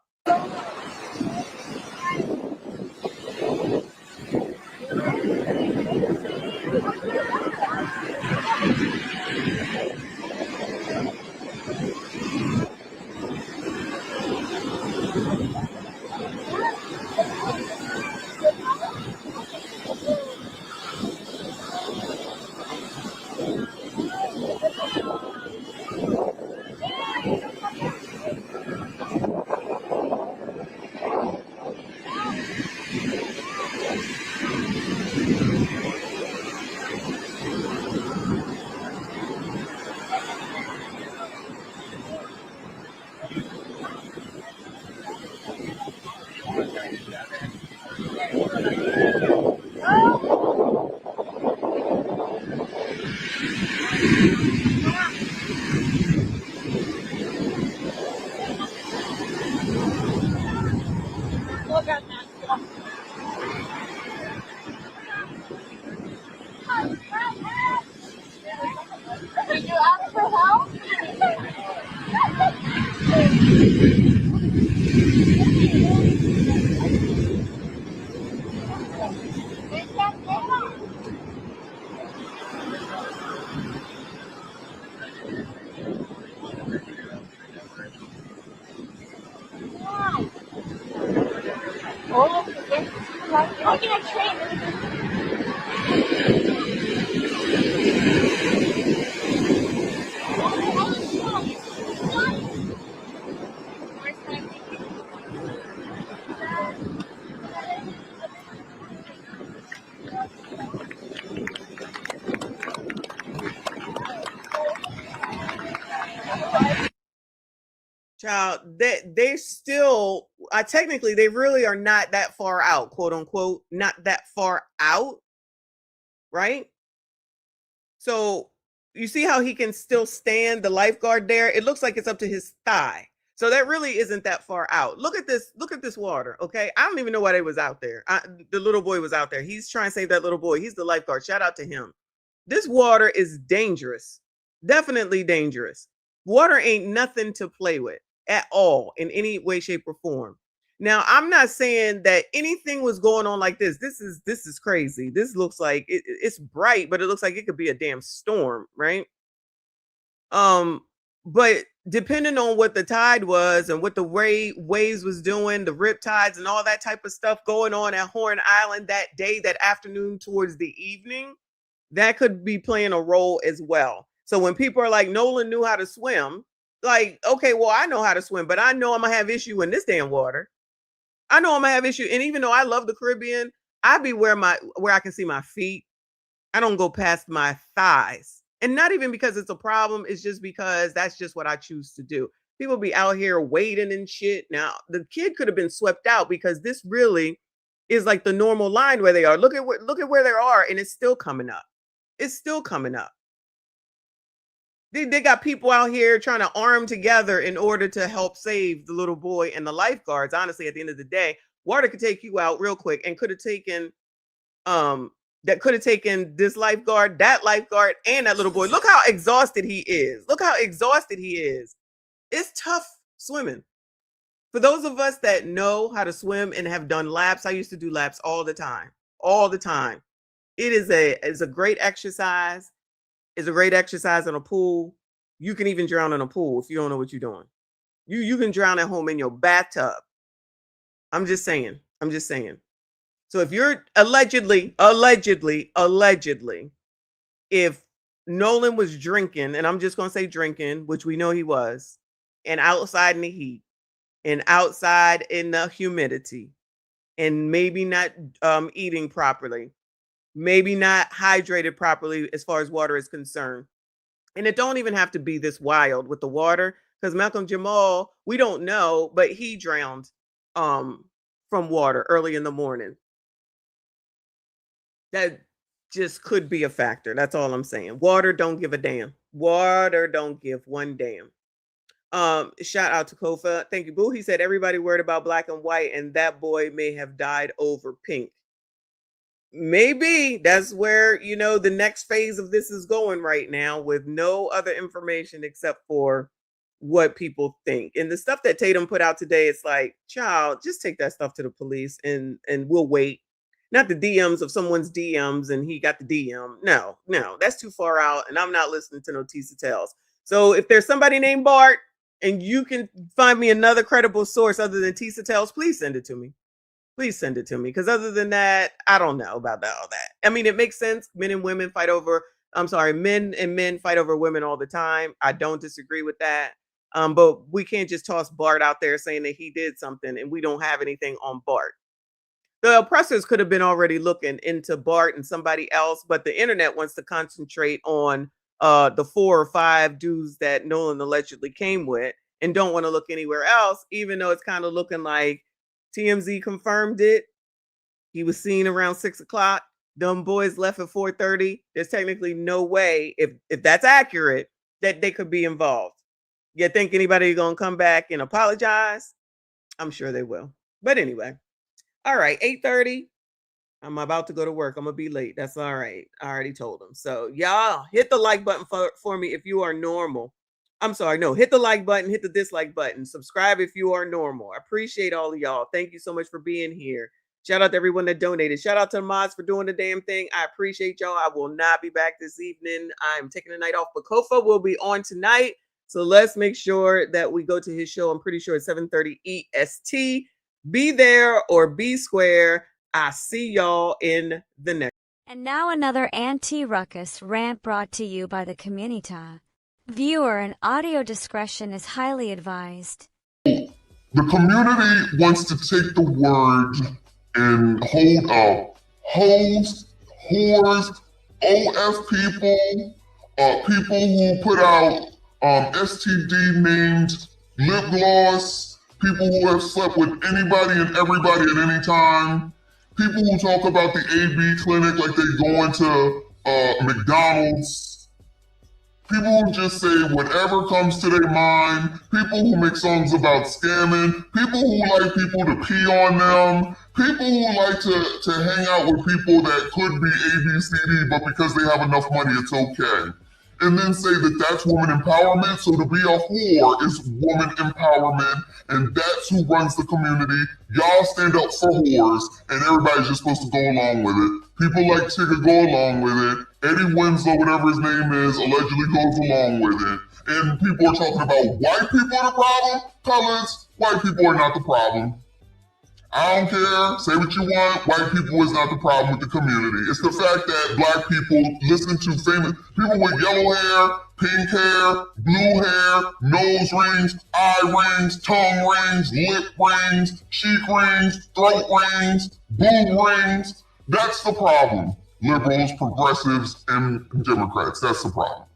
Did you ask for help? Oh, I'm gonna Child, they still, technically, they really are not that far out, quote unquote, not that far out, right? So you see how he can still stand the lifeguard there? It looks like it's up to his thigh. So that really isn't that far out. Look at this water, okay? I don't even know why they was out there. The little boy was out there. He's trying to save that little boy. He's the lifeguard. Shout out to him. This water is dangerous. Definitely dangerous. Water ain't nothing to play with at all in any way, shape, or form. Now, I'm not saying that anything was going on like this. This is crazy. This looks like it's bright, but it looks like it could be a damn storm, right? But depending on what the tide was and what the waves was doing, the rip tides and all that type of stuff going on at Horn Island that day, that afternoon towards the evening, that could be playing a role as well. So when people are like, Nolan knew how to swim, like, okay, well, I know how to swim, but I know I'm gonna have issue in this damn water. I know I'm gonna have issue. And even though I love the Caribbean, I be where I can see my feet. I don't go past my thighs. And not even because it's a problem, it's just because that's just what I choose to do. People be out here wading and shit. Now, the kid could have been swept out because this really is like the normal line where they are. Look at where they are, and it's still coming up. It's still coming up. They got people out here trying to arm together in order to help save the little boy and the lifeguards. Honestly, at the end of the day, water could take you out real quick, and could have taken this lifeguard, that lifeguard, and that little boy. Look how exhausted he is. Look how exhausted he is. It's tough swimming. For those of us that know how to swim and have done laps, I used to do laps all the time. All the time. It is a great exercise. It's a great exercise in a pool. You can even drown in a pool if you don't know what you're doing. You can drown at home in your bathtub. I'm just saying. So if you're allegedly, if Nolan was drinking, and I'm just going to say drinking, which we know he was, and outside in the heat, and outside in the humidity and maybe not eating properly, maybe not hydrated properly as far as water is concerned. And it don't even have to be this wild with the water, because Malcolm Jamal, we don't know, but he drowned from water early in the morning. That just could be a factor. That's all I'm saying. Water don't give a damn. Water don't give one damn. Shout out to Kofa. Thank you, Boo. He said everybody worried about black and white, and that boy may have died over pink. Maybe that's where, you know, the next phase of this is going right now, with no other information except for what people think. And the stuff that Tatum put out today, it's like, child, just take that stuff to the police and we'll wait. Not the DMs of someone's DMs and he got the DM. No, that's too far out, and I'm not listening to no Tisa Tells. So if there's somebody named Bart and you can find me another credible source other than Tisa Tells, please send it to me. Please send it to me, because other than that, I don't know about all that. I mean, it makes sense. Men and men fight over women all the time. I don't disagree with that. But we can't just toss Bart out there saying that he did something and we don't have anything on Bart. The oppressors could have been already looking into Bart and somebody else, but the internet wants to concentrate on the 4 or 5 dudes that Nolan allegedly came with and don't want to look anywhere else, even though it's kind of looking like TMZ confirmed it. He was seen around 6 o'clock. Them boys left at 4:30. There's technically no way, if that's accurate, that they could be involved. You think anybody gonna come back and apologize? I'm sure they will. But anyway, all right, 8:30. I'm about to go to work. I'm gonna be late. That's all right. I already told them. So y'all hit the like button for me if you are normal. I'm sorry, no, hit the like button, hit the dislike button, subscribe if you are normal. I appreciate all of y'all. Thank you so much for being here. Shout out to everyone that donated. Shout out to the mods for doing the damn thing. I appreciate y'all. I will not be back this evening. I'm taking the night off, but Kofa will be on tonight. So let's make sure that we go to his show. I'm pretty sure it's 7:30 EST. Be there or be square. I see y'all in the next. And now another anti-ruckus rant brought to you by the community. Viewer and audio discretion is highly advised. The community wants to take the word and hold up hoes, whores, OF people, people who put out STD named lip gloss, people who have slept with anybody and everybody at any time, people who talk about the AB clinic like they go into McDonald's, people who just say whatever comes to their mind, people who make songs about scamming, people who like people to pee on them, people who like to hang out with people that could be ABCD, but because they have enough money, it's okay. And then say that that's woman empowerment. So to be a whore is woman empowerment, and that's who runs the community. Y'all stand up for whores, and everybody's just supposed to go along with it. People like Tigger go along with it. Eddie Winslow, whatever his name is, allegedly goes along with it. And people are talking about white people are the problem. Colors, white people are not the problem. I don't care. Say what you want. White people is not the problem with the community. It's the fact that black people listen to famous people with yellow hair, pink hair, blue hair, nose rings, eye rings, tongue rings, lip rings, cheek rings, throat rings, boob rings. That's the problem. Liberals, progressives, and Democrats. That's the problem.